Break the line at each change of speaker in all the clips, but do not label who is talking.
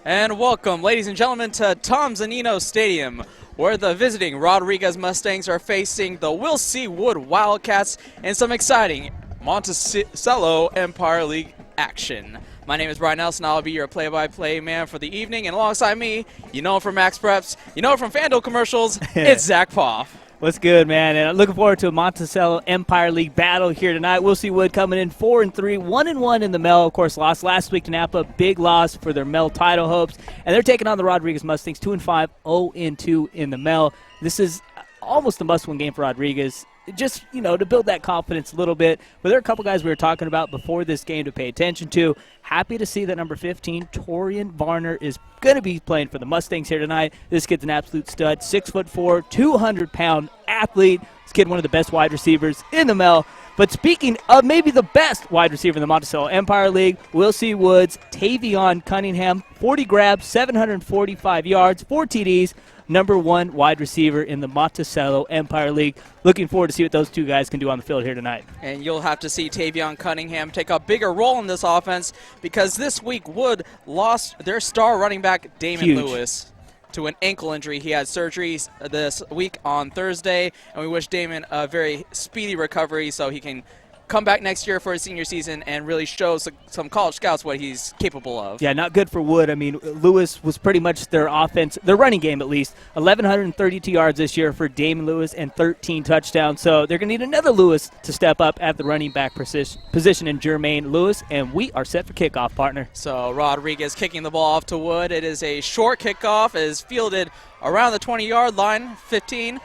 And welcome, ladies and gentlemen, to Tom Zanino Stadium, where the visiting Rodriguez Mustangs are facing the Will C. Wood Wildcats in some exciting Monticello Empire League action. My name is Brian Nelson. I'll be your play-by-play man for the evening, and alongside me, you know him from Max Preps, you know him from FanDuel commercials, it's Zach Poff.
What's good, man? And I'm looking forward to a Monticello Empire League battle here tonight. Will C. Wood coming in 4-3, 1-1 in the MEL. Of course, lost last week to Napa. Big loss for their MEL title hopes. And they're taking on the Rodriguez Mustangs, 2-5, 0-2 in the MEL. This is almost a must-win game for Rodriguez. Just, to build that confidence a little bit. But there are a couple guys we were talking about before this game to pay attention to. Happy to see that number 15, Torian Varner, is going to be playing for the Mustangs here tonight. This kid's an absolute stud, 6'4", 200-pound athlete. This kid, one of the best wide receivers in the MEL. But speaking of maybe the best wide receiver in the Monticello Empire League, Will C. Woods, Tavion Cunningham, 40 grabs, 745 yards, 4 TDs. Number 1 wide receiver in the Monticello Empire League. Looking forward to see what those two guys can do on the field here tonight.
And you'll have to see Tavion Cunningham take a bigger role in this offense because this week Wood lost their star running back, Damon Lewis, to an ankle injury. He had surgery this week on Thursday, and we wish Damon a very speedy recovery so he can come back next year for his senior season and really show some college scouts what he's capable of.
Yeah, not good for Wood. I mean, Lewis was pretty much their offense, their running game at least. 1,132 yards this year for Damon Lewis and 13 touchdowns. So they're going to need another Lewis to step up at the running back position in Jermaine Lewis, and we are set for kickoff, partner.
So Rodriguez kicking the ball off to Wood. It is a short kickoff. It is fielded around the 20-yard line, 15.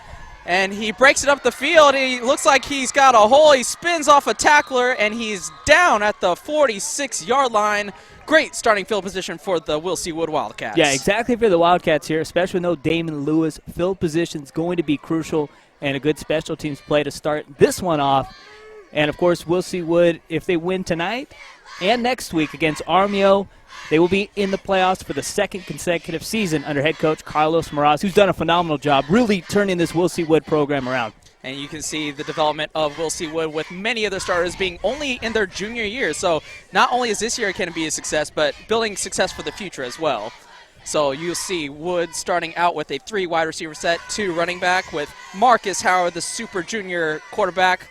And he breaks it up the field. He looks like he's got a hole. He spins off a tackler, and he's down at the 46-yard line. Great starting field position for the Will C. Wood Wildcats.
Yeah, exactly for the Wildcats here, especially with no Damon Lewis. Field position is going to be crucial, and a good special teams play to start this one off. And, of course, Will C. Wood, if they win tonight and next week against Armio, they will be in the playoffs for the second consecutive season under head coach Carlos Moraz, who's done a phenomenal job really turning this Will C. Wood program around.
And you can see the development of Will C. Wood with many of the starters being only in their junior year. So not only is this year can be a success, but building success for the future as well. So you'll see Wood starting out with a 3 wide receiver set, 2 running back with Marcus Howard, the super junior quarterback.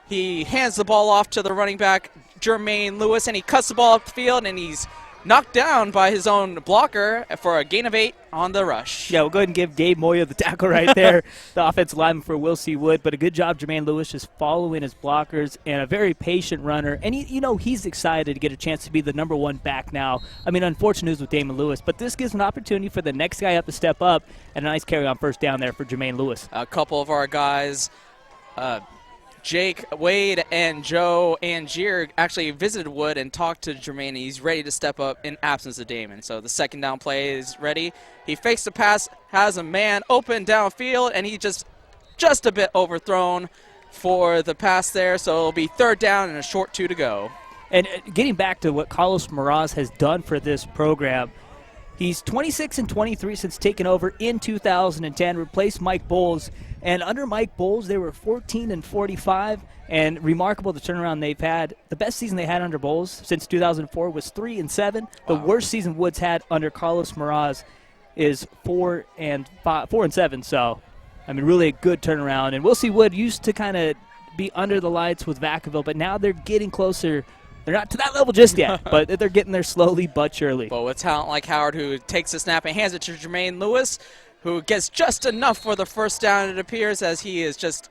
He hands the ball off to the running back, Jermaine Lewis, and he cuts the ball up the field, and he's knocked down by his own blocker for a gain of 8 on the rush.
Yeah, we'll go ahead and give Gabe Moya the tackle right there, the offensive lineman for Will C. Wood. But a good job, Jermaine Lewis, just following his blockers and a very patient runner. And, he's excited to get a chance to be the number 1 back now. I mean, unfortunate news with Damon Lewis, but this gives an opportunity for the next guy up to step up, and a nice carry on first down there for Jermaine Lewis.
A couple of our guys, Jake Wade and Joe Angier actually visited Wood and talked to Jermaine. He's ready to step up in absence of Damon. So the second down play is ready. He fakes the pass, has a man open downfield, and he just a bit overthrown for the pass there. So it'll be third down and a short 2 to go.
And getting back to what Carlos Moraz has done for this program, he's 26-23 since taking over in 2010, replaced Mike Bowles. And under Mike Bowles, they were 14-45, and remarkable the turnaround they've had. The best season they had under Bowles since 2004 was 3-7. Wow. The worst season Woods had under Carlos Moraz is 4-7. So, I mean, really a good turnaround. And Will C. Wood used to kind of be under the lights with Vacaville, but now they're getting closer. They're not to that level just yet, but they're getting there slowly but surely.
But with talent like Howard, who takes the snap and hands it to Jermaine Lewis, who gets just enough for the first down, it appears, as he is just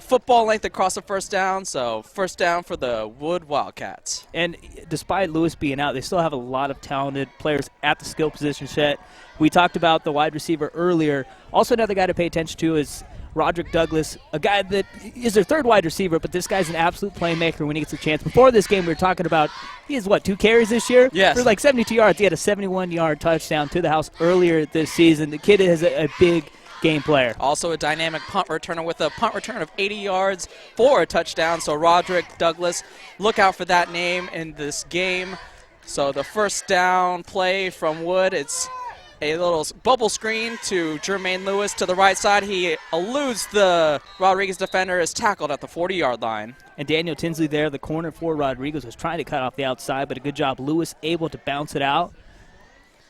football length across the first down. So first down for the Wood Wildcats.
And despite Lewis being out, they still have a lot of talented players at the skill position set. We talked about the wide receiver earlier. Also another guy to pay attention to is Roderick Douglas, a guy that is their 3rd wide receiver, but this guy's an absolute playmaker when he gets a chance. Before this game, we were talking about he has, 2 carries this year?
Yes.
For like 72 yards. He had a 71-yard touchdown to the house earlier this season. The kid is a big game player.
Also a dynamic punt returner with a punt return of 80 yards for a touchdown. So Roderick Douglas, look out for that name in this game. So the first down play from Wood, it's a little bubble screen to Jermaine Lewis to the right side. He eludes the Rodriguez defender, is tackled at the 40-yard line.
And Daniel Tinsley there, the corner for Rodriguez, was trying to cut off the outside, but a good job. Lewis able to bounce it out.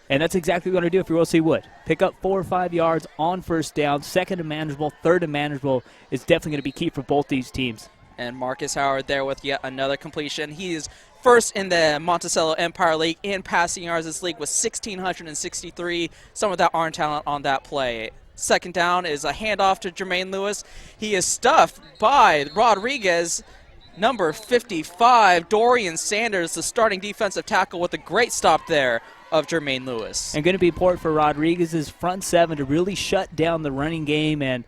And that's exactly what we're going to do if you're Will C. Wood. Pick up 4 or 5 yards on first down, second and manageable, third and manageable is definitely going to be key for both these teams.
And Marcus Howard there with yet another completion. He is first in the Monticello Empire League in passing yards this league with 1,663. Some of that arm talent on that play. Second down is a handoff to Jermaine Lewis. He is stuffed by Rodriguez, number 55, Dorian Sanders, the starting defensive tackle, with a great stop there of Jermaine Lewis.
And going to be important for Rodriguez's front seven to really shut down the running game and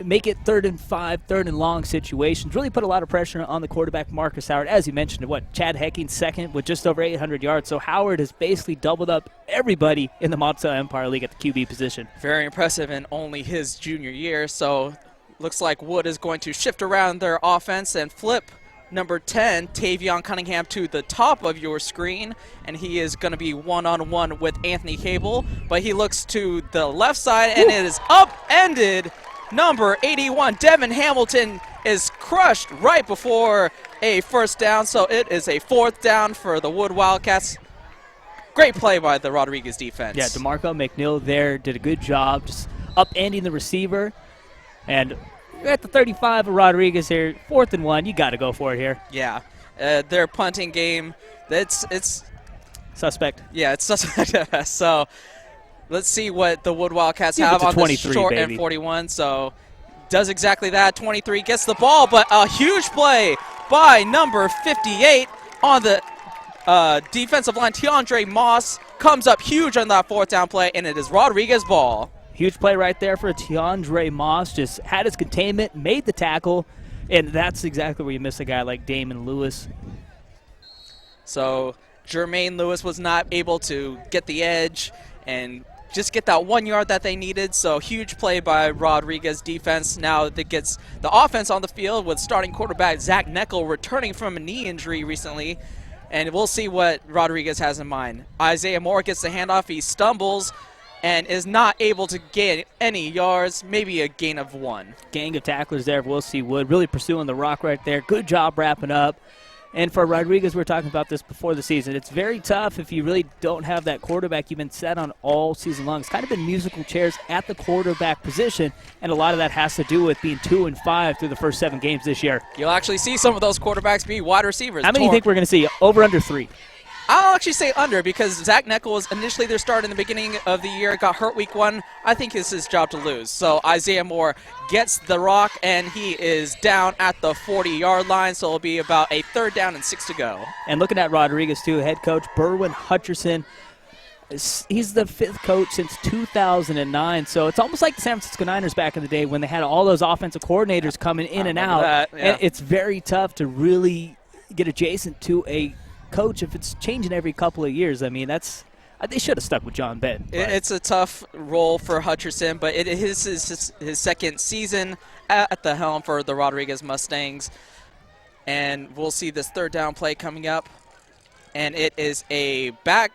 make it 3rd and 5, 3rd and long situations. Really put a lot of pressure on the quarterback, Marcus Howard. As you mentioned, Chad Hecking second with just over 800 yards. So Howard has basically doubled up everybody in the Monticello Empire League at the QB position.
Very impressive in only his junior year. So looks like Wood is going to shift around their offense and flip number 10, Tavion Cunningham, to the top of your screen, and he is going to be one-on-one with Anthony Cable, but he looks to the left side, and it is upended. Number 81, Devin Hamilton, is crushed right before a first down, so it is a 4th down for the Wood Wildcats. Great play by the Rodriguez defense.
Yeah, DeMarco McNeil there did a good job just upending the receiver, and we're at the 35 of Rodriguez here. 4th and 1. You got to go for it here.
Yeah. Their punting game, it's
suspect.
Yeah, it's suspect. So let's see what the Wood Wildcats
Give it
have
to
on the
23,
short
baby.
end 41. So does exactly that. 23 gets the ball, but a huge play by number 58 on the defensive line. Tiandre Moss comes up huge on that 4th down play, and it is Rodriguez ball.
Huge play right there for Tiandre Moss. Just had his containment, made the tackle, and that's exactly where you miss a guy like Damon Lewis.
So Jermaine Lewis was not able to get the edge and just get that 1 yard that they needed. So huge play by Rodriguez defense. Now that gets the offense on the field with starting quarterback Zach Neckel returning from a knee injury recently. And we'll see what Rodriguez has in mind. Isaiah Moore gets the handoff. He stumbles and is not able to gain any yards, maybe a gain of 1.
Gang of tacklers there. Will C. Wood really pursuing the rock right there. Good job wrapping up. And for Rodriguez, we were talking about this before the season. It's very tough if you really don't have that quarterback you've been set on all season long. It's kind of been musical chairs at the quarterback position, and a lot of that has to do with being 2-5 through the first 7 games this year.
You'll actually see some of those quarterbacks be wide receivers.
How many do you think we're going to see? Over, under 3?
I'll actually say under, because Zach Neckel was initially their start in the beginning of the year, got hurt week 1. I think it's his job to lose. So Isaiah Moore gets the rock, and he is down at the 40-yard line, so it'll be about a 3rd down and 6 to go.
And looking at Rodriguez, too, head coach Berwin Hutcherson, he's the 5th coach since 2009, so it's almost like the San Francisco Niners back in the day when they had all those offensive coordinators coming in and out.
That, yeah.
And it's very tough to really get adjacent to a coach if it's changing every couple of years. I mean, they should have stuck with John Benton.
It's a tough role for Hutcherson, but it is his second season at the helm for the Rodriguez Mustangs. And we'll see this 3rd down play coming up. And it is a back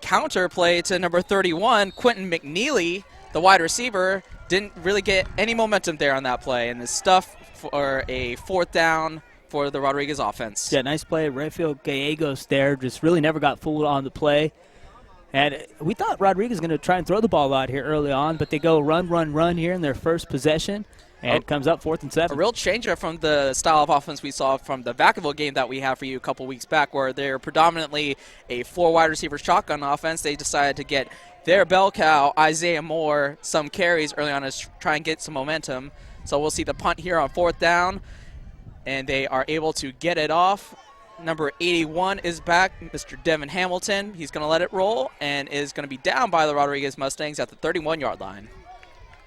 counter play to number 31, Quentin McNeely, the wide receiver. Didn't really get any momentum there on that play. And is stuff for a 4th down for the Rodriguez offense.
Yeah, nice play. Right field Gallegos there just really never got fooled on the play. And we thought Rodriguez was going to try and throw the ball out here early on, but they go run here in their first possession, and it comes up 4th and 7.
A real changer from the style of offense we saw from the Vacaville game that we had for you a couple weeks back, where they're predominantly a 4 wide receiver shotgun offense. They decided to get their bell cow, Isaiah Moore, some carries early on to try and get some momentum. So we'll see the punt here on 4th down. And they are able to get it off. Number 81 is back, Mr. Devin Hamilton. He's going to let it roll and is going to be down by the Rodriguez Mustangs at the 31-yard line.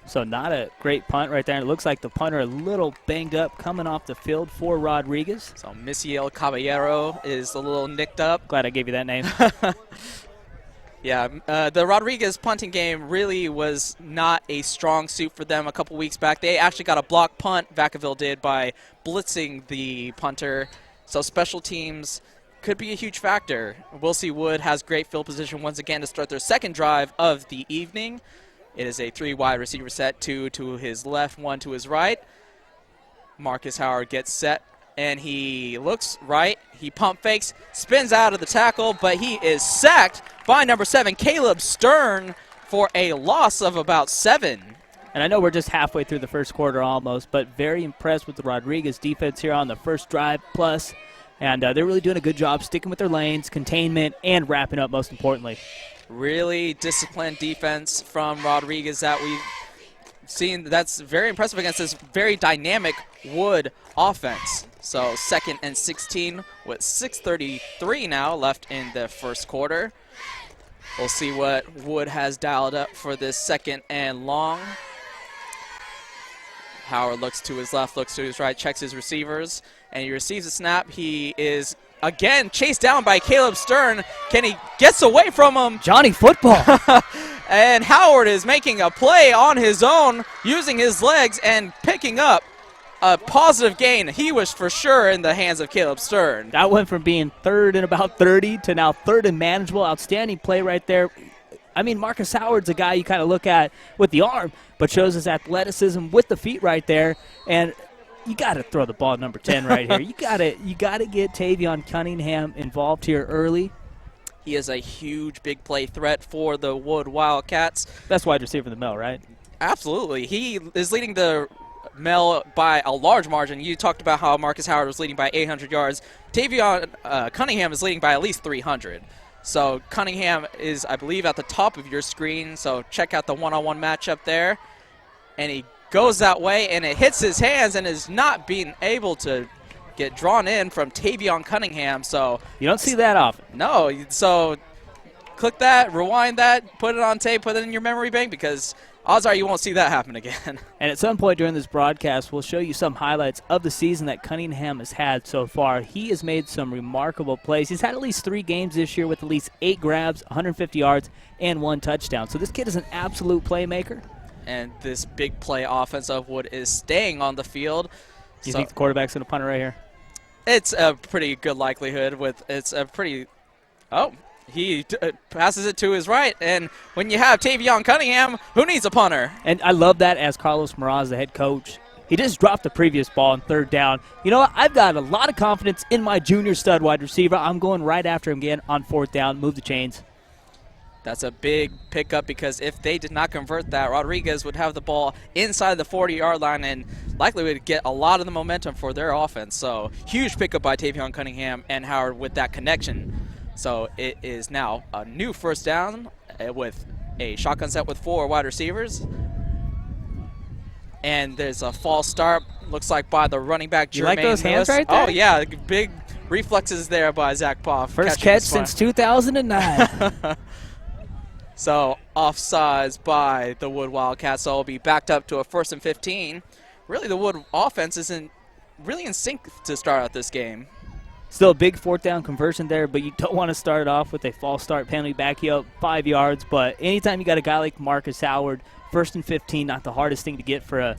So not a great punt right there. It looks like the punter a little banged up coming off the field for Rodriguez.
So Misiel Caballero is a little nicked up.
Glad I gave you that name.
Yeah, the Rodriguez punting game really was not a strong suit for them a couple weeks back. They actually got a block punt, Vacaville did, by blitzing the punter. So special teams could be a huge factor. Will C. Wood has great field position once again to start their 2nd drive of the evening. It is a 3 wide receiver set, 2 to his left, 1 to his right. Marcus Howard gets set, and he looks right. He pump fakes, spins out of the tackle, but he is sacked by number 7, Caleb Stern, for a loss of about 7.
And I know we're just halfway through the first quarter almost, but very impressed with the Rodriguez defense here on the first drive plus. And they're really doing a good job sticking with their lanes, containment, and wrapping up most importantly.
Really disciplined defense from Rodriguez that we've seen. That's very impressive against this very dynamic Wood offense. So 2nd and 16 with 6:33 now left in the first quarter. We'll see what Wood has dialed up for this 2nd and long. Howard looks to his left, looks to his right, checks his receivers, and he receives a snap. He is again chased down by Caleb Stern. He gets away from him.
Johnny Football.
And Howard is making a play on his own, using his legs and picking up a positive gain. He was for sure in the hands of Caleb Stern.
That went from being 3rd and about 30 to now 3rd and manageable. Outstanding play right there. I mean, Marcus Howard's a guy you kind of look at with the arm, but shows his athleticism with the feet right there. And you got to throw the ball at number 10 right here. You got to get Tavion Cunningham involved here early.
He is a huge big play threat for the Wood Wildcats.
Best wide receiver in the Mel, right?
Absolutely. He is leading the Mel by a large margin. You talked about how Marcus Howard was leading by 800 yards. Tavion Cunningham is leading by at least 300. So Cunningham is, I believe, at the top of your screen. So check out the one-on-one matchup there. And he goes that way, and it hits his hands and is not being able to get drawn in from Tavion Cunningham. So
you don't see that often.
No. So click that, rewind that, put it on tape, put it in your memory bank, because odds are you won't see that happen again.
And at some point during this broadcast, we'll show you some highlights of the season that Cunningham has had so far. He has made some remarkable plays. He's had at least 3 games this year with at least 8 grabs, 150 yards, and 1 touchdown. So this kid is an absolute playmaker.
And this big play offense of Wood is staying on the field.
Do you think the quarterback's going to punt it right here?
It's a pretty good likelihood. He passes it to his right, and when you have Tavion Cunningham, who needs a punter?
And I love that as Carlos Meraz, the head coach. He just dropped the previous ball on 3rd down. You know what? I've got a lot of confidence in my junior stud wide receiver. I'm going right after him again on 4th down, move the chains.
That's a big pickup, because if they did not convert that, Rodriguez would have the ball inside the 40-yard line and likely would get a lot of the momentum for their offense. So huge pickup by Tavion Cunningham and Howard with that connection. So it is now a new 1st down with a shotgun set with 4 wide receivers. And there's a false start, looks like by the running back, Jermaine
You like those
Lewis.
hands right there?
Oh, yeah, big reflexes there by Zach Poff.
First catch since 2009.
So offsides by the Wood Wildcats, so it'll be backed up to a 1st and 15. Really, the Wood offense isn't really in sync to start out this game.
Still a big 4th down conversion there, but you don't want to start it off with a false start penalty, back you up 5 yards. But anytime you got a guy like Marcus Howard, 1st and 15, not the hardest thing to get for a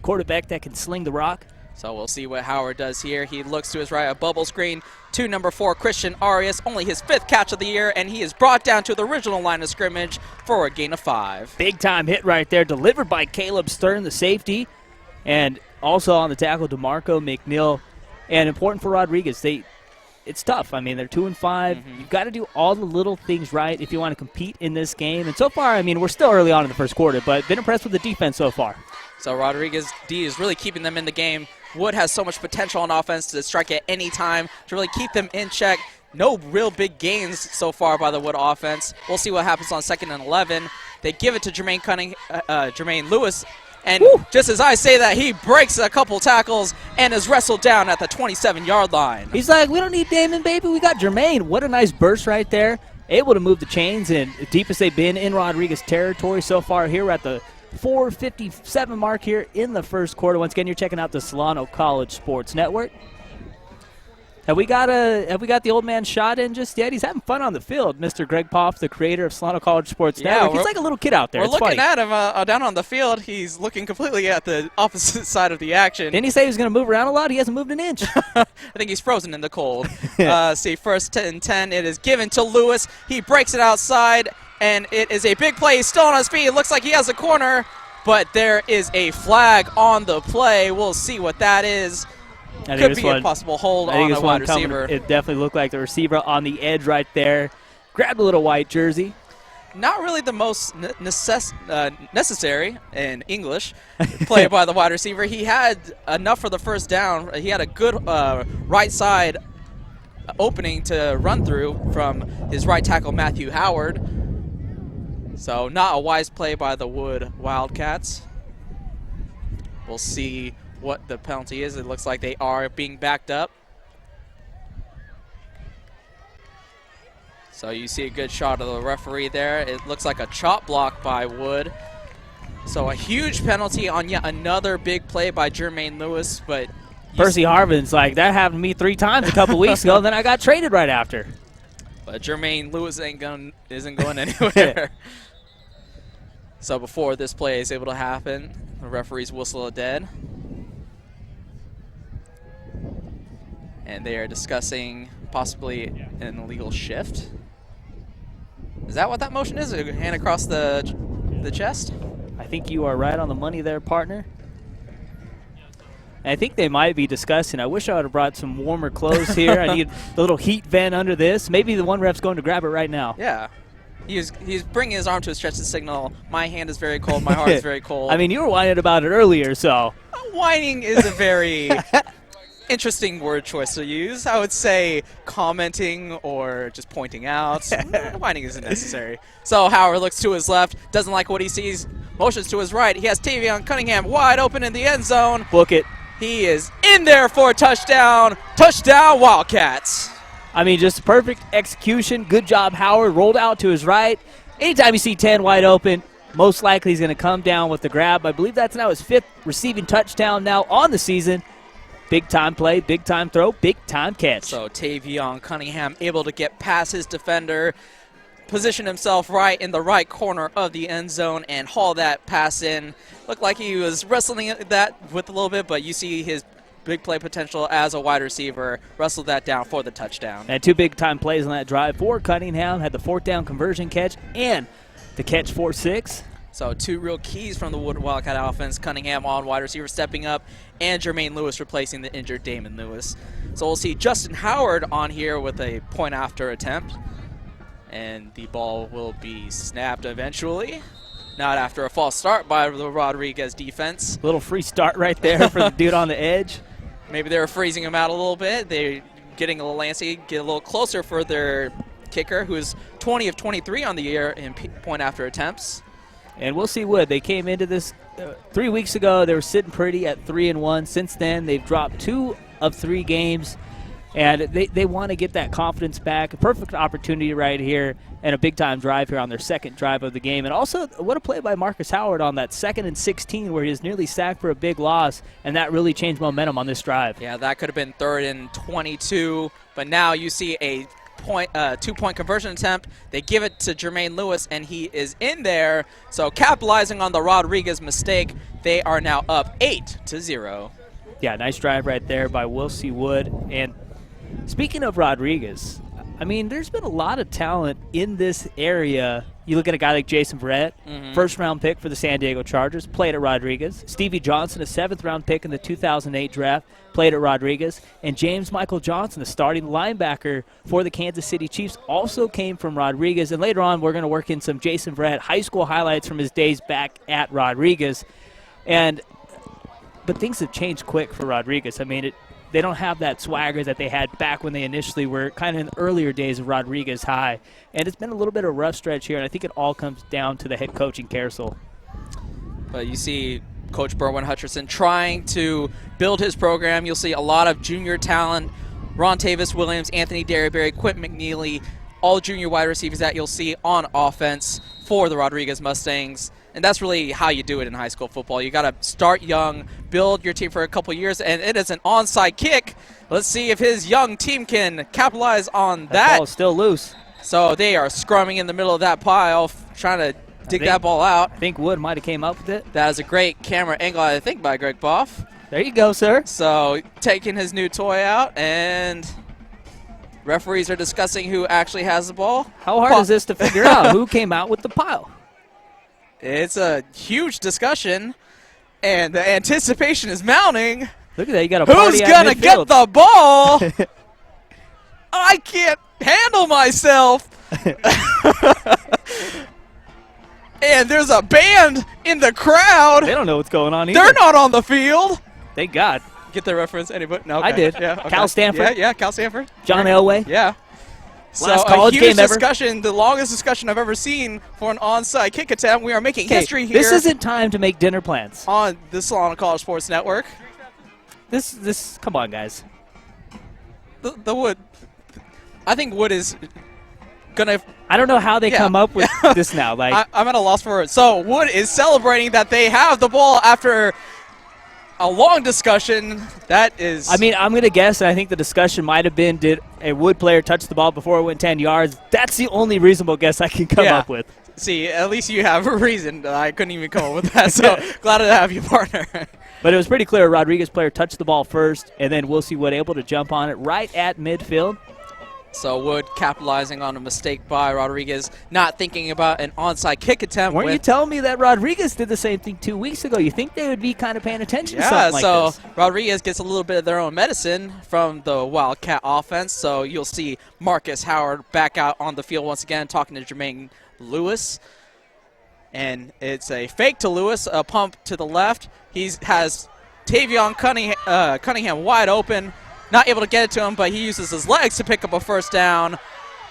quarterback that can sling the rock.
So we'll see what Howard does here. He looks to his right, a bubble screen to number 4, Christian Arias. Only his 5th catch of the year, and he is brought down to the original line of scrimmage for a gain of 5.
Big time hit right there, delivered by Caleb Stern, the safety. And also on the tackle, DeMarco McNeil. And important for Rodriguez, it's tough. I mean, they're 2-5. You've got to do all the little things right if you want to compete in this game. And so far, I mean, we're still early on in the first quarter, but been impressed with the defense so far.
So Rodriguez D is really keeping them in the game. Wood has so much potential on offense to strike at any time to really keep them in check. No real big gains so far by the Wood offense. We'll see what happens on 2nd and 11. They give it to Jermaine Lewis. And just as I say that, he breaks a couple tackles and is wrestled down at the 27-yard line.
He's like, we don't need Damon, baby. We got Jermaine. What a nice burst right there. Able to move the chains, and the deepest they've been in Rodriguez territory so far here. We're at the 4:57 mark here in the first quarter. Once again, you're checking out the Solano College Sports Network. Have we got the old man shot in just yet? He's having fun on the field, Mr. Greg Poff, the creator of Solano College Sports Network. He's like a little kid out there.
We're
it's
looking
funny.
at him down on the field. He's looking completely at the opposite side of the action.
Didn't he say he was going to move around a lot? He hasn't moved an inch.
I think he's frozen in the cold. See, 1st and 10. It is given to Lewis. He breaks it outside, and it is a big play. He's still on his feet. It looks like he has a corner, but there is a flag on the play. We'll see what that is.
I think
Could
this
be a
one,
possible hold
I think
on
this
a
one
wide
coming,
receiver.
it definitely looked like the receiver on the edge right there. Grabbed a little white jersey.
Not really the most necessary in English play by the wide receiver. He had enough for the first down. He had a good right side opening to run through from his right tackle, Matthew Howard. So not a wise play by the Wood Wildcats. We'll see what the penalty is. It looks like they are being backed up. So you see a good shot of the referee there. It looks like a chop block by Wood. So a huge penalty on yet another big play by Jermaine Lewis. But
Percy Harvin's like, that happened to me 3 times a couple weeks ago, and then I got traded right after.
But Jermaine Lewis isn't going anywhere. So before this play is able to happen, the referees whistle a dead. And they are discussing possibly an illegal shift. Is that what that motion is? A hand across the chest?
I think you are right on the money there, partner. And I think they might be discussing. I wish I would have brought some warmer clothes here. I need the little heat vent under this. Maybe the one ref's going to grab it right now.
Yeah. He's bringing his arm to stretch the signal. My hand is very cold. My heart is very cold.
I mean, you were whining about it earlier, so.
Whining is a very interesting word choice to use. I would say commenting or just pointing out. Whining isn't necessary. So Howard looks to his left, doesn't like what he sees, motions to his right. He has Tavion Cunningham wide open in the end zone.
Book it.
He is in there for a touchdown. Touchdown, Wildcats.
I mean, just perfect execution. Good job, Howard. Rolled out to his right. Anytime you see 10 wide open, most likely he's going to come down with the grab. I believe that's now his 5th receiving touchdown now on the season. Big-time play, big-time throw, big-time catch.
So Tavion Cunningham able to get past his defender, position himself right in the right corner of the end zone, and haul that pass in. Looked like he was wrestling that with a little bit, but you see his big play potential as a wide receiver. Wrestled that down for the touchdown.
And 2 big-time plays on that drive for Cunningham. Had the 4th down conversion catch and the catch for 6.
So 2 real keys from the Wood Wildcat offense. Cunningham on wide receiver stepping up, and Jermaine Lewis replacing the injured Damon Lewis. So we'll see Justin Howard on here with a point after attempt. And the ball will be snapped eventually. Not after a false start by the Rodriguez defense.
Little free start right there for the dude on the edge.
Maybe they were freezing him out a little bit. They're getting a little antsy, get a little closer for their kicker, who is 20 of 23 on the year in point after attempts.
And we'll see Wood. They came into this 3 weeks ago. They were sitting pretty at 3-1. Since then, they've dropped 2 of 3 games. And they want to get that confidence back. A perfect opportunity right here and a big-time drive here on their 2nd drive of the game. And also, what a play by Marcus Howard on that 2nd and 16 where he was nearly sacked for a big loss, and that really changed momentum on this drive.
Yeah, that could have been 3rd and 22, but now you see a 2-point conversion attempt. They give it to Jermaine Lewis, and he is in there. So capitalizing on the Rodriguez mistake, they are now up 8-0.
Yeah, nice drive right there by Wilsey Wood. And speaking of Rodriguez, I mean, there's been a lot of talent in this area. You look at a guy like Jason Verrett, first-round pick for the San Diego Chargers, played at Rodriguez. Stevie Johnson, a 7th-round pick in the 2008 draft, played at Rodriguez. And James Michael Johnson, the starting linebacker for the Kansas City Chiefs, also came from Rodriguez. And later on, we're going to work in some Jason Verrett high school highlights from his days back at Rodriguez. But things have changed quick for Rodriguez. I mean, they don't have that swagger that they had back when they initially were kind of in the earlier days of Rodriguez High. And it's been a little bit of a rough stretch here, and I think it all comes down to the head coach in Carousel.
But you see Coach Berwin Hutcherson trying to build his program. You'll see a lot of junior talent, Ron Tavis Williams, Anthony Derryberry, Quentin McNeely, all junior wide receivers that you'll see on offense for the Rodriguez Mustangs. And that's really how you do it in high school football. You got to start young, build your team for a couple years, and it is an onside kick. Let's see if his young team can capitalize on that.
That ball's still loose.
So they are scrumming in the middle of that pile, trying to dig that ball out.
I think Wood might have came up with it.
That is a great camera angle, I think, by Greg Boff.
There you go, sir.
So taking his new toy out, and referees are discussing who actually has the ball.
How hard is this to figure out? Who came out with the pile?
It's a huge discussion, and the anticipation is mounting.
Look at that. You got a
Who's
party at
gonna get
midfield.
the ball? I can't handle myself. And there's a band in the crowd.
They don't know what's going on either.
They're not on the field.
Thank God.
Get the reference? Anybody? No,
I
okay.
did.
Yeah, okay.
Cal Stanford.
Yeah, Cal Stanford.
John Elway.
Yeah. So
Last
a
college
huge
game ever.
discussion, the longest discussion I've ever seen for an onside kick attempt. We are making history here
This isn't time to make dinner plans.
on the Solana College Sports Network.
Come on, guys.
The Wood. I think Wood is gonna.
I don't know how they
Yeah.
come up with this now. Like,
I'm at a loss for words. So Wood is celebrating that they have the ball after a long discussion. That is.
I mean, I'm going to guess, and I think the discussion might have been, did a Wood player touch the ball before it went 10 yards? That's the only reasonable guess I can come
Yeah.
up with.
See, at least you have a reason. I couldn't even come up with that. So glad to have you, partner.
But it was pretty clear Rodriguez player touched the ball first, and then we'll see Wood able to jump on it right at midfield.
So Wood capitalizing on a mistake by Rodriguez, not thinking about an onside kick attempt.
Weren't you telling me that Rodriguez did the same thing 2 weeks ago? You think they would be kind of paying attention to
Yeah,
something
so
like this?
Rodriguez gets a little bit of their own medicine from the Wildcat offense. So you'll see Marcus Howard back out on the field once again, talking to Jermaine Lewis. And it's a fake to Lewis, a pump to the left. He has Tavion Cunningham wide open. Not able to get it to him, but he uses his legs to pick up a first down.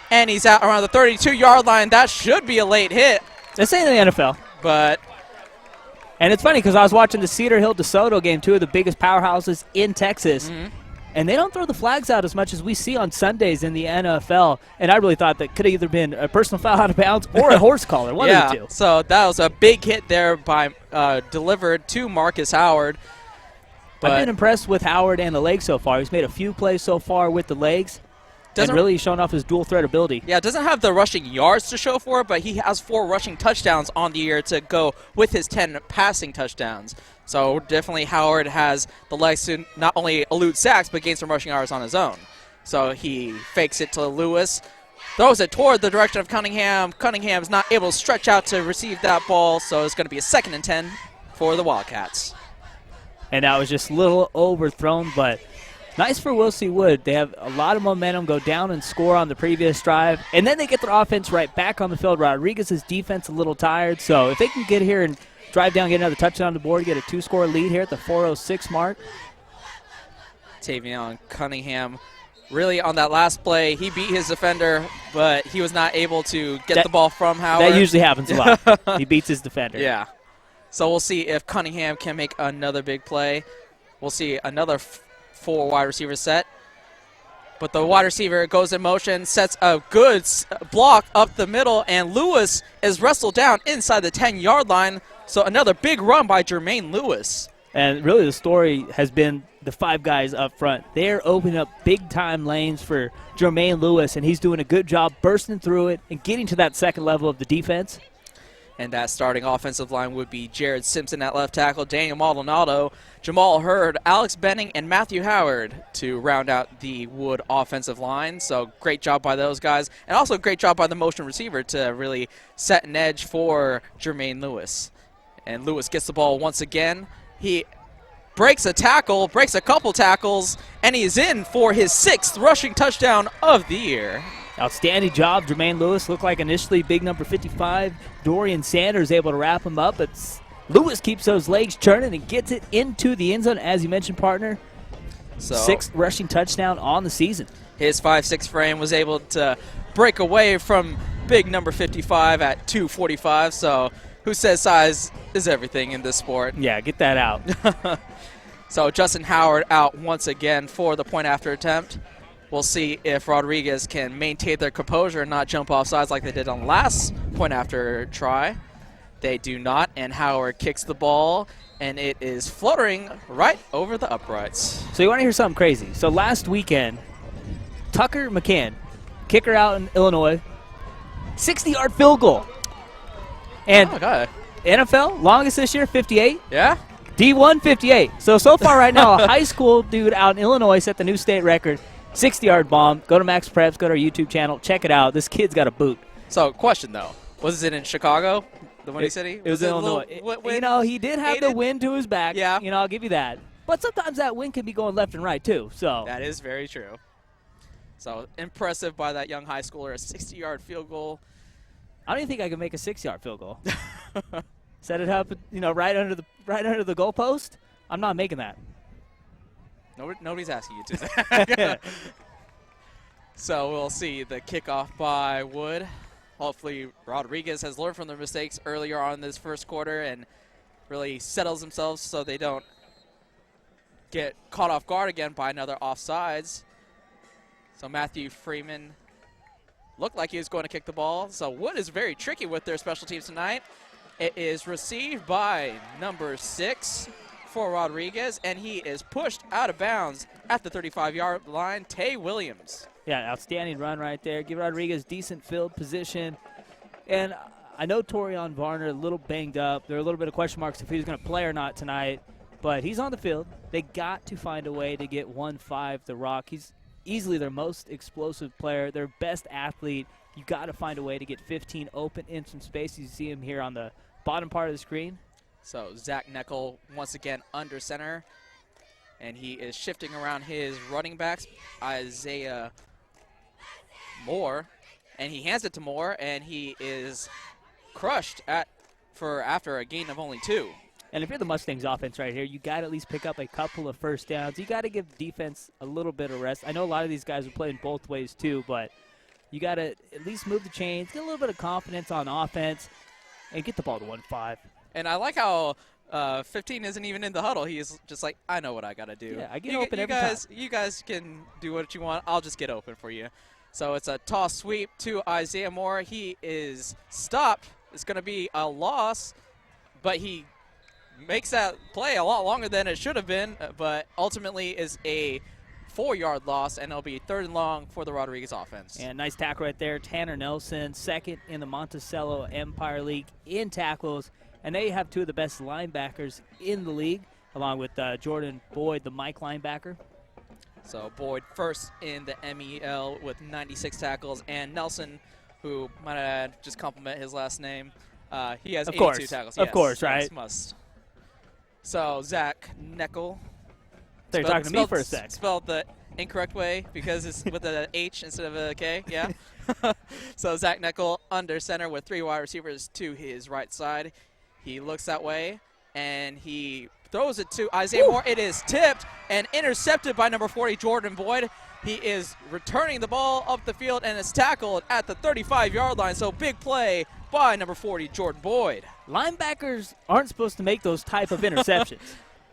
And he's out around the 32-yard line. That should be a late hit,
This ain't the NFL.
but
And it's funny because I was watching the Cedar Hill DeSoto game, two of the biggest powerhouses in Texas. And they don't throw the flags out as much as we see on Sundays in the NFL. And I really thought that could have either been a personal foul out of bounds or a horse collar, one
yeah,
of the two.
so that was a big hit there by delivered to Marcus Howard.
I've
But
been impressed with Howard and the legs so far. He's made a few plays so far with the legs. And really shown off his dual threat ability.
yeah, doesn't have the rushing yards to show for it, but he has 4 rushing touchdowns on the year to go with his 10 passing touchdowns. So definitely Howard has the legs to not only elude sacks, but gain some rushing yards on his own. So he fakes it to Lewis, throws it toward the direction of Cunningham. Cunningham's not able to stretch out to receive that ball, so it's going to be a 2nd and 10 for the Wildcats.
And that was just a little overthrown, but nice for Wilsey Wood. They have a lot of momentum, go down and score on the previous drive, and then they get their offense right back on the field. Rodriguez's defense a little tired, so if they can get here and drive down, get another touchdown on the board, get a 2-score lead here at the 4:06 mark.
Tavion Cunningham really on that last play, he beat his defender, but he was not able to get the ball from Howard.
That usually happens a lot. He beats his defender.
Yeah. So we'll see if Cunningham can make another big play. We'll see another 4 wide receiver set. But the wide receiver goes in motion, sets a good block up the middle, and Lewis is wrestled down inside the 10-yard line. So another big run by Jermaine Lewis.
And really the story has been the 5 guys up front. They're opening up big-time lanes for Jermaine Lewis, and he's doing a good job bursting through it and getting to that second level of the defense.
And that starting offensive line would be Jared Simpson at left tackle, Daniel Maldonado, Jamal Hurd, Alex Benning, and Matthew Howard to round out the Wood offensive line. So great job by those guys. And also great job by the motion receiver to really set an edge for Jermaine Lewis. And Lewis gets the ball once again. He breaks a tackle, breaks a couple tackles, and he's in for his 6th rushing touchdown of the year.
Outstanding job, Jermaine Lewis. Looked like initially big number 55. Dorian Sanders able to wrap him up, but Lewis keeps those legs churning and gets it into the end zone, as you mentioned, partner.
So
6th rushing touchdown on the season.
His 5'6" frame was able to break away from big number 55 at 245. So who says size is everything in this sport?
Yeah, get that out.
So Justin Howard out once again for the point after attempt. We'll see if Rodriguez can maintain their composure and not jump off sides like they did on the last point after try. They do not, and Howard kicks the ball, and it is fluttering right over the uprights.
So you want to hear something crazy? So last weekend, Tucker McCann, kicker out in Illinois, 60-yard field goal. And
Oh, God.
NFL, longest this year, 58.
Yeah?
D1, 58. So far right now, a high school dude out in Illinois set the new state record, 60-yard bomb. Go to Max Preps, go to our YouTube channel, check it out. This kid's got a boot.
So, question, though. Was it in Chicago, the Windy City?
It was in Illinois. You know, he did have the wind to his back.
Yeah.
You know, I'll give you that. But sometimes that wind can be going left and right, too. So
That is very true. So impressive by that young high schooler, a 60-yard field goal.
I don't even think I can make a 6-yard field goal. Set it up, right under the goalpost. I'm not making that.
Nobody's asking you to. So we'll see the kickoff by Wood. Hopefully Rodriguez has learned from their mistakes earlier on in this first quarter and really settles themselves so they don't get caught off guard again by another offsides. So Matthew Freeman looked like he was going to kick the ball. So Wood is very tricky with their special teams tonight. It is received by number 6 for Rodriguez, and he is pushed out of bounds at the 35-yard line. Tay Williams.
Yeah, outstanding run right there. Give Rodriguez decent field position. And I know Torian Varner a little banged up. There are a little bit of question marks if he's going to play or not tonight. But he's on the field. They got to find a way to get 1-5 the Rock. He's easily their most explosive player, their best athlete. You got to find a way to get 15 open in some space. You see him here on the bottom part of the screen.
So Zach Neckel once again under center. And he is shifting around his running backs, Isaiah Moore, and he hands it to Moore, and he is crushed after a gain of only 2.
And if you're the Mustangs offense right here, you got to at least pick up a couple of first downs. You got to give defense a little bit of rest. I know a lot of these guys are playing both ways too, but you got to at least move the chains, get a little bit of confidence on offense, and get the ball to 1-5.
And I like how 15 isn't even in the huddle. He's just like, I know what I got to do.
Yeah, I get open every time.
You guys can do what you want. I'll just get open for you. So it's a toss sweep to Isaiah Moore. He is stopped. It's going to be a loss, but he makes that play a lot longer than it should have been, but ultimately is a 4-yard loss, and it'll be 3rd and long for the Rodriguez offense.
And nice tackle right there. Tanner Nelson, second in the Monticello Empire League in tackles, and they have 2 of the best linebackers in the league, along with Jordan Boyd, the Mike linebacker.
So Boyd first in the MEL with 96 tackles, and Nelson, who might I just compliment his last name, he has 82 tackles.
Of course, right?
Must. So Zach Neckel.
They're talking to me for a sec.
Spelled the incorrect way because it's with an H instead of a K. Yeah. So Zach Neckel under center with 3 wide receivers to his right side. He looks that way, and he throws it to Isaiah Moore. It is tipped and intercepted by number 40, Jordan Boyd. He is returning the ball up the field and is tackled at the 35-yard line. So big play by number 40, Jordan Boyd.
Linebackers aren't supposed to make those type of interceptions.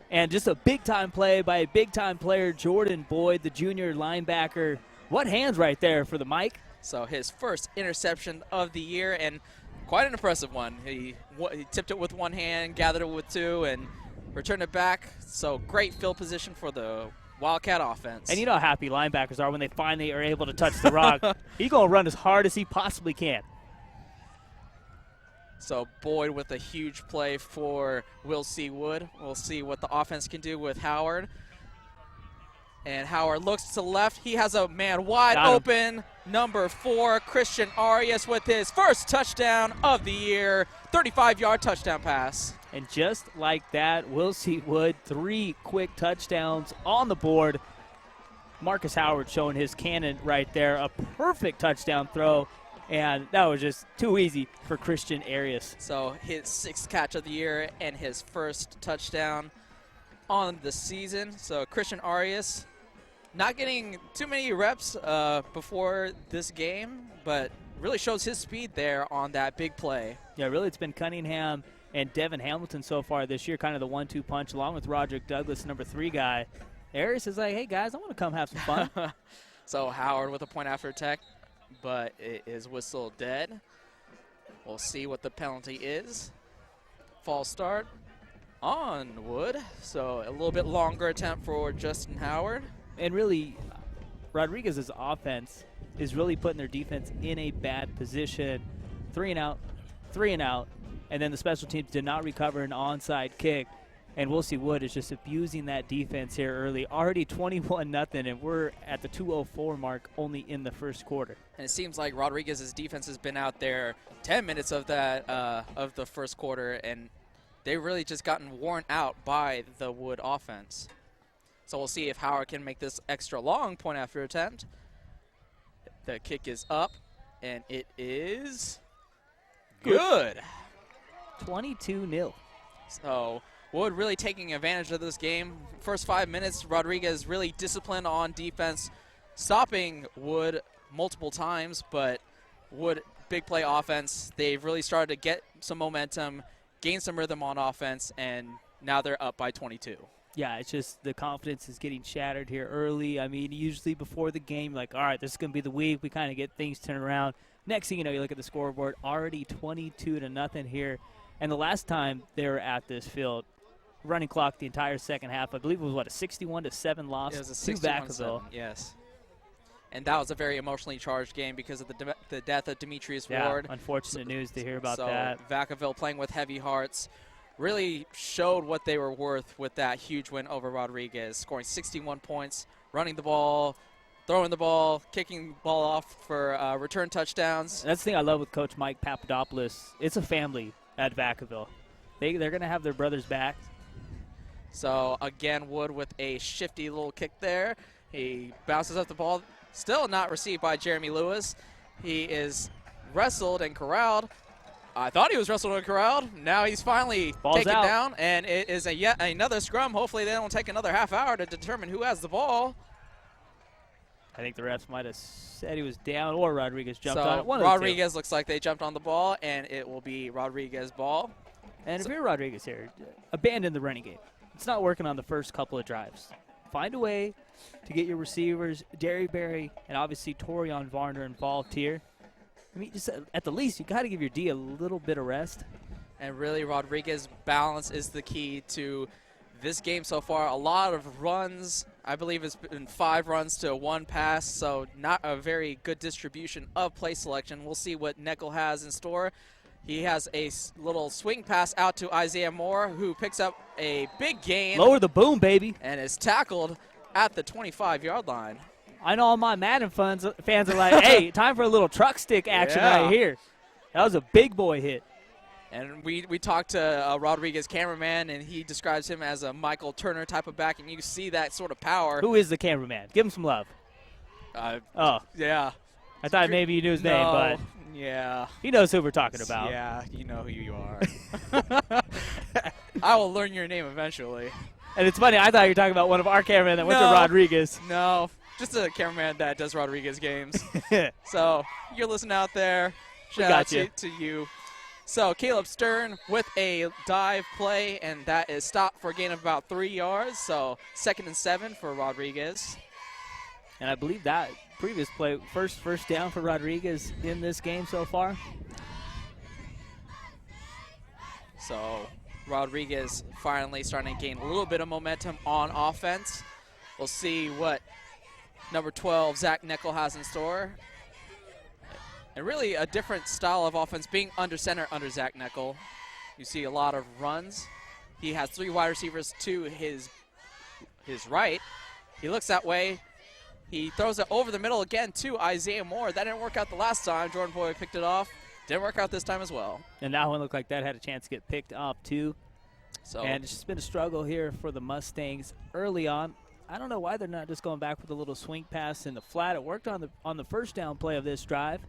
And just a big-time play by a big-time player, Jordan Boyd, the junior linebacker. What hands right there for the Mike.
So his first interception of the year, and quite an impressive one. He tipped it with one hand, gathered it with 2, and returned it back. So great field position for the Wildcat offense.
And you know how happy linebackers are when they finally are able to touch the rock. He's going to run as hard as he possibly can.
So Boyd with a huge play for Will C. Wood. We'll see what the offense can do with Howard. And Howard looks to the left. He has a man wide open. Number 4, Christian Arias with his first touchdown of the year. 35-yard touchdown pass.
And just like that, Will C. Wood, 3 quick touchdowns on the board. Marcus Howard showing his cannon right there. A perfect touchdown throw. And that was just too easy for Christian Arias.
So his 6th catch of the year and his first touchdown on the season. So Christian Arias not getting too many reps before this game, but really shows his speed there on that big play.
Yeah, really it's been Cunningham and Devin Hamilton so far this year, kind of the 1-2 punch, along with Roderick Douglas, number 3 guy. Arias is like, hey, guys, I want to come have some fun.
So Howard with a point after attack, but it is whistled dead. We'll see what the penalty is. False start on Wood. So a little bit longer attempt for Justin Howard.
And really, Rodriguez's offense is really putting their defense in a bad position. 3 and out, 3 and out, and then the special teams did not recover an onside kick. And Will C. Wood is just abusing that defense here early. Already 21-0, and we're at the 2:04 mark only in the first quarter.
And it seems like Rodriguez's defense has been out there 10 minutes of that of the first quarter, and they've really just gotten worn out by the Wood offense. So we'll see if Howard can make this extra long point after attempt. The kick is up, and it is good.
22-0.
So Wood really taking advantage of this game. First 5 minutes, Rodriguez really disciplined on defense, stopping Wood multiple times, but Wood, big play offense. They've really started to get some momentum, gain some rhythm on offense, and now they're up by 22.
Yeah, it's just the confidence is getting shattered here early. I mean, usually before the game, like, all right, this is going to be the week. We kind of get things turned around. Next thing you know, you look at the scoreboard, already 22-0 here. And the last time they were at this field, running clock the entire second half, I believe it was, what, a 61-7 loss
It was a
to
61-7,
Vacaville.
yes. And that was a very emotionally charged game because of the death of Demetrius
Yeah,
Ward.
unfortunate news to hear about
so
that.
Vacaville playing with heavy hearts really showed what they were worth with that huge win over Rodriguez, scoring 61 points, running the ball, throwing the ball, kicking the ball off for return touchdowns.
That's the thing I love with Coach Mike Papadopoulos. It's a family at Vacaville. They're going to have their brothers back.
So again, Wood with a shifty little kick there. He bounces up the ball, still not received by Jeremy Lewis. He is wrestled and corralled. I thought he was wrestled and corralled. Now he's finally
Ball's
taken
out.
down, and it is yet another scrum. Hopefully they don't take another half hour to determine who has the ball.
I think the refs might have said he was down or Rodriguez jumped
So
on it. One of the two.
Rodriguez looks like they jumped on the ball, and it will be Rodriguez's ball.
And if you're Rodriguez here, abandon the running game. It's not working on the first couple of drives. Find a way to get your receivers, Derry Berry, and obviously Torian Varner involved here. I mean, just at the least, you got to give your D a little bit of rest.
And really, Rodriguez's balance is the key to this game so far. A lot of runs. I believe it's been 5 runs to 1 pass, so not a very good distribution of play selection. We'll see what Neckel has in store. He has a little swing pass out to Isaiah Moore, who picks up a big gain.
Lower the boom, baby.
And is tackled at the 25-yard line.
I know all my Madden fans are like, hey, time for a little truck stick action right here. That was a big boy hit.
And we talked to Rodriguez cameraman, and he describes him as a Michael Turner type of back, and you see that sort of power.
Who is the cameraman? Give him some love. Oh,
yeah.
I thought maybe you knew his name, but
yeah.
he knows who we're talking about.
Yeah, you know who you are. I will learn your name eventually.
And it's funny, I thought you were talking about one of our cameramen that went to
No.
Rodriguez.
No, just a cameraman that does Rodriguez games. So you're listening out there. Shout out to you. So Caleb Stern with a dive play, and that is stopped for a gain of about 3 yards. So 2nd and 7 for Rodriguez.
And I believe that previous play, first down for Rodriguez in this game so far.
So Rodriguez finally starting to gain a little bit of momentum on offense. We'll see what number 12, Zach Neckel, has in store. And really a different style of offense being under center under Zach Neckel. You see a lot of runs. He has 3 wide receivers to his right. He looks that way. He throws it over the middle again to Isaiah Moore. That didn't work out the last time. Jordan Boyd picked it off. Didn't work out this time as well.
And that one looked like that had a chance to get picked up too.
So
and it's just been a struggle here for the Mustangs early on. I don't know why they're not just going back with a little swing pass in the flat. It worked on the first down play of this drive.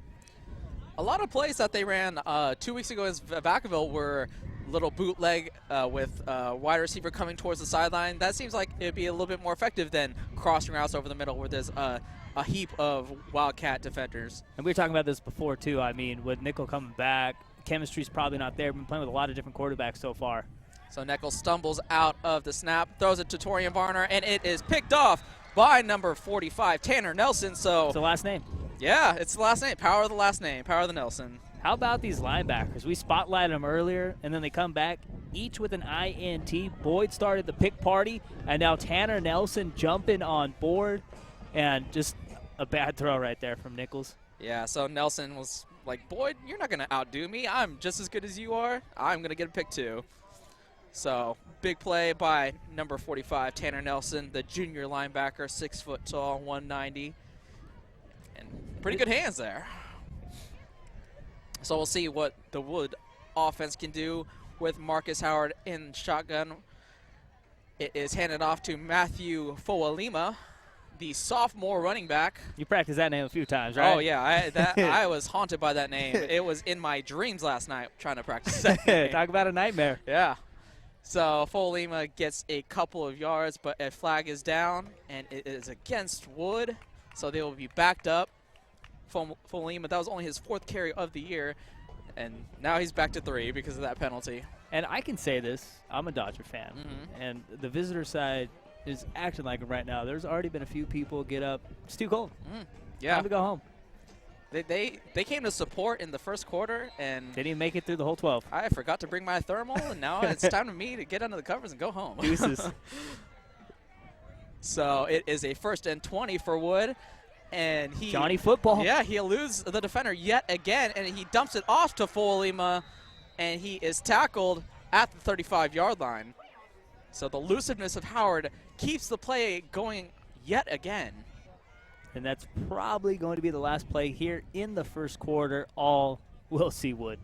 a lot of plays that they ran 2 weeks ago as Vacaville were little bootleg with wide receiver coming towards the sideline. That seems like it'd be a little bit more effective than crossing routes over the middle where there's a heap of Wildcat defenders.
And we were talking about this before, too. I mean, with Nickel coming back, chemistry's probably not there. We've been playing with a lot of different quarterbacks so far.
So Neckel stumbles out of the snap, throws it to Torian Varner, and it is picked off by number 45, Tanner Nelson. So
it's the last name.
Yeah, it's the last name. Power of the last name. Power of the Nelson.
How about these linebackers? We spotlighted them earlier, and then they come back, each with an INT. Boyd started the pick party, and now Tanner Nelson jumping on board, and just a bad throw right there from Nichols.
Yeah, so Nelson was like, Boyd, you're not going to outdo me. I'm just as good as you are. I'm going to get a pick too. So big play by number 45, Tanner Nelson, the junior linebacker, 6 foot tall, 190. And pretty good hands there. So we'll see what the Wood offense can do with Marcus Howard in shotgun. It is handed off to Matthew Foalima, the sophomore running back.
You practiced that name a few times, right?
Oh, yeah. I was haunted by that name. It was in my dreams last night trying to practice that name.
Talk about a nightmare.
Yeah. So Foalima gets a couple of yards, but a flag is down, and it is against Wood. So they will be backed up. Foalima, that was only his 4th carry of the year, and now he's back to 3 because of that penalty.
And I can say this, I'm a Dodger fan, and the visitor side is acting like it right now. There's already been a few people get up. It's too cold.
Yeah.
Time to go home.
They came to support in the first quarter, and
Didn't even make it through the whole 12.
I forgot to bring my thermal, and now it's time for me to get under the covers and go home.
Deuces.
So it is a 1st and 20 for Wood, and he
Johnny football.
Yeah, he eludes the defender yet again, and he dumps it off to Foalima, and he is tackled at the 35-yard line. So the elusiveness of Howard keeps the play going yet again.
And that's probably going to be the last play here in the first quarter. All will see Wood.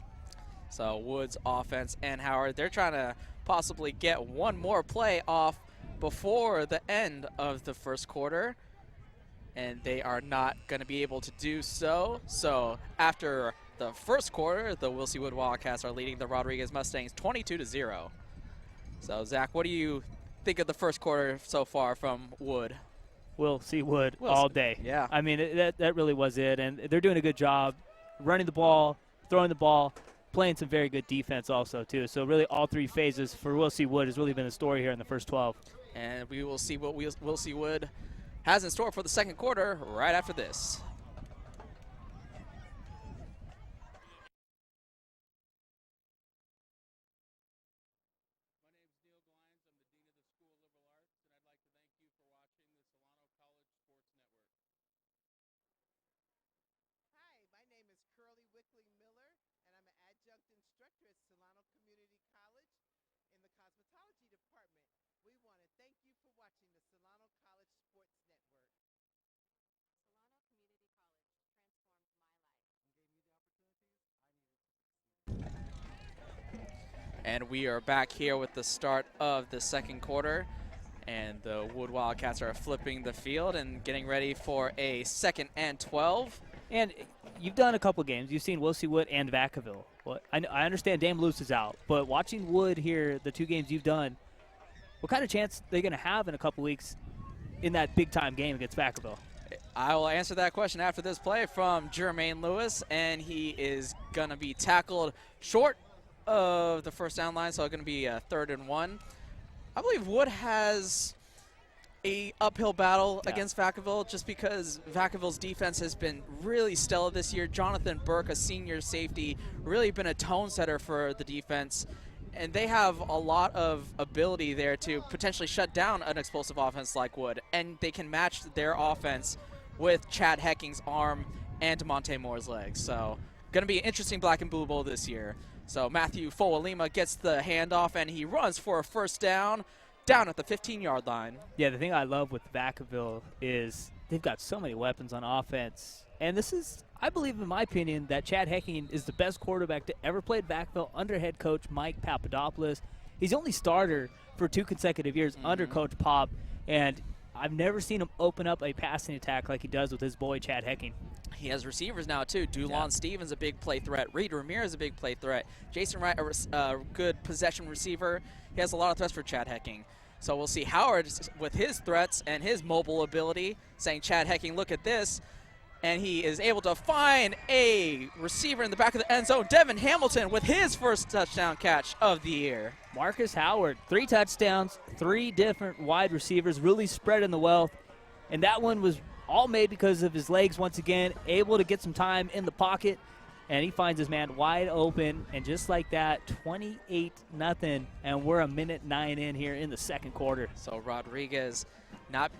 So Woods offense and Howard, they're trying to possibly get one more play off before the end of the first quarter, and they are not going to be able to do so. So after the first quarter, the Will C. Wood Wildcats are leading the Rodriguez Mustangs 22-0. So Zach, what do you think of the first quarter so far from Wood?
We'll see Wood all day.
Yeah.
I mean, that really was it. And they're doing a good job running the ball, throwing the ball, playing some very good defense also, too. So really all 3 phases for Will C. Wood has really been the story here in the first 12.
And we will see what Will C. Wood has in store for the second quarter right after this. And we are back here with the start of the second quarter. And the Wood Wildcats are flipping the field and getting ready for a 2nd and 12.
And you've done a couple games. You've seen Will C. Wood and Vacaville. Well, I understand Dame Luce is out, but watching Wood here, the 2 games you've done, what kind of chance they're going to have in a couple weeks in that big-time game against Vacaville?
I will answer that question after this play from Jermaine Lewis, and he is going to be tackled short of the first down line, so it's going to be a 3rd and 1. I believe Wood has a uphill battle against Vacaville just because Vacaville's defense has been really stellar this year. Jonathan Burke, a senior safety, really been a tone setter for the defense, and they have a lot of ability there to potentially shut down an explosive offense like Wood, and they can match their offense with Chad Hecking's arm and DeMonte Moore's legs. So going to be an interesting Black and Blue Bowl this year. So Matthew Foalima gets the handoff, and he runs for a 1st down at the 15-yard line.
Yeah, the thing I love with Vacaville is they've got so many weapons on offense. And this is, I believe, in my opinion, that Chad Hecking is the best quarterback to ever play at Vacaville under head coach Mike Papadopoulos. He's the only starter for 2 consecutive years under Coach Pop, and I've never seen him open up a passing attack like he does with his boy Chad Hecking.
He has receivers now, too. Dulon Stevens, a big play threat. Reed Ramirez, a big play threat. Jason Wright, a good possession receiver. He has a lot of threats for Chad Hecking. So we'll see Howard with his threats and his mobile ability, saying, Chad Hecking, look at this. And he is able to find a receiver in the back of the end zone. Devin Hamilton with his first touchdown catch of the year.
Marcus Howard, 3 touchdowns, 3 different wide receivers, really spreading the wealth. And that one was all made because of his legs once again, able to get some time in the pocket, and he finds his man wide open, and just like that, 28-0, and we're a minute 9 in here in the second quarter.
So Rodriguez not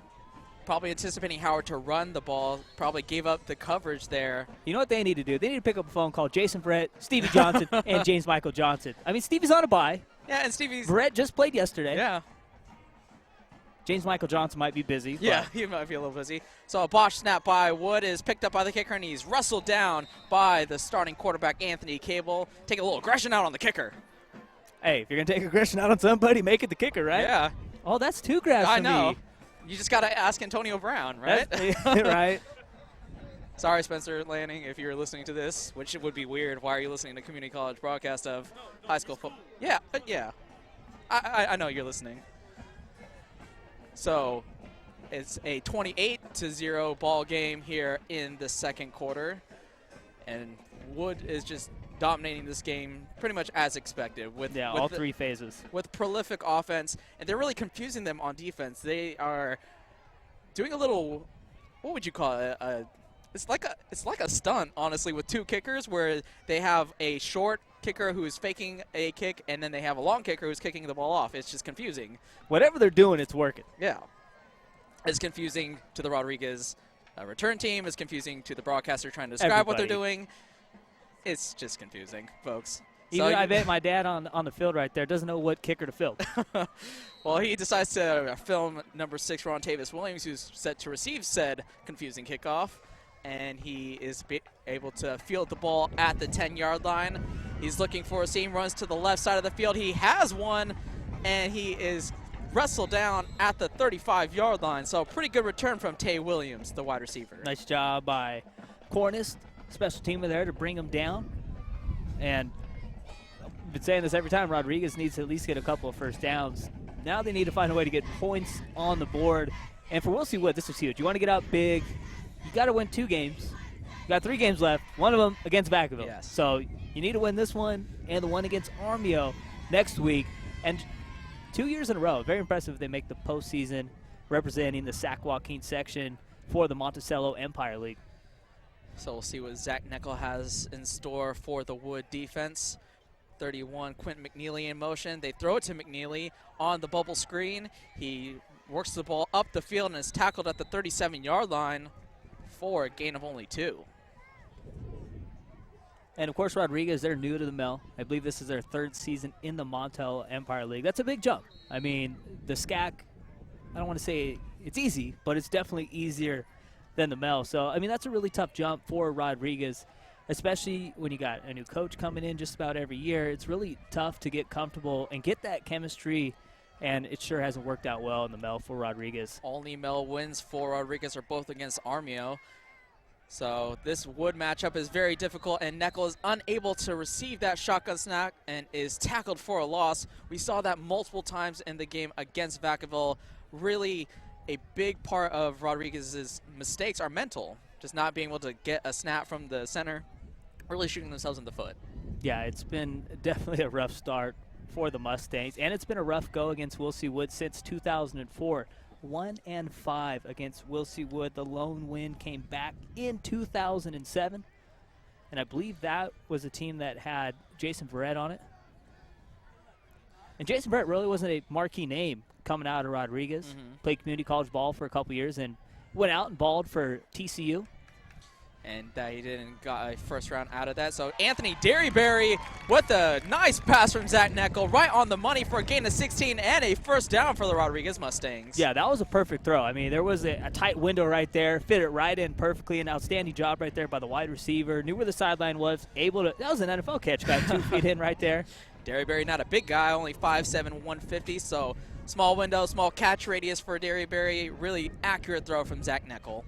probably anticipating Howard to run the ball, probably gave up the coverage there.
You know what they need to do? They need to pick up a phone, call Jason Brett, Stevie Johnson, and James Michael Johnson. I mean, Stevie's on a bye.
Yeah, and Stevie's...
Brett just played yesterday.
Yeah.
James Michael Johnson might be busy.
Yeah, he might be a little busy. So a botch snap by Wood is picked up by the kicker, and he's wrestled down by the starting quarterback, Anthony Cable. Take a little aggression out on the kicker.
Hey, if you're going to take aggression out on somebody, make it the kicker, right?
Yeah.
Oh, that's 2 grabs
I
for
know.
me.
You just got to ask Antonio Brown, right?
Right.
Sorry, Spencer Lanning, if you're listening to this, which would be weird. Why are you listening to community college broadcast of high school football? Yeah, but yeah. I know you're listening. So it's a 28-0 ball game here in the second quarter. And Wood is just dominating this game pretty much as expected. With
all 3 phases.
With prolific offense. And they're really confusing them on defense. They are doing a little, what would you call it? It's like a stunt, honestly, with 2 kickers where they have a short kicker who's faking a kick, and then they have a long kicker who's kicking the ball off. It's just confusing.
Whatever they're doing, it's working.
Yeah. It's confusing to the Rodriguez return team. It's confusing to the broadcaster trying to describe what they're doing. It's just confusing, folks.
Even I bet my dad on the field right there doesn't know what kicker to film.
Well, he decides to film number 6, Ron Tavis Williams, who's set to receive said confusing kickoff. And he is able to field the ball at the 10-yard line. He's looking for a seam, runs to the left side of the field. He has one, and he is wrestled down at the 35-yard line. So pretty good return from Tay Williams, the wide receiver.
Nice job by Cornice, special teamer there to bring him down. And I've been saying this every time, Rodriguez needs to at least get a couple of first downs. Now they need to find a way to get points on the board. And for Wilsey Wood, this is huge. You want to get out big. You got to win 2 games. You got 3 games left, one of them against Vacaville.
Yes.
So you need to win this one and the one against Armio next week. And 2 years in a row, very impressive if they make the postseason representing the Sac Joaquin section for the Monticello Empire League.
So we'll see what Zach Neckel has in store for the Wood defense. 31, Quentin McNeely in motion. They throw it to McNeely on the bubble screen. He works the ball up the field and is tackled at the 37-yard line for a gain of only 2.
And, of course, Rodriguez, they're new to the Mel. I believe this is their 3rd season in the Monticello Empire League. That's a big jump. I mean, the SCAC, I don't want to say it's easy, but it's definitely easier than the Mel. So, I mean, that's a really tough jump for Rodriguez, especially when you got a new coach coming in just about every year. It's really tough to get comfortable and get that chemistry, and it sure hasn't worked out well in the Mel for Rodriguez.
Only Mel wins for Rodriguez are both against Armio. So this Wood matchup is very difficult, and Neckel is unable to receive that shotgun snap and is tackled for a loss. We saw that multiple times in the game against Vacaville. Really, a big part of Rodriguez's mistakes are mental, just not being able to get a snap from the center, really shooting themselves in the foot.
Yeah, it's been definitely a rough start for the Mustangs, and it's been a rough go against Wilsey Wood since 2004. 1-5 against Wilsey Wood. The lone win came back in 2007, and I believe that was a team that had Jason Verrett on it. And Jason Verrett really wasn't a marquee name coming out of Rodriguez. Played community college ball for a couple years and went out and balled for TCU.
And he didn't got a first round out of that. So Anthony Derryberry with a nice pass from Zach Neckel right on the money for a gain of 16 and a first down for the Rodriguez Mustangs.
Yeah, that was a perfect throw. I mean, there was a tight window right there, fit it right in perfectly. An outstanding job right there by the wide receiver. Knew where the sideline was, able to – that was an NFL catch, got 2 feet in right there.
Derryberry, not a big guy, only 5'7", 150, so small window, small catch radius for Derryberry. Really accurate throw from Zach Neckel.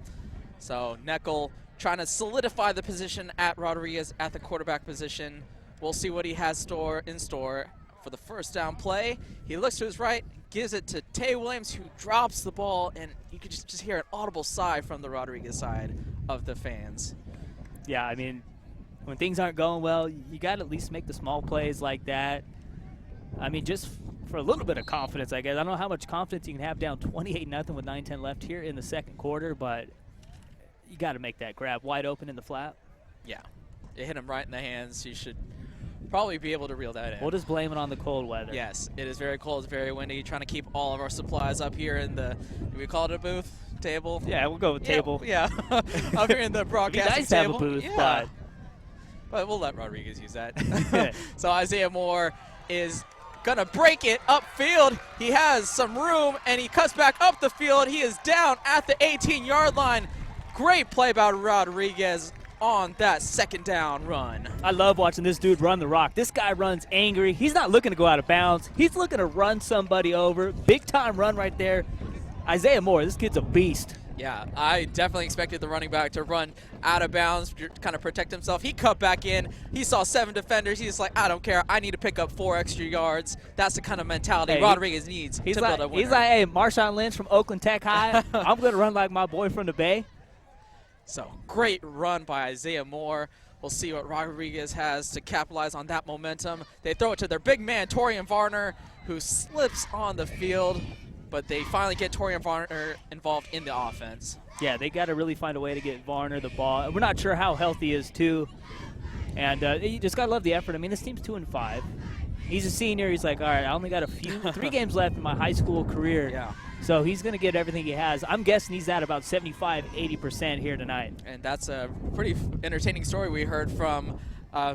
So Neckel trying to solidify the position at Rodriguez at the quarterback position. We'll see what he has in store for the first down play. He looks to his right, gives it to Tay Williams, who drops the ball, and you can just hear an audible sigh from the Rodriguez side of the fans.
Yeah, I mean, when things aren't going well, you got to at least make the small plays like that. I mean, just for a little bit of confidence, I guess. I don't know how much confidence you can have down 28-0 with 9:10 left here in the second quarter, but you got to make that grab wide open in the flat.
Yeah, it hit him right in the hands. You should probably be able to reel that in.
We'll just blame it on the cold weather.
Yes, it is very cold. It's very windy. Trying to keep all of our supplies up here in the, do we call it a booth? Table?
Yeah, we'll go with table.
Yeah, up here in the broadcasting
nice to have
table.
a booth,
yeah. But we'll let Rodriguez use that. So Isaiah Moore is going to break it upfield. He has some room, and he cuts back up the field. He is down at the 18-yard line. Great play by Rodriguez. on that second down run.
I love watching this dude run the rock. This guy runs angry. He's not looking to go out of bounds. He's looking to run somebody over. Big time run right there. Isaiah Moore, this kid's a beast.
Yeah, I definitely expected the running back to run out of bounds, to kind of protect himself. He cut back in. He saw 7 defenders. He's like, I don't care. I need to pick up 4 extra yards. That's the kind of mentality
Hey,
Rodriguez needs to build a winner.
He's like, hey, Marshawn Lynch from Oakland Tech High. I'm going to run like my boy from the Bay.
So, great run by Isaiah Moore. We'll see what Rodriguez has to capitalize on that momentum. They throw it to their big man, Torian Varner, who slips on the field, but they finally get Torian Varner involved in the offense.
Yeah, they got to really find a way to get Varner the ball. We're not sure how healthy he is, too. And you just got to love the effort. I mean, this team's 2-5. He's a senior. He's like, all right, I only got 3 games left in my high school career.
Yeah.
So he's going to get everything he has. I'm guessing he's at about 75-80% here tonight.
And that's a pretty entertaining story we heard from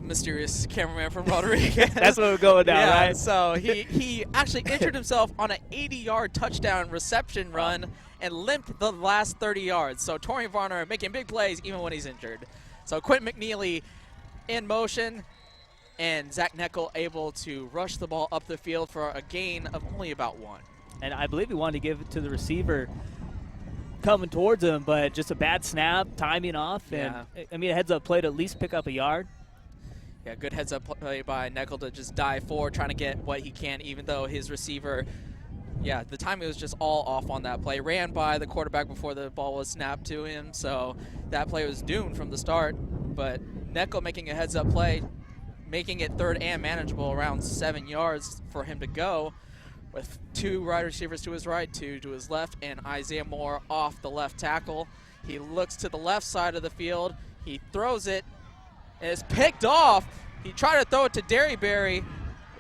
mysterious cameraman from Rodriguez.
That's what we're going down,
yeah,
right?
So he actually injured himself on an 80-yard touchdown reception run and limped the last 30 yards. So Torian Varner making big plays even when he's injured. So Quentin McNeely in motion, and Zach Neckel able to rush the ball up the field for a gain of only about 1.
And I believe he wanted to give it to the receiver coming towards him, but just a bad snap, timing off. And I mean, a heads-up play to at least pick up a yard.
Yeah, good heads-up play by Neckel to just dive forward, trying to get what he can, even though his receiver, yeah, the timing was just all off on that play. Ran by the quarterback before the ball was snapped to him, so that play was doomed from the start. But Neckel making a heads-up play, making it third and manageable, around 7 yards for him to go, with 2 wide receivers to his right, 2 to his left, and Isaiah Moore off the left tackle. He looks to the left side of the field. He throws it, and it's picked off. He tried to throw it to Derryberry.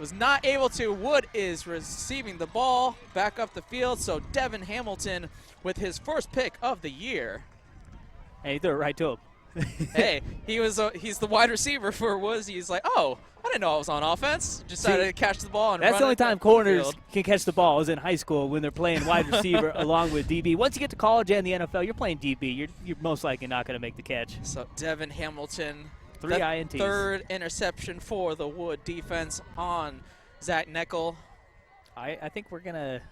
Was not able to. Wood is receiving the ball back up the field, so Devin Hamilton with his first pick of the year.
And he threw it right to him.
Hey, he's the wide receiver for Woods. He's like, oh, I didn't know I was on offense. Decided to catch the ball and
That's
run
the only
it
time
up the
corners
field.
can catch the ball is in high school when they're playing wide receiver along with DB. Once you get to college and the NFL, you're playing DB. You're most likely not going to make the catch.
So Devin Hamilton,
3 INTs.
Third interception for the Wood defense on Zach Neckel.
I think we're going to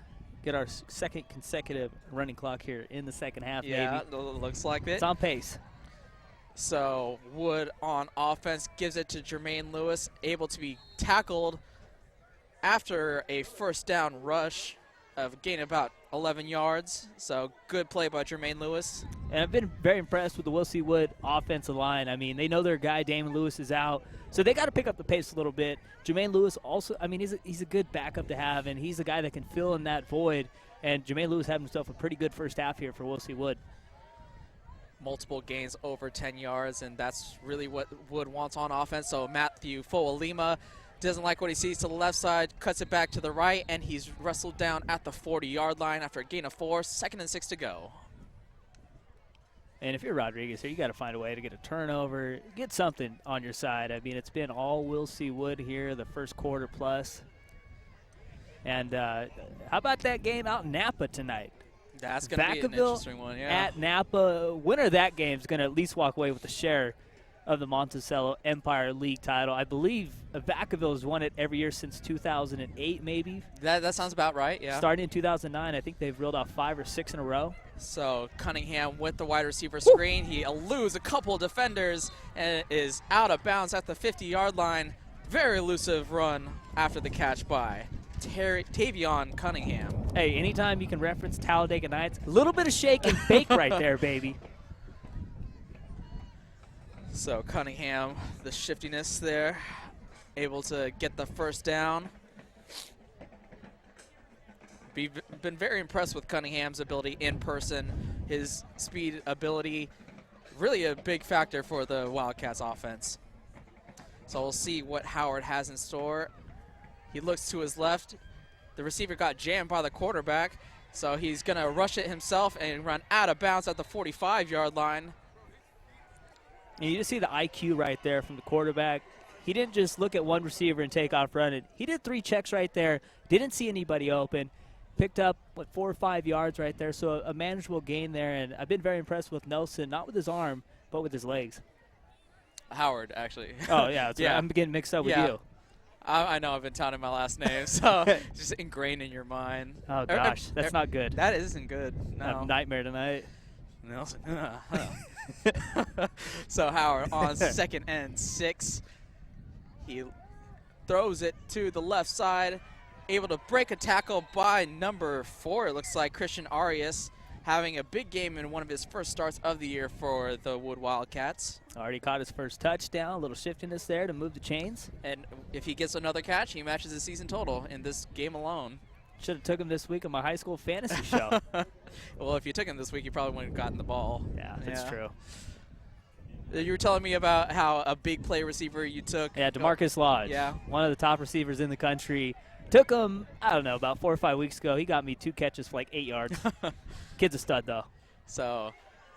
get our second consecutive running clock here in the second half,
Yeah,
maybe.
looks like it.
It's on pace.
So Wood on offense gives it to Jermaine Lewis, able to be tackled after a first down rush of gain about 11 yards. So good play by Jermaine Lewis.
And I've been very impressed with the Will C. Wood offensive line. I mean, they know their guy, Damon Lewis, is out, so they got to pick up the pace a little bit. Jermaine Lewis also, I mean, he's a good backup to have, and he's a guy that can fill in that void. And Jermaine Lewis had himself a pretty good first half here for Will C. Wood.
Multiple gains over 10 yards, and that's really what Wood wants on offense. So Matthew Foalima doesn't like what he sees to the left side, cuts it back to the right, and he's wrestled down at the 40-yard line after a gain of 4. 2nd and 6 to go.
And if you're Rodriguez here, you got to find a way to get a turnover, get something on your side. I mean, it's been all Will C. Wood here the first quarter plus. And how about that game out in Napa tonight?
That's going to be an interesting one, yeah.
At Napa. Winner of that game is going to at least walk away with a share of the Monticello Empire League title. I believe Vacaville has won it every year since 2008, maybe.
That sounds about right, yeah.
Starting in 2009, I think they've reeled off 5 or 6 in a row.
So Cunningham with the wide receiver screen. He eludes a couple of defenders and is out of bounds at the 50-yard line. Very elusive run after the catch by Tavion Cunningham.
Hey, anytime you can reference Talladega Nights, a little bit of shake and bake right there, baby.
So Cunningham, the shiftiness there, able to get the first down. Been very impressed with Cunningham's ability in person. His speed ability, really a big factor for the Wildcats offense. So we'll see what Howard has in store. He looks to his left. The receiver got jammed by the quarterback, so he's going to rush it himself and run out of bounds at the 45-yard line.
And you just see the IQ right there from the quarterback. He didn't just look at one receiver and take off running. He did 3 checks right there, didn't see anybody open, picked up, 4 or 5 yards right there, so a manageable gain there. And I've been very impressed with Nelson, not with his arm, but with his legs.
Howard, actually.
Oh, yeah. That's
Yeah.
right. I'm getting mixed up with
Yeah.
you.
I know I've been touting my last name, so just ingrained in your mind.
Oh, gosh. That's not good.
That isn't good.
I have
No.
a nightmare tonight.
Nelson. So Howard on 2nd and 6. He throws it to the left side, able to break a tackle by number 4. It looks like Christian Arias having a big game in one of his first starts of the year for the Wood Wildcats.
Already caught his first touchdown. A little shiftiness there to move the chains.
And if he gets another catch, he matches his season total in this game alone.
Should have took him this week on my high school fantasy show.
Well, if you took him this week, you probably wouldn't have gotten the ball.
Yeah, that's true.
You were telling me about how a big play receiver you took.
Yeah, DeMarcus Lodge.
Yeah.
One of the top receivers in the country. Took him, I don't know, about 4 or 5 weeks ago. He got me 2 catches for like 8 yards. Kid's a stud, though.
So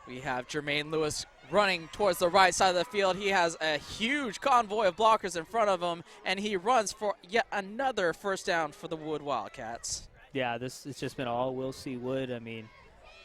we have Jermaine Lewis running towards the right side of the field. He has a huge convoy of blockers in front of him, and he runs for yet another first down for the Wood Wildcats.
Yeah, it's just been all Will C. Wood. I mean,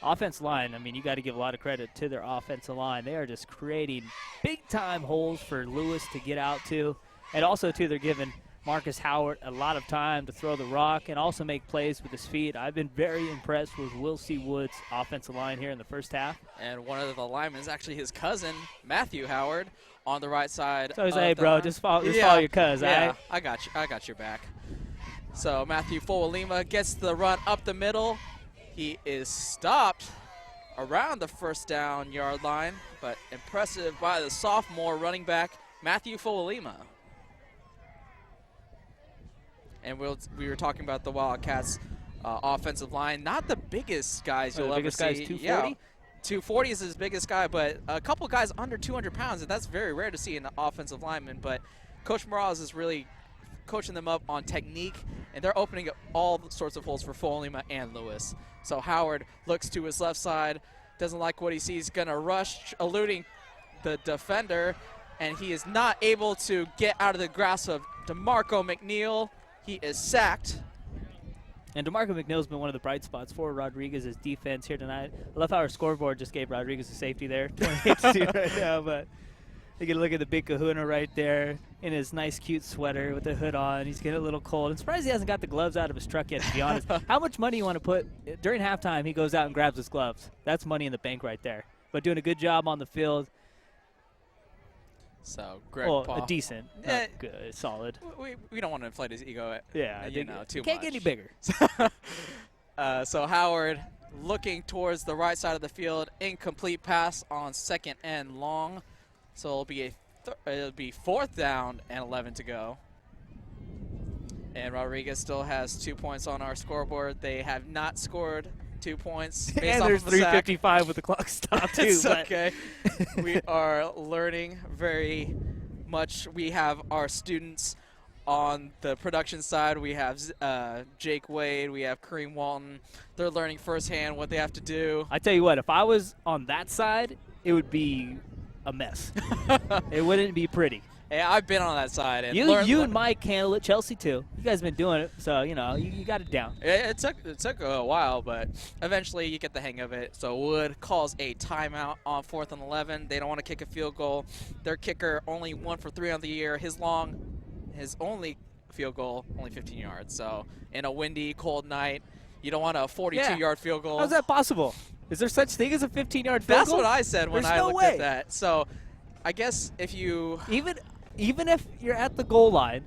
offensive line, you got to give a lot of credit to their offensive line. They are just creating big-time holes for Lewis to get out to. And also, too, they're giving Marcus Howard a lot of time to throw the rock and also make plays with his feet. I've been very impressed with Will C. Wood's offensive line here in the first half.
And one of the linemen is actually his cousin, Matthew Howard, on the right side.
So, hey, bro, just follow your cuz, all
Yeah,
right?
I got you. I got your back. So Matthew Fowalima gets the run up the middle. He is stopped around the first down yard line, but impressive by the sophomore running back, Matthew Fowalima. And we were talking about the Wildcats' offensive line. Not the biggest guys you'll
the
ever
biggest
see.
guy is 240?
Yeah, 240 is his biggest guy, but a couple guys under 200 pounds, and that's very rare to see in an offensive lineman. But Coach Morales is really coaching them up on technique, and they're opening up all sorts of holes for Fowalima and Lewis. So Howard looks to his left side, doesn't like what he sees, going to rush, eluding the defender, and he is not able to get out of the grasp of DeMarco McNeil. He is sacked.
And DeMarco McNeil's been one of the bright spots for Rodriguez's defense here tonight. I love how our scoreboard just gave Rodriguez a safety there, 28-2 right now. But you can look at the big kahuna right there in his nice, cute sweater with the hood on. He's getting a little cold. I'm surprised he hasn't got the gloves out of his truck yet, to be honest. How much money you want to put? During halftime, he goes out and grabs his gloves. That's money in the bank right there. But doing a good job on the field.
So Greg
Well,
Paul.
a decent, not good, solid.
We don't want to inflate his ego.
Yeah, I think
too
can't
much.
get any bigger.
So Howard looking towards the right side of the field, incomplete pass on 2nd and long. So it'll be 4th down and 11 to go. And Rodriguez still has 2 points on our scoreboard. They have not scored 2 points. Based
And
off
there's
of the sack.
3:55 with the clock stopped, too.
It's
but
okay. We are learning very much. We have our students on the production side. We have Jake Wade. We have Kareem Walton. They're learning firsthand what they have to do.
I tell you what, if I was on that side, it would be a mess. It wouldn't be pretty.
Hey, I've been on that side. And
You and Mike handle it, Chelsea too. You guys have been doing it, so you got it down.
It took a while, but eventually you get the hang of it. So Wood calls a timeout on 4th and 11. They don't want to kick a field goal. Their kicker only 1 for 3 on the year. His only field goal, only 15 yards. So in a windy, cold night, you don't want a 42-yard field goal.
How's that possible? Is there such thing as a 15-yard field
That's
goal?
what I said when
There's
I
no
looked
way.
at that. So I guess if you
Even if you're at the goal line,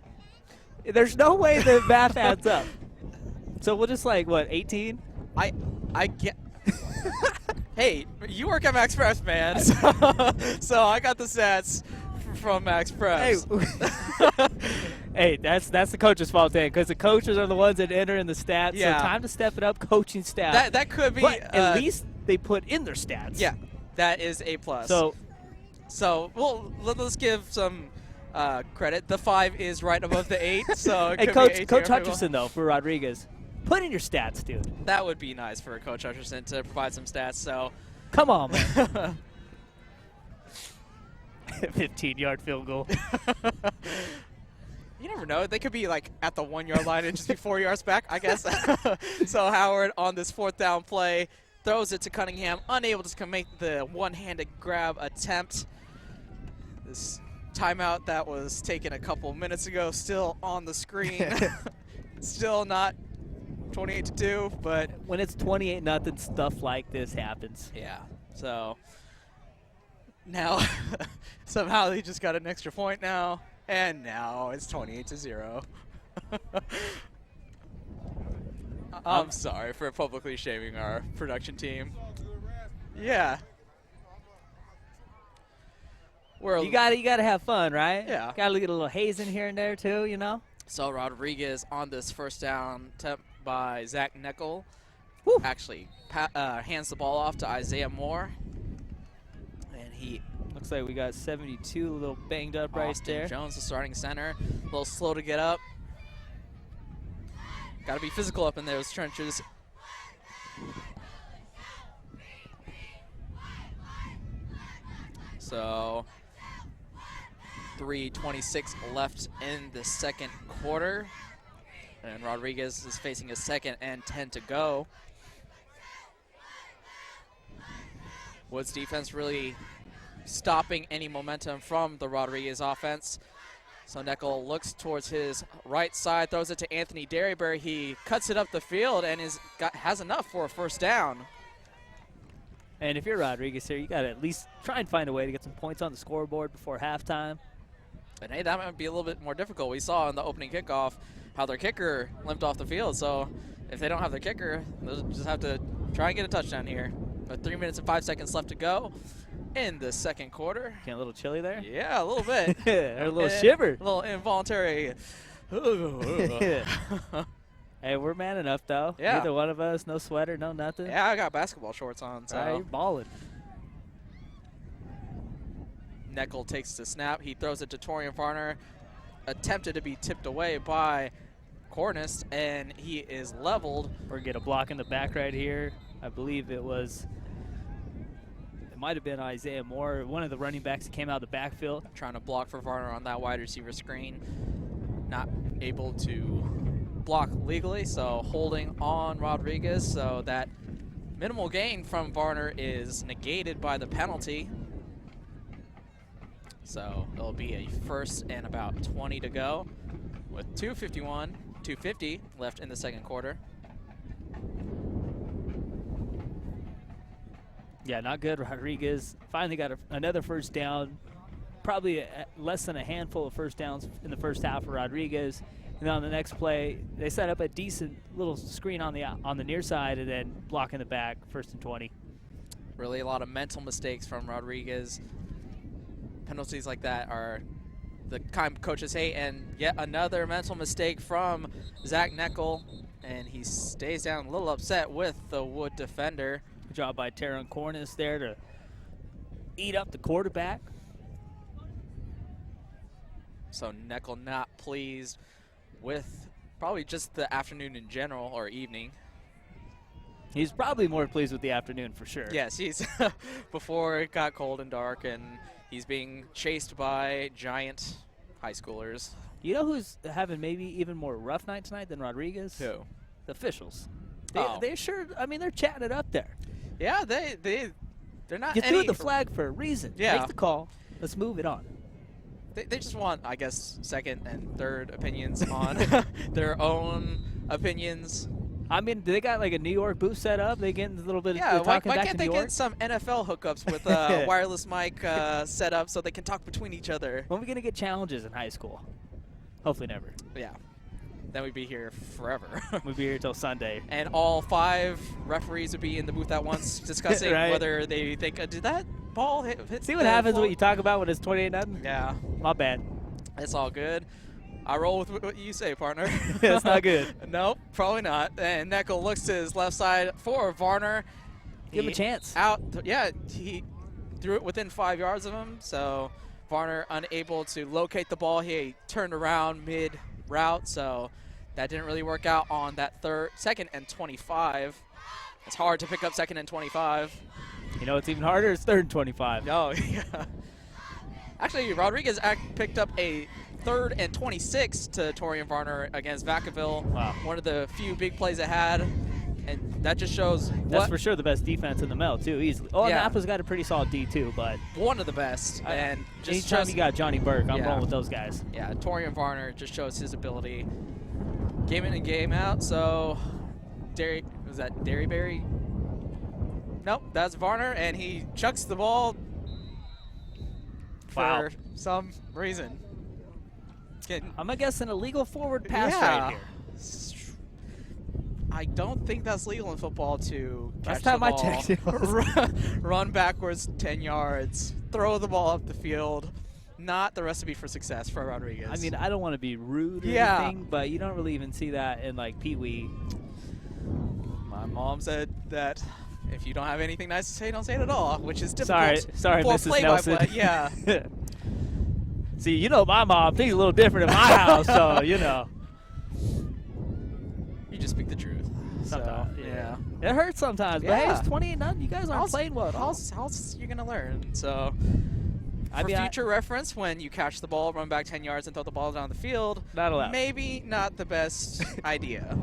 there's no way the math adds up. So we'll just 18?
I get. Hey, you work at Max Press, man. So I got the stats from Max Press.
Hey, that's the coach's fault then, because the coaches are the ones that enter in the stats.
Yeah.
So time to step it up, coaching staff.
That could be.
But at least they put in their stats.
Yeah, that is a plus.
So
well, let's give some credit. The 5 is right above the 8. So it
hey,
could
Coach
be
Coach
18 or
Hutcherson though for Rodriguez, put in your stats, dude.
That would be nice for Coach Hutcherson to provide some stats. So
Come on, man. 15-yard field goal.
You never know. They could be at the 1-yard line and just be 4 yards back, I guess. So Howard on this 4th down play throws it to Cunningham, unable to make the one-handed grab attempt. This timeout that was taken a couple minutes ago still on the screen. Still not 28-2, but
When it's 28-0, stuff like this happens.
yeah. So now somehow they just got an extra point now, and now it's 28-0. I'm sorry for publicly shaming our production team. Yeah.
You gotta have fun, right?
Yeah.
Gotta get a little haze in here and there too, you know.
So Rodriguez on this first down attempt by Zach Neckel.
Woo.
Actually hands the ball off to Isaiah Moore. And he
Looks like we got 72, a little banged up right
Austin
there.
Jones, the starting center. A little slow to get up. Got to be physical up in those trenches. So 3:26 left in the second quarter. And Rodriguez is facing a 2nd and 10 to go. Woods defense really stopping any momentum from the Rodriguez offense. So Neckel looks towards his right side, throws it to Anthony Derryberry. He cuts it up the field and has enough for a first down.
And if you're Rodriguez here, you got to at least try and find a way to get some points on the scoreboard before halftime.
And hey, that might be a little bit more difficult. We saw in the opening kickoff how their kicker limped off the field. So if they don't have their kicker, they'll just have to try and get a touchdown here. But 3 minutes and 5 seconds left to go in the second quarter.
Getting a little chilly there?
Yeah, a little bit.
Or a little shiver.
A little involuntary.
Hey, we're man enough, though.
Yeah.
Neither one of us, no sweater, no nothing.
Yeah, I got basketball shorts on. So
All right, you're balling.
Neckel takes the snap. He throws it to Torian Varner. Attempted to be tipped away by Cornice, and he is leveled.
We're going to get a block in the back right here. I believe it might have been Isaiah Moore, one of the running backs that came out of the backfield.
Trying to block for Varner on that wide receiver screen. Not able to block legally, so holding on Rodriguez. So that minimal gain from Varner is negated by the penalty. So it'll be a 1st and about 20 to go with 2:50 left in the second quarter.
Yeah, not good. Rodriguez finally got another first down. Probably less than a handful of first downs in the first half for Rodriguez. And then on the next play, they set up a decent little screen on the near side and then block in the back, 1st and 20.
Really a lot of mental mistakes from Rodriguez. Penalties like that are the kind coaches hate, and yet another mental mistake from Zach Neckel, and he stays down a little upset with the Wood defender.
Good job by Taron Cornice there to eat up the quarterback.
So Neckel not pleased with probably just the afternoon in general, or evening.
He's probably more pleased with the afternoon for sure.
Yes, he's before it got cold and dark, and he's being chased by giant high schoolers.
You know who's having maybe even more rough night tonight than Rodriguez?
Who?
The officials.
Oh.
They're sure, I mean, they're chatting it up there.
Yeah, they're not.
You threw the flag for a reason.
Yeah.
Make the call. Let's move it on.
They just want, I guess, second and third opinions on their own opinions.
I mean, they got like a New York booth set up. They getting a little bit
Yeah,
of
why
talking back
can't
to
they
New York.
get some NFL hookups with a wireless mic set up so they can talk between each other?
When are we going to get challenges in high school? Hopefully never.
Yeah. Then we'd be here forever.
We'll be here till Sunday.
And all 5 referees would be in the booth at once discussing
Right.
whether they think, did that ball hit
See what
the
happens
floor?
when you talk about when it's 28-0?
Yeah,
My bad.
it's all good. I roll with what you say, partner.
That's not good.
Nope, probably not. And Neckel looks to his left side for Varner.
Give him a chance.
He threw it within 5 yards of him, so Varner unable to locate the ball. He turned around mid-route, so that didn't really work out on that 2nd and 25. It's hard to pick up 2nd and 25.
You know what's even harder? It's 3rd and 25.
Oh, yeah. Actually, Rodriguez picked up a 3rd and 26 to Torian Varner against Vacaville.
Wow.
One of the few big plays it had. And that just shows
That's for sure the best defense in the Mel, too, easily. Oh, and
Yeah.
Napa's got a pretty solid D, too, but
one of the best. And just
anytime
shows,
you got Johnny Burke, I'm
Yeah.
rolling with those guys.
yeah, Torian Varner just shows his ability game in and game out. So, was that Derryberry? Nope, that's Varner, and he chucks the ball
Wow.
for some reason. Getting,
I'm going to guess an illegal forward pass
yeah.
right here.
I don't think that's legal in football to
Last
catch
time
the
I
ball,
checked, it was.
run backwards 10 yards, throw the ball up the field. Not the recipe for success for Rodriguez.
I mean, I don't want to be rude or
Yeah.
anything, but you don't really even see that in, like, Pee Wee.
My mom said that if you don't have anything nice to say, don't say it at all, which is difficult
Sorry,
for
Mrs.
play-by-play.
Nelson.
Yeah.
See, you know my mom. Things a little different in my house, so, you know.
You just speak the truth.
Sometimes,
So,
yeah. It hurts sometimes, but hey,
Yeah.
it's 28-0. You guys aren't playing well at all.
How's you gonna learn? So,
I
for
mean,
future reference, when you catch the ball, run back 10 yards, and throw the ball down the field,
Not allowed.
maybe not the best idea.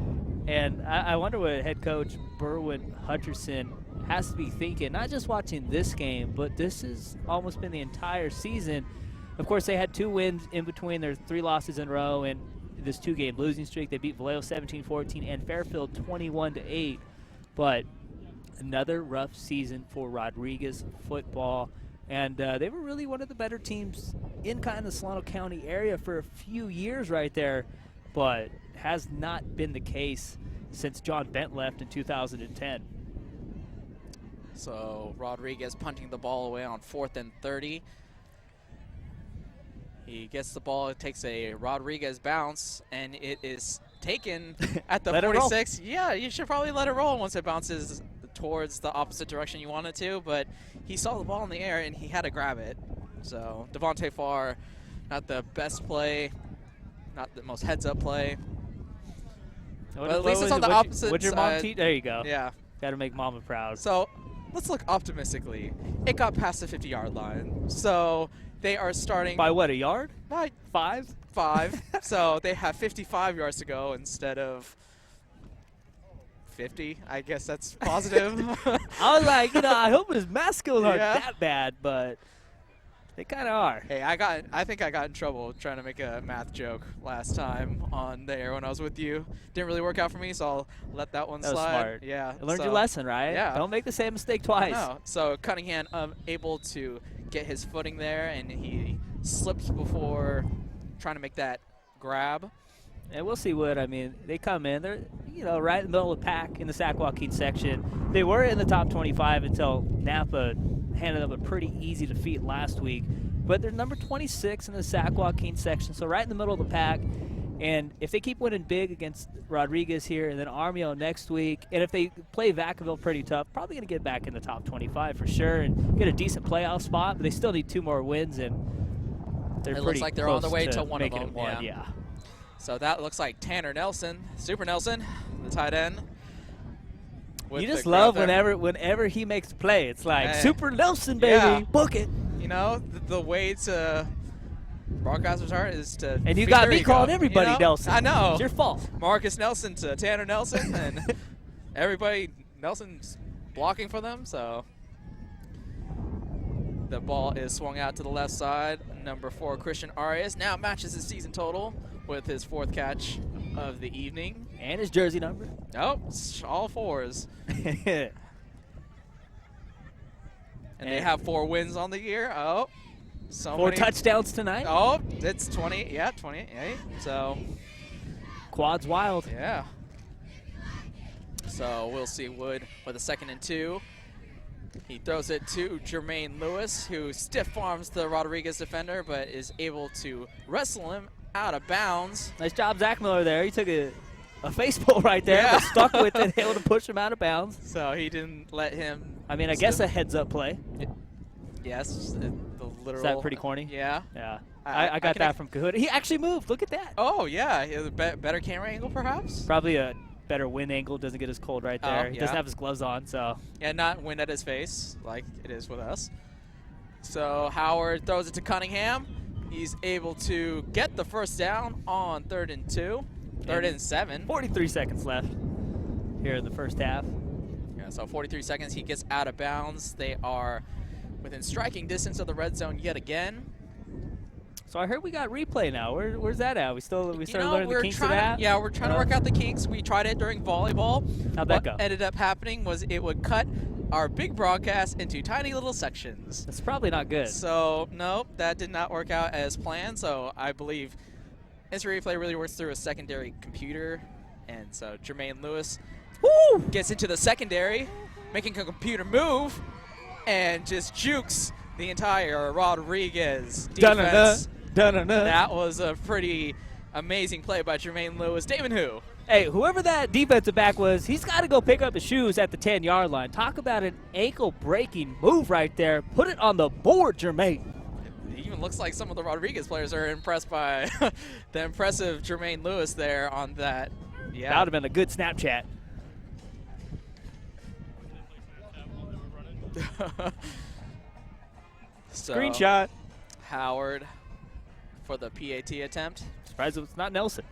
And I wonder what head coach Berwin Hutcherson has to be thinking, not just watching this game, but this has almost been the entire season. Of course, they had 2 wins in between their 3 losses in a row and this 2-game losing streak. They beat Vallejo 17-14 and Fairfield 21-8. But another rough season for Rodriguez football. And they were really one of the better teams in kind of the Solano County area for a few years right there, but has not been the case since John Bent left in 2010.
So Rodriguez punting the ball away on 4th and 30. He gets the ball, it takes a Rodriguez bounce, and it is taken at the
Let it roll.
46. Yeah, you should probably let it roll once it bounces towards the opposite direction you want it to, but he saw the ball in the air and he had to grab it. So Devontae Farr, not the best play, not the most heads-up play. But at least it's on the opposite
Would your mom
side.
teach? There you go.
Yeah.
Got to make mama proud.
So let's look optimistically. It got past the 50-yard line. So they are starting
By what, a yard?
by
5?
5. So they have 55 yards to go instead of 50. I guess that's positive.
I was like, I hope his math skills aren't
Yeah.
that bad, but they kind of are.
Hey, I think I got in trouble trying to make a math joke last time on the air when I was with you. Didn't really work out for me, so I'll let that one
That was
slide.
smart.
Yeah.
You learned
so-
your lesson, right?
Yeah.
Don't make the same mistake twice.
No. So Cunningham able to get his footing there, and he slips before trying to make that grab.
And we'll see what, I mean, they come in. They're, right in the middle of the pack in the Sac Joaquin section. They were in the top 25 until Napa handed them a pretty easy defeat last week. But they're number 26 in the Sac Joaquin section, so right in the middle of the pack. And if they keep winning big against Rodriguez here and then Armio next week, and if they play Vacaville pretty tough, probably going to get back in the top 25 for sure and get a decent playoff spot. But they still need 2 more wins, and they're
It
pretty
looks like they're on
close
the way
to
to one of
making
them,
it one.
yeah. So that looks like Tanner Nelson, Super Nelson, the tight end. with
You
the
just
crowd
love
there.
whenever he makes a play. It's like,
Hey.
Super Nelson, baby,
Yeah.
book it.
You know, the way to broadcasters' heart is to.
And you
feed
got
their
me
ego,
calling everybody
you know?
Nelson.
I know.
It's your fault.
Marcus Nelson to Tanner Nelson, and everybody Nelson's blocking for them. So the ball is swung out to the left side. Number 4, Christian Arias, now matches his season total with his 4th catch of the evening.
And his jersey number.
Oh, it's all 4s. And they have 4 wins on the year. Oh, so
4
many.
touchdowns tonight.
Oh, it's 20. Yeah, 28. So,
Quad's wild.
yeah. So we'll see Wood with a 2nd and 2. He throws it to Jermaine Lewis, who stiff arms the Rodriguez defender, but is able to wrestle him out of bounds.
Nice job, Zach Miller there. He took a face pull right there,
Yeah.
but stuck with it, able to push him out of bounds.
So he didn't let him.
I mean, I guess a heads-up play.
Yes, the literal.
Is that pretty corny?
Yeah.
Yeah.
I
I got
can-
that from Cahuta. He actually moved. Look at that.
Oh, yeah. He has a better camera angle, perhaps?
Probably a better wind angle. Doesn't get as cold right
Oh,
there. He doesn't
yeah.
have his gloves on, so.
Yeah, not wind at his face like it is with us. So Howard throws it to Cunningham. He's able to get the first down on 3rd and 2. 3rd and 7.
43 seconds left. here in the first half.
Yeah, so 43 seconds, he gets out of bounds. They are within striking distance of the red zone yet again.
So I heard we got replay now. Where's that at? We started learning the kinks of
trying
that?
Yeah, we're trying to work out the kinks. We tried it during volleyball.
How'd that go?
What ended up happening was it would cut our big broadcast into tiny little sections.
That's probably not good.
So, nope, that did not work out as planned. So I believe instant replay really works through a secondary computer. And so Jermaine Lewis gets into the secondary, making a computer move, and just jukes the entire Rodriguez defense. That was a pretty amazing play by Jermaine Lewis. Damon who?
Hey, whoever that defensive back was, he's got to go pick up his shoes at the 10-yard line. Talk about an ankle-breaking move right there. Put it on the board, Jermaine.
It even looks like some of the Rodriguez players are impressed by the impressive Jermaine Lewis there on that. Yeah.
That would have been a good Snapchat.
So,
Screenshot.
Howard for the PAT attempt.
Surprised it's not Nelson.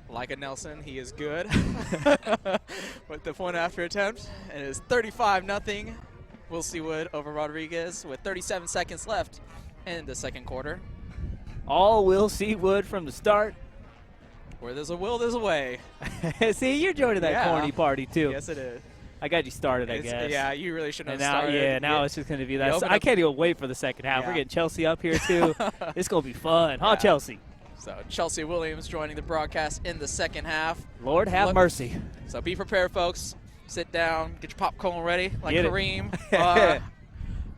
Like a Nelson, he is good with the point after attempt. And it is 35-0. Will C. Wood over Rodriguez with 37 seconds left in the second quarter.
All Will C. Wood from the start.
Where there's a will, there's a way.
See, you're joining that corny party, too.
Yes, it is.
I got you started, I guess.
Yeah, you really shouldn't
And
have
now,
started.
now it's just going to be that. I can't even wait for the second half.
Yeah.
We're getting Chelsea up here, too. It's going to be fun. Huh,
Yeah.
Chelsea?
So Chelsea Williams joining the broadcast in the second half.
Lord have mercy.
So be prepared, folks. Sit down, get your popcorn ready, like
Get it.
Kareem,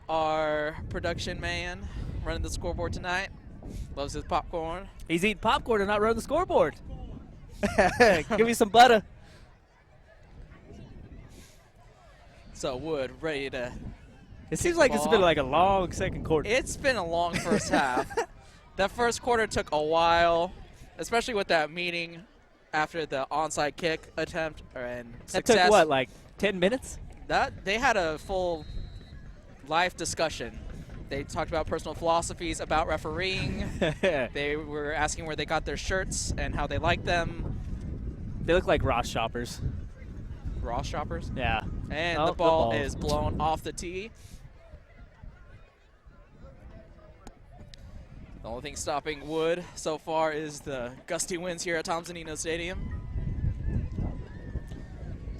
our production man running the scoreboard tonight. Loves his popcorn.
He's eating popcorn and not running the scoreboard. Give me some butter.
So Wood ready to.
It seems like it's been like a long second quarter.
It's been a long first half. That first quarter took a while, especially with that meeting after the onside kick attempt and
That
success.
took what, like 10 minutes?
That they had a full life discussion. They talked about personal philosophies about refereeing. They were asking where they got their shirts and how they like them.
They look like Ross shoppers.
Ross shoppers.
Yeah.
And
Oh,
the ball is blown off the tee. The only thing stopping Wood so far is the gusty winds here at Thompson-Eno Stadium.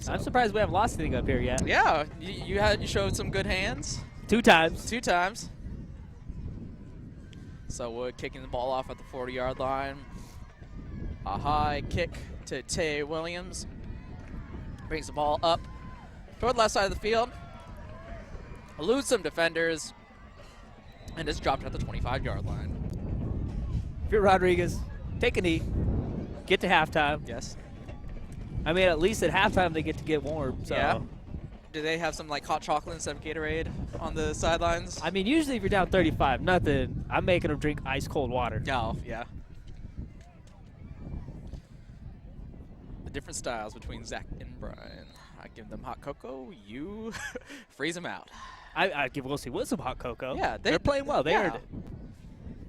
I'm surprised we haven't lost anything up here yet.
Yeah, you showed some good hands.
2 times.
2 times. So Wood kicking the ball off at the 40-yard line. A high kick to Tay Williams. Brings the ball up toward the left side of the field. Eludes some defenders. And it's dropped at the 25-yard line.
If you're Rodriguez, take a knee. Get to halftime.
Yes.
I mean, at least at halftime they get to get warm. So.
Yeah. Do they have some like hot chocolate instead of Gatorade on the sidelines?
I mean, usually if you're down 35-0, I'm making them drink ice cold water.
No, yeah. The different styles between Zach and Brian. I give them hot cocoa, you freeze them out.
I give Will C. Wood some hot cocoa.
Yeah,
they're playing well. They earned it.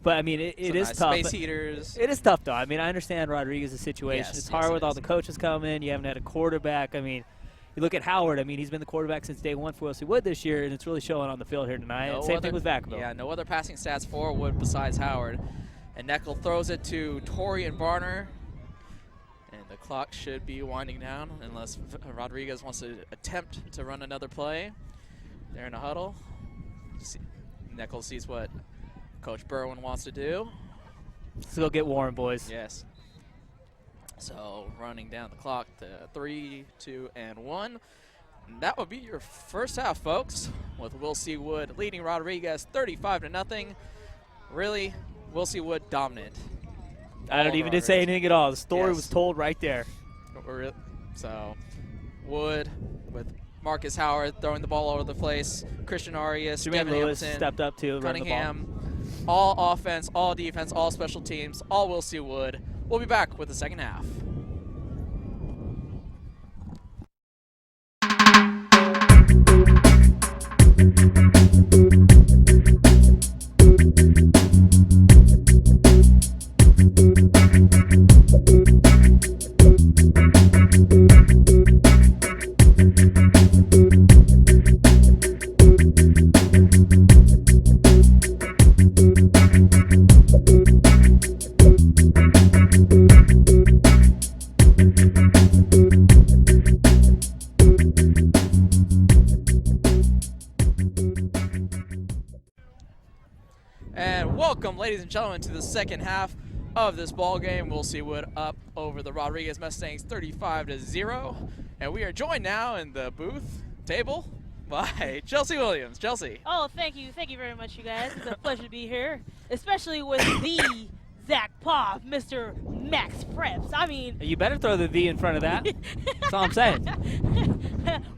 But I mean, it is
nice
tough.
Space heaters.
It is tough, though. I mean, I understand Rodriguez's situation.
Yes,
it's
yes,
hard
it
with all
is.
the coaches coming. You haven't had a quarterback. I mean, you look at Howard. I mean, he's been the quarterback since day one for Will C. Wood this year, and it's really showing on the field here tonight. Same thing with Vacaville.
Yeah, no other passing stats for Wood besides Howard. And Neckel throws it to Torian Barner. And the clock should be winding down unless Rodriguez wants to attempt to run another play. They're in a huddle. Neckel sees what Coach Berwin wants to do.
Let's go get warm, boys.
Yes. So running down the clock to 3, 2, and 1. And that would be your first half, folks, with Will C. Wood leading Rodriguez 35-0. Really, Will C. Wood dominant.
I don't even need to say anything at all. The story
Yes.
was told right there.
So Wood with Marcus Howard throwing the ball all over the place. Christian Arias,
Jermaine
Devin
Lewis
Hamilton,
stepped up to run the ball.
Cunningham. All offense, all defense, all special teams, all Will C. Wood. We'll be back with the second half. ladies and gentlemen, to the second half of this ball game. We'll see Wood up over the Rodriguez Mustangs 35-0. And we are joined now in the booth table by Chelsea Williams. Chelsea.
Oh, thank you. Thank you very much, you guys. It's a pleasure to be here, especially with the Zach Poff, Mr. Max Preps. I mean,
You better throw the V in front of that. That's all I'm saying.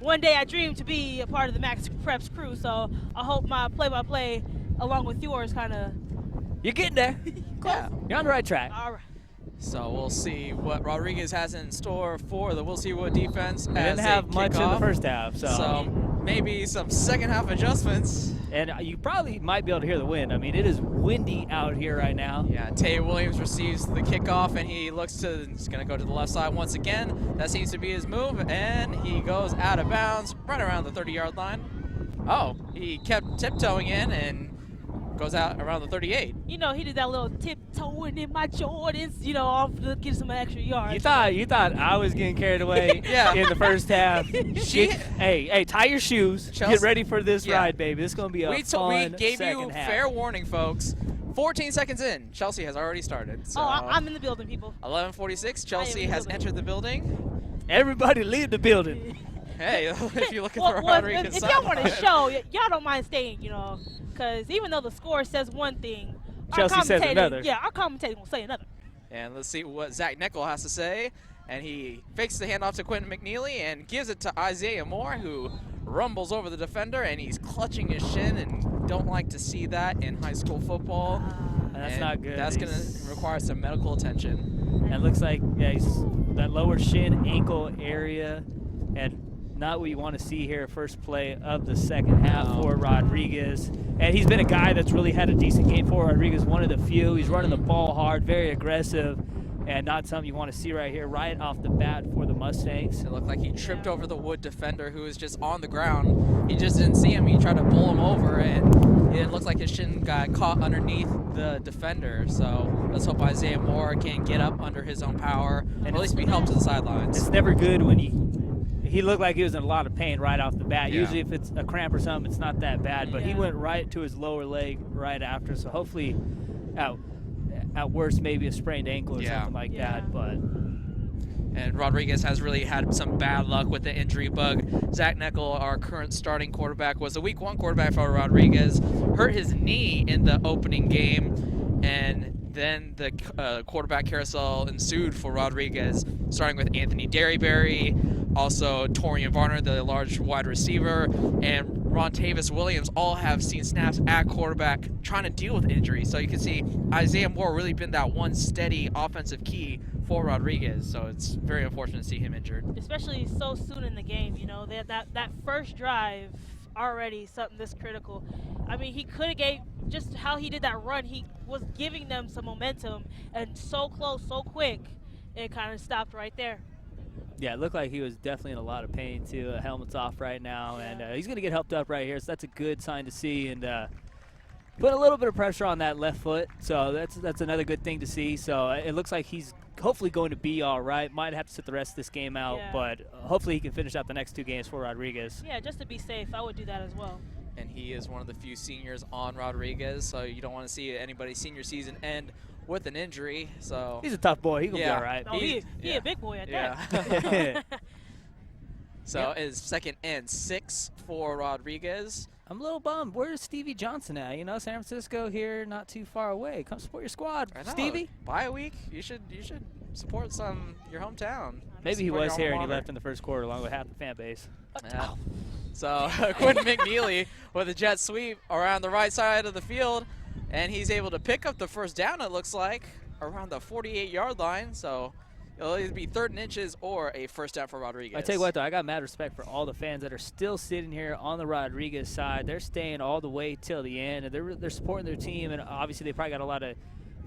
one day I dreamed to be a part of the Max Preps crew, so I hope my play-by-play, along with yours, kind of.
You're getting there.
Yeah.
You're on the right track.
All right.
So we'll see what Rodriguez has in store for the Will See Wood defense.
They didn't have much in the first half,
So maybe some second half adjustments.
And you probably might be able to hear the wind. I mean, it is windy out here right now.
Yeah, Tay Williams receives the kickoff, and he looks to, he's going to go to the left side once again. That seems to be his move, and he goes out of bounds right around the 30-yard line. Oh, he kept tiptoeing in and goes out around the 38.
You know, he did that little tiptoeing in my Jordans, you know, off to get some extra yards.
You thought I was getting carried away
Yeah.
in the first half. Hey, tie your shoes.
Chelsea-
Get ready for this
Yeah.
ride, baby. This is going to be a
We
fun
gave
second
you
half.
fair warning, folks. 14 seconds in, Chelsea has already started. So
Oh, I'm in the building, people.
11:46, Chelsea
in the
has
building.
entered the building.
Everybody leave the building.
Hey, if you're looking for
Well,
Rodriguez,
if y'all want to show, y'all don't mind staying, you know, because even though the score says one thing,
Chelsea says another.
Yeah, our commentating will say another.
And let's see what Zach Nickel has to say. And he fakes the handoff to Quentin McNeely and gives it to Isaiah Moore, who rumbles over the defender, and he's clutching his shin, and don't like to see that in high school football.
That's
And
not good.
That's going to require some medical attention.
And it looks like that lower shin ankle area, and not what you want to see here. First play of the second half for Rodriguez. And he's been a guy that's really had a decent game for Rodriguez, one of the few. He's running the ball hard, very aggressive, and not something you want to see right here, right off the bat for the Mustangs.
It looked like he tripped over the Wood defender, who was just on the ground. He just didn't see him. He tried to pull him over, and it looked like his shin got caught underneath the defender. So let's hope Isaiah Moore can get up under his own power and at least be helped to the sidelines.
It's never good when he looked like he was in a lot of pain right off the bat.
Yeah.
Usually if it's a cramp or something, it's not that bad, but he
Yeah.
went right to his lower leg right after, so hopefully at worst maybe a sprained ankle or
Yeah.
something like
Yeah.
that. But
And Rodriguez has really had some bad luck with the injury bug. Zach Nickel, our current starting quarterback, was the week 1 quarterback for Rodriguez, hurt his knee in the opening game, and then the quarterback carousel ensued for Rodriguez, starting with Anthony Derryberry, also Torian Varner, the large wide receiver, and Rontavis Williams all have seen snaps at quarterback trying to deal with injury. So you can see Isaiah Moore really been that one steady offensive key for Rodriguez. So it's very unfortunate to see him injured.
Especially so soon in the game, you know, that first drive already something this critical. I mean, he could have gave just how he did that run. He was giving them some momentum, and so close, so quick, it kind of stopped right there.
yeah, it looked like he was definitely in a lot of pain too. Helmet's off right now, and he's going to get helped up right here, so that's a good sign to see. And put a little bit of pressure on that left foot, so that's another good thing to see. So it looks like he's hopefully going to be all right. Might have to sit the rest of this game out,
Yeah.
but hopefully he can finish out the next 2 games for Rodriguez.
Yeah, just to be safe, I would do that as well.
And he is one of the few seniors on Rodriguez, so you don't want to see anybody's senior season end with an injury. So
He's a tough boy. He gonna
Yeah.
be all right.
Oh, he
yeah.
a big boy at
Yeah.
that.
So his second and 6 for Rodriguez.
I'm a little bummed. Where's Stevie Johnson at? You know, San Francisco here, not too far away. Come support your squad,
I know.
Stevie.
Bye week. You should support your hometown.
Maybe he
Support
was
your
here
alma
and he
mater.
left in the first quarter along with half the fan base.
Yeah. So Quentin McNeely with a jet sweep around the right side of the field, and he's able to pick up the first down, it looks like, around the 48-yard line. So it'll either be 3rd and inches or a first down for Rodriguez.
I tell you what, though, I got mad respect for all the fans that are still sitting here on the Rodriguez side. They're staying all the way till the end, and they're supporting their team, and obviously they probably got a lot of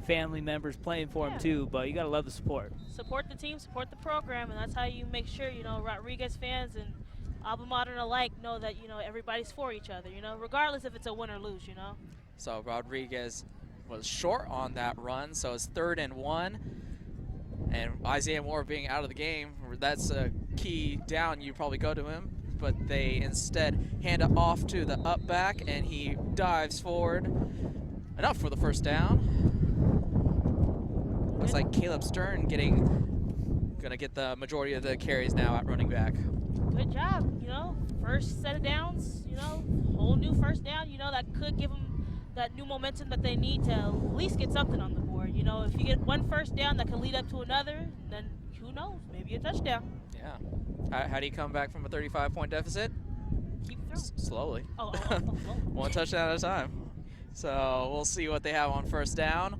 family members playing for them too, but you got to love the support.
Support the team, support the program, and that's how you make sure, you know, Rodriguez fans and Alba Modern alike know that, you know, everybody's for each other, you know, regardless if it's a win or lose, you know.
So Rodriguez was short on that run, so it's 3rd and 1. And Isaiah Moore being out of the game, that's a key down. You probably go to him, but they instead hand it off to the up back, and he dives forward. Enough for the first down. Looks like Caleb Stern gonna get the majority of the carries now at running back.
Good job, you know, first set of downs, you know, whole new first down, you know, that could give them that new momentum that they need to at least get something on the board. You know, if you get one first down that can lead up to another, then who knows, maybe a touchdown.
Yeah. How do you come back from a 35-point deficit?
Keep throwing.
Slowly.
Oh.
One touchdown at a time. So we'll see what they have on first down.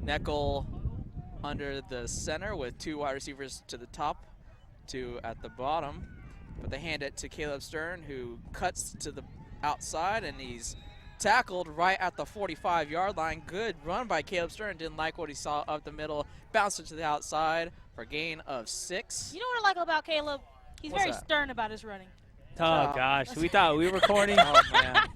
Neckel under the center with 2 wide receivers to the top, 2 at the bottom. But they hand it to Caleb Stern, who cuts to the outside, and he's tackled right at the 45-yard line. Good run by Caleb Stern. Didn't like what he saw up the middle. Bounced it to the outside for a gain of 6.
You know what I like about Caleb? He's
What's
very
that?
stern about his running.
Oh, gosh. We thought we were recording.
Oh, man.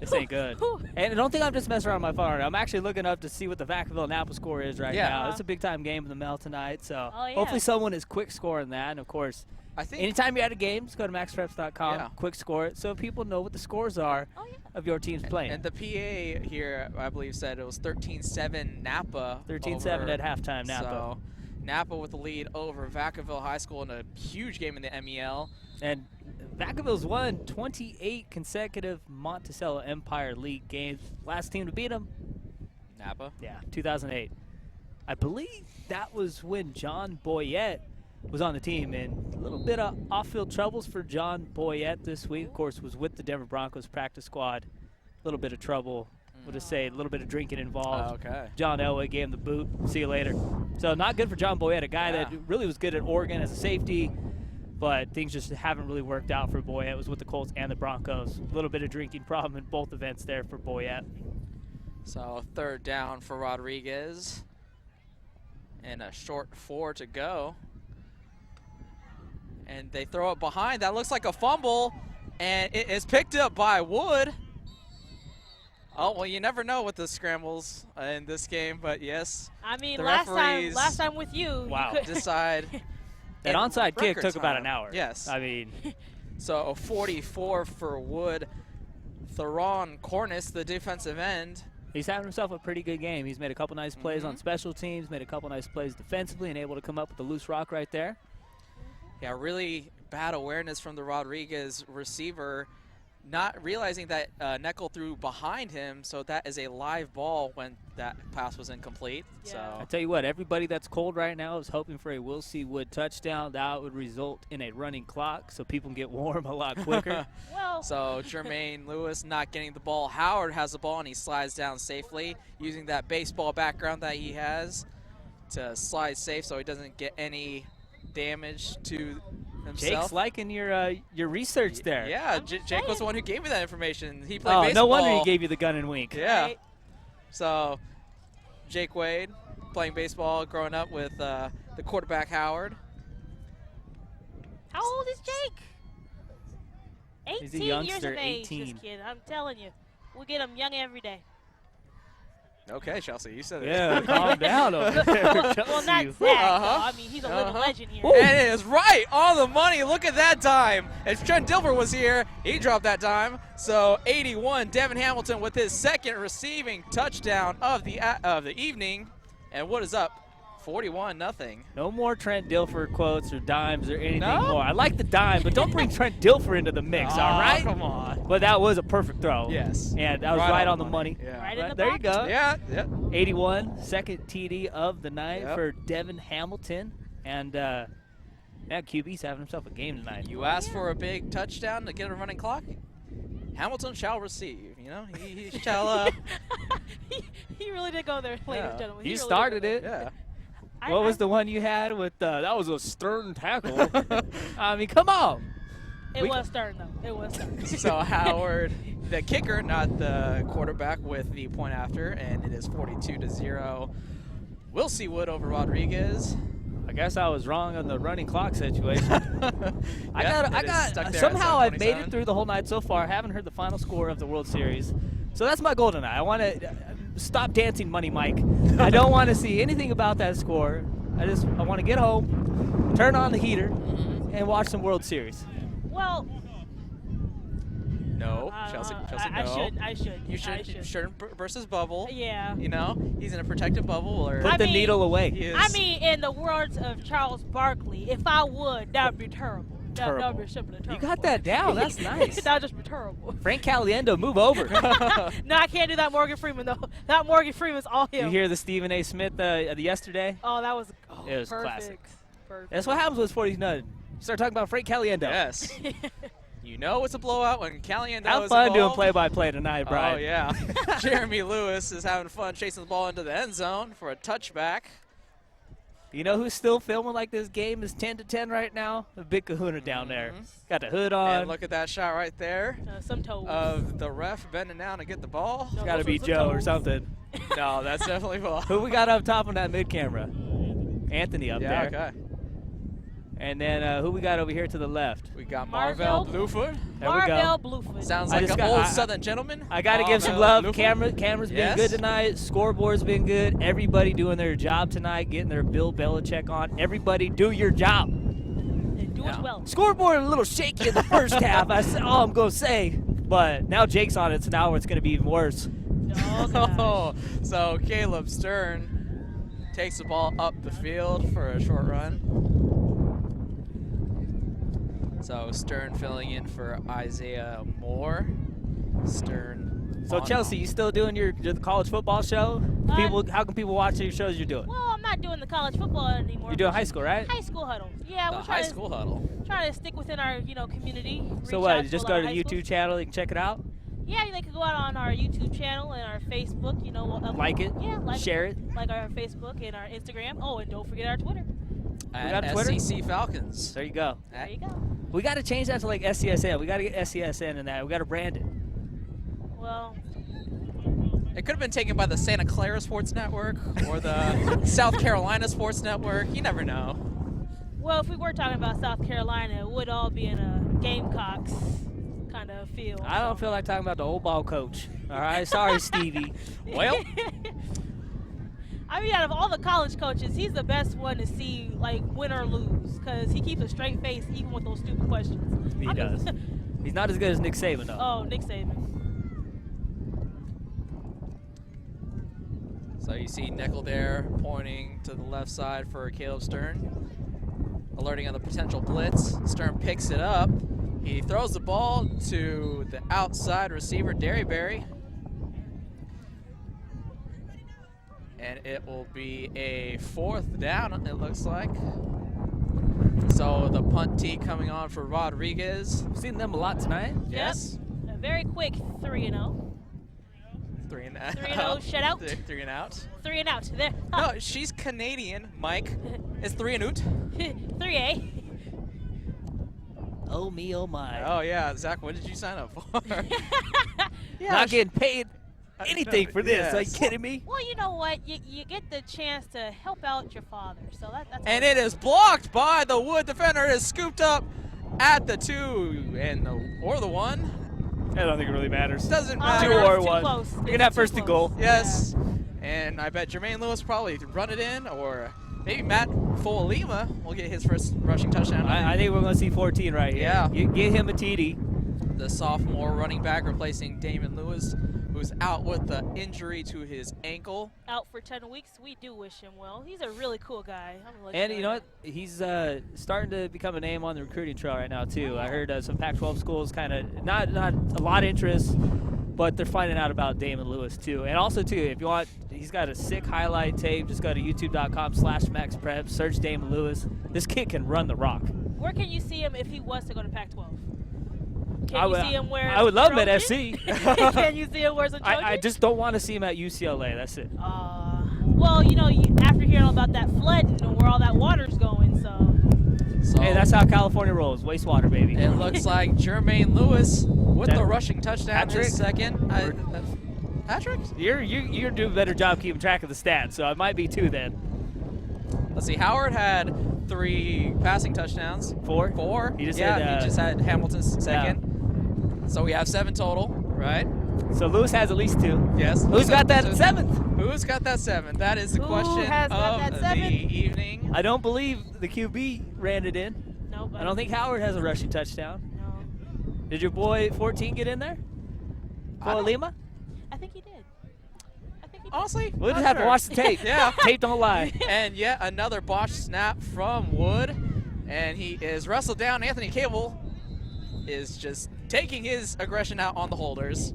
This ain't good. And I don't think I'm just messing around with my phone. I'm actually looking up to see what the Vacaville Napa score is right
Yeah.
now. It's a big-time game in the Mel tonight, so
Oh, yeah.
hopefully someone is quick scoring that. And, of course,
I think
anytime you're at a game, just go to maxpreps.com,
Yeah.
quick score it, so people know what the scores are
Oh, yeah.
of your teams playing.
And the PA here, I believe, said it was 13-7 Napa.
13-7
over-
at halftime, Napa.
So Napa with the lead over Vacaville High School in a huge game in the MEL.
And Vacaville's won 28 consecutive Monticello Empire League games. Last team to beat them,
Napa.
yeah, 2008. I believe that was when John Boyette was on the team, and a little bit of off-field troubles for John Boyette this week. Of course, was with the Denver Broncos practice squad. A little bit of trouble, we'll just say a little bit of drinking involved.
Okay.
John Elway gave him the boot. See you later. So not good for John Boyette, a guy that
Yeah.
really was good at Oregon as a safety, but things just haven't really worked out for Boyette. It was with the Colts and the Broncos. A little bit of drinking problem in both events there for Boyette.
So 3rd down for Rodriguez. And a short 4 to go. And they throw it behind. That looks like a fumble. And it is picked up by Wood. Oh, well, you never know with the scrambles in this game, but yes,
I mean,
The
last
referees-
time with you.
Wow.
You could
decide.
That
in
onside kick
record
took about
time.
an hour.
Yes.
I mean,
So 44 for Wood. Theron Cornice, the defensive end.
he's having himself a pretty good game. He's made a couple nice plays on
Mhm.
special teams, made a couple nice plays defensively, and able to come up with a loose rock right there.
Yeah, really bad awareness from the Rodriguez receiver, not realizing that Neckel threw behind him, so that is a live ball when that pass was incomplete.
Yeah.
So
I tell you what, everybody that's cold right now is hoping for a Will C. Wood touchdown. That would result in a running clock, so people can get warm a lot quicker.
Well,
So Jermaine Lewis not getting the ball. Howard has the ball and he slides down safely using that baseball background that he has to slide safe so he doesn't get any damage to himself.
Jake's liking your research there.
Yeah,
I'm just
Jake was the
saying.
one who gave me that information. He played
Oh,
baseball.
no wonder he gave you the gun and wink.
Yeah.
Right.
So Jake Wade playing baseball, growing up with the quarterback Howard.
How old is Jake? 18
He's a
years
youngster,
of age,
18.
this kid. I'm telling you. We'll get him young every day.
Okay, Chelsea, you said it.
Yeah, calm down over there.
Well,
Chelsea.
not Zach, though.
Uh-huh.
I mean, he's a living
Uh-huh.
legend here.
And it is right on the money. Look at that dime. If Trent Dilfer was here, he dropped that dime. So 81, Devin Hamilton with his 2nd receiving touchdown of the evening. And what is up? 41-0.
No more Trent Dilfer quotes or dimes or anything
No?
more. I like the dime, but don't bring Trent Dilfer into the mix, all right?
Come on.
But that was a perfect throw.
Yes.
And that was right on the money.
Yeah.
Right in the
There you
pocket.
go.
Yeah. Yeah.
81, second TD of the night
Yep.
for Devin Hamilton. And now QB's having himself a game tonight.
You asked for a big touchdown to get a running clock. Hamilton shall receive. You know, he shall.
He really did go there, ladies
Yeah.
and gentlemen.
He
really did
started
go there.
it.
Yeah.
What was the one you had with that was a stern tackle. I mean, come on.
It was stern, though. It was stern.
So Howard, the kicker, not the quarterback, with the point after, and it is 42-0. We'll see Wood over Rodriguez.
I guess I was wrong on the running clock situation. I
Yep,
got
it is stuck there at
somehow I've made
7:27.
it through the whole night so far. I haven't heard the final score of the World Series. So that's my goal tonight. I want to stop dancing Money Mike. I don't want to see anything about that score. I want to get home, turn on the heater, and watch some World Series.
Well,
No, Chelsea,
I
no.
shouldn't. I
You
should.
shouldn't burst his bubble.
Yeah.
You know, he's in a protective bubble. Or
Put the needle away.
he is.
I mean, in the words of Charles Barkley, if I would, that would be terrible. That would
Terrible.
be simply terrible.
You got that down. That's nice.
That would just be terrible.
Frank Caliendo, move over.
No, I can't do that Morgan Freeman, though. That Morgan Freeman's all him.
You hear the Stephen A. Smith yesterday?
Oh, that was,
It was
perfect.
classic.
Perfect.
That's what happens with 49. You start talking about Frank Caliendo.
Yes. You know it's a blowout when Caliendo
Have
is
fun doing
involved.
play-by-play tonight, Brian.
Oh, yeah. Jeremy Lewis is having fun chasing the ball into the end zone for a touchback.
You know who's still filming like this game is 10-10 right now? The big kahuna down there. Got the hood on.
And look at that shot right there
Some toes.
of the ref bending down to get the ball.
No,
Got to
those
be
were some
Joe or
toes.
something.
No, that's definitely ball.
Who we got up top on that mid-camera? Anthony up
Yeah,
there.
okay.
And then who we got over here to the left?
We got
Marvell
Marvell Bluefoot.
There we go.
Marvell Bluefoot.
Sounds
I
like
just
an
got-
old
I-
Southern gentleman.
I got to give some
Marvell
love.
Bluefoot.
Camera's been
Yes.
good tonight. Scoreboard's been good. Everybody doing their job tonight, getting their Bill Belichick on. Everybody do your job.
And do it well.
Scoreboard a little shaky in the first half. That's all I'm going to say. But now Jake's on it, so now it's going to be even worse.
Oh, gosh.
Oh, so Caleb Stern takes the ball up the field for a short run. So Stern filling in for Isaiah Moore. Stern.
So
on-
Chelsea, you still doing your the college football show? How can people watch your shows you're doing?
Well, I'm not doing the college football anymore.
You're doing
but
high school, right?
High school huddle. Yeah,
the
we're
high
trying
school huddle.
to stick within our community.
So
reach
what?
out
You just
a
go
lot
to
of
the
high
YouTube
schools.
channel. You can check it out.
Yeah, they could go out on our YouTube channel and our Facebook.
Like it.
Yeah,
Share it.
Like our Facebook and our Instagram. Oh, and don't forget our Twitter.
At
got Twitter?
SEC Falcons.
There you go.
There you go.
We got to change that to like SCSN. We got to get SCSN in that. We got to brand it.
Well,
It could have been taken by the Santa Clara Sports Network or the South Carolina Sports Network. You never know.
well, if we were talking about South Carolina, it would all be in a Gamecocks kind of feel.
I don't feel like talking about the old ball coach. All right, sorry, Stevie.
Well,
I mean, out of all the college coaches, he's the best one to see, like, win or lose, because he keeps a straight face even with those stupid questions.
He does. He's not as good as Nick Saban, though.
Oh, Nick Saban.
so you see Nickel there pointing to the left side for Caleb Stern, alerting on the potential blitz. Stern picks it up. He throws the ball to the outside receiver, Derryberry. And it will be a 4th down, it looks like. So the punt tee coming on for Rodriguez.
We've seen them a lot tonight.
Yes.
A very quick 3-0.
3 and out.
3-0 shutout.
3 and out.
3 and out. There.
No, she's Canadian, Mike. It's 3 and out.
3A.
Oh me, oh my.
Oh yeah, Zach, what did you sign up for? yeah,
Not getting paid anything for this. Are you
Yes.
kidding me?
Well, you know what? You get the chance to help out your father, so that's.
and it is blocked by the Wood defender. It is scooped up at the 2 and or the 1.
I don't think it really matters.
Doesn't
Oh,
matter.
Two
no,
or
it's too
one.
close.
You
It's
can have
too
first and
close.
goal.
Yes. And I bet Jermaine Lewis probably run it in, or maybe Matt Foalima will get his first rushing touchdown.
I think we're going to see 14 right here.
Yeah.
You get him a TD.
The sophomore running back replacing Damon Lewis, who's out with the injury to his ankle.
Out for 10 weeks. We do wish him well. He's a really cool guy. I'm gonna let
And
know
you know
that.
what? He's starting to become a name on the recruiting trail right now, too. I heard some Pac-12 schools kind of not a lot of interest, but they're finding out about Damon Lewis, too. And also, too, if you want, he's got a sick highlight tape. Just go to youtube.com/MaxPrep, search Damon Lewis. This kid can run the rock.
Where can you see him if he was to go to Pac-12? Can
I
you
would-
see him wear?
I would love him at
Trojan?
FC.
Can you see him wear some Trojan?
I just don't want to see him at UCLA. That's it.
Well, after hearing about that flooding and where all that water's going, so.
So
Hey, that's how California rolls. Wastewater, baby.
it looks like Jermaine Lewis with
That-
the rushing touchdown,
Patrick?
his second. Patrick?
You're doing a better job keeping track of the stats, so it might be 2 then.
Let's see. Howard had 3 passing touchdowns.
4?
4.
He just
yeah,
had,
he just had Hamilton's second. So we have 7 total, right?
So Lewis has at least 2.
Yes.
Who's got that
So-
7th?
Who's got that 7? That is the
Who
question
has got
of
that
the
7?
evening.
I don't believe the QB ran it in.
Nope.
I don't think Howard has a rushing touchdown.
No.
Did your boy 14 get in there? Koa Lima?
I think he did. I think he did.
Honestly,
We'll just
not
have to
sure.
watch the tape.
Yeah.
Tape don't lie.
And yet another botched snap from Wood. And he is wrestled down. Anthony Cable is just taking his aggression out on the holders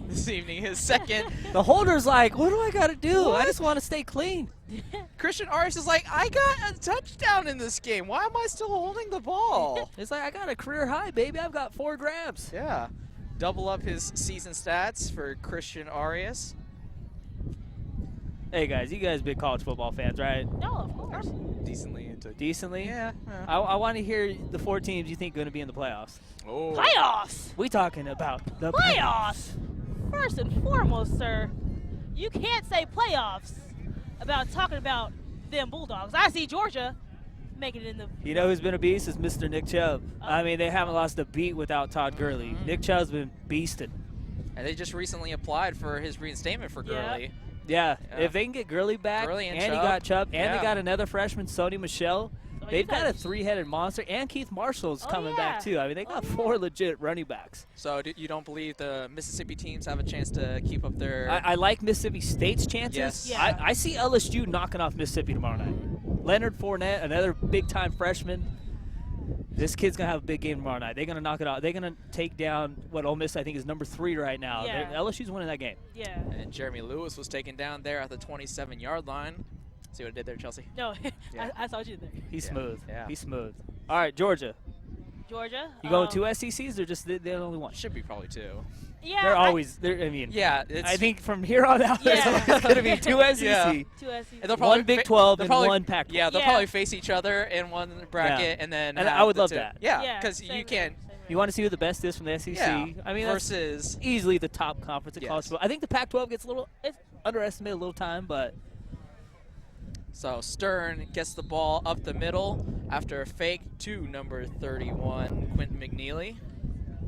this evening. His second.
The holder's like, what do I got to do? I just want to stay clean.
Christian Arias is like, I got a touchdown in this game. Why am I still holding the ball?
It's like, I got a career high, baby. I've got 4 grabs.
Yeah. Double up his season stats for Christian Arias.
Hey, guys, you guys big college football fans, right?
No, of course.
Decently into.
Decently?
Yeah.
I want to hear the 4 teams you think are going to be in the playoffs.
Oh.
Playoffs!
We talking about the
Playoffs! First and foremost, sir, you can't say playoffs about talking about them Bulldogs. I see Georgia making it in the.
You know who's been a beast is Mr. Nick Chubb. I mean, they haven't lost a beat without Todd Gurley. Nick Chubb's been beasting.
And they just recently applied for his reinstatement for
Yeah.
Gurley.
Yeah,
Yeah.
if they can get Gurley back,
Gurley and
he
Chubb.
got Chubb, and
Yeah.
they got another freshman, Sony Michelle,
Oh,
they've
you
got a
guys-
3-headed monster, and Keith Marshall's
Oh,
coming
yeah.
back too. I mean, they got
Oh, yeah.
4 legit running backs.
So you don't believe the Mississippi teams have a chance to keep up their?
I like Mississippi State's chances.
Yes.
Yeah.
I see LSU knocking off Mississippi tomorrow night. Leonard Fournette, another big-time freshman. This kid's going to have a big game tomorrow night. They're going to knock it out. They're going to take down what Ole Miss, I think, is number 3 right now.
Yeah.
LSU's winning that game.
Yeah.
And Jeremy Lewis was taken down there at the 27-yard line. See what I did there, Chelsea?
No,
Yeah.
I saw you there.
He's
Yeah.
smooth.
Yeah.
He's smooth. All right, Georgia.
Georgia.
You going 2 SECs or just the only one?
Should be probably 2.
Yeah.
They're
I-
always. I mean,
Yeah, it's,
I think from here on out,
Yeah.
it's going to be 2 SEC.
Yeah.
2 SEC.
and they'll probably
One Big
fa-
12
they'll
and
probably-
one Pac-12.
Yeah, they'll
Yeah.
probably face each other in one bracket, and then.
And
have
I would
the
love
2.
that.
Yeah, because
same
you
here,
can't.
same here.
You want to see who the best is from the SEC?
Yeah.
I mean, that's
versus.
easily the top conference in
Yes.
college football. I think the Pac-12 gets a little underestimated a little time, but
So Stern gets the ball up the middle after a fake to number 31, Quentin McNeely.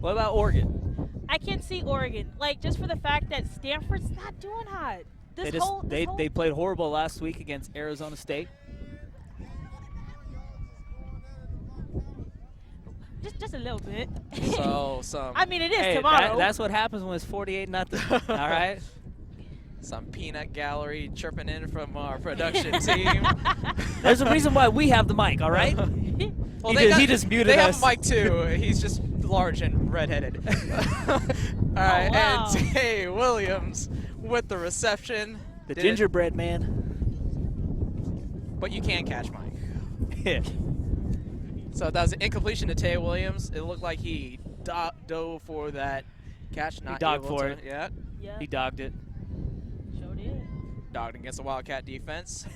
what about Oregon?
I can't see Oregon, like just for the fact that Stanford's not doing hot. This
They
whole,
they played horrible last week against Arizona State.
just a little bit.
So some
I mean, it is
Hey,
tomorrow.
that's what happens when it's 48-0. All right.
some peanut gallery chirping in from our production team.
There's a reason why we have the mic. All right.
Well,
He just muted
They
us.
have a mic too. He's just large and redheaded. All right,
wow.
and Tay Williams with the reception.
The
Did it,
gingerbread man.
but you can catch Mike.
Yeah.
So that was an incompletion to Tay Williams. It looked like he dove for that catch. Not
dogged
able
for
to,
it.
Yeah,
Yeah,
He dogged it.
sure did.
dogged against the Wildcat defense.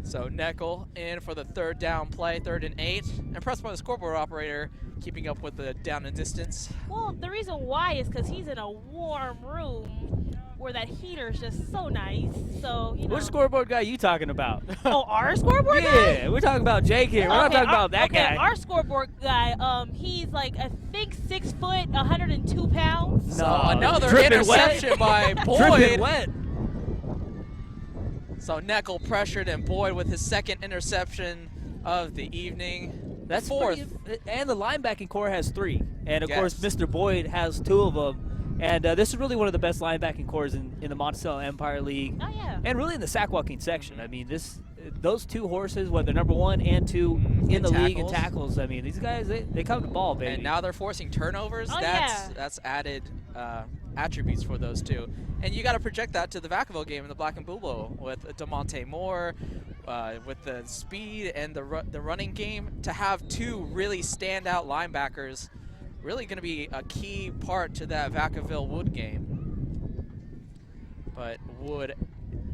So Neckel in for the 3rd down play, 3rd and 8. Impressed by the scoreboard operator keeping up with the down and distance.
Well, the reason why is because he's in a warm room where that heater is just so nice. So, you know.
Which scoreboard guy you talking about?
Oh, our scoreboard guy?
Yeah, we're talking about Jake here. We're not
Okay,
talking about that
okay,
guy.
Our scoreboard guy, he's like, I think 6 foot, 102 pounds.
So
No,
another
dripping wet.
interception by
Dripping
Boyd.
wet.
So Neckel pressured and Boyd with his 2nd interception of the evening.
That's
4th.
pretty- and the linebacking core has 3, and of course
Yes.
Mr. Boyd has 2 of them. And this is really one of the best linebacking cores in the Monticello Empire League,
Oh, yeah.
and really in the sack walking section. I mean, those 2 horses, whether number 1 and 2 in
In
the league in
tackles.
tackles. I mean, these guys they come to ball, baby.
And now they're forcing turnovers.
Oh,
that's
yeah.
that's added attributes for those 2. And you got to project that to the Vacaville game in the Black and Blue Bowl with DeMonte Moore, with the speed and the running game. To have 2 really standout linebackers, really going to be a key part to that Vacaville Wood game. But Wood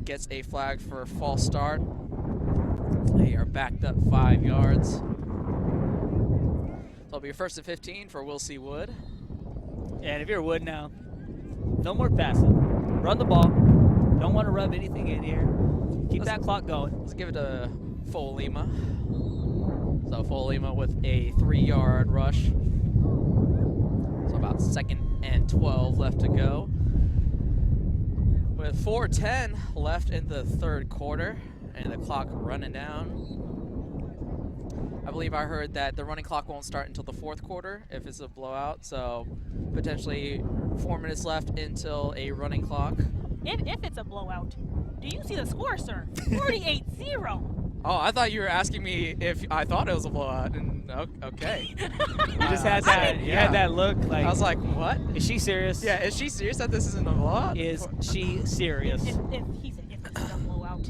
gets a flag for a false start. They are backed up 5 yards. So it'll be 1st and 15 for Will C. Wood.
And if you're Wood now, no more passing. Run the ball. Don't want to rub anything in here. Keep that clock going.
Let's give it to Folima. So Folima with a 3-yard rush. So about 2nd and 12 left to go. With 4:10 left in the 3rd quarter and the clock running down. I believe I heard that the running clock won't start until the fourth quarter if it's a blowout. So potentially 4 minutes left until a running clock.
If it's a blowout. Do you see the score, sir? 48-0.
Oh, I thought you were asking me if I thought it was a blowout. And okay.
You just had that. You had that look. Like,
I was like, what?
is she serious?
Yeah, is she serious that this isn't a blowout?
Is she serious?
If he said if it's a blowout.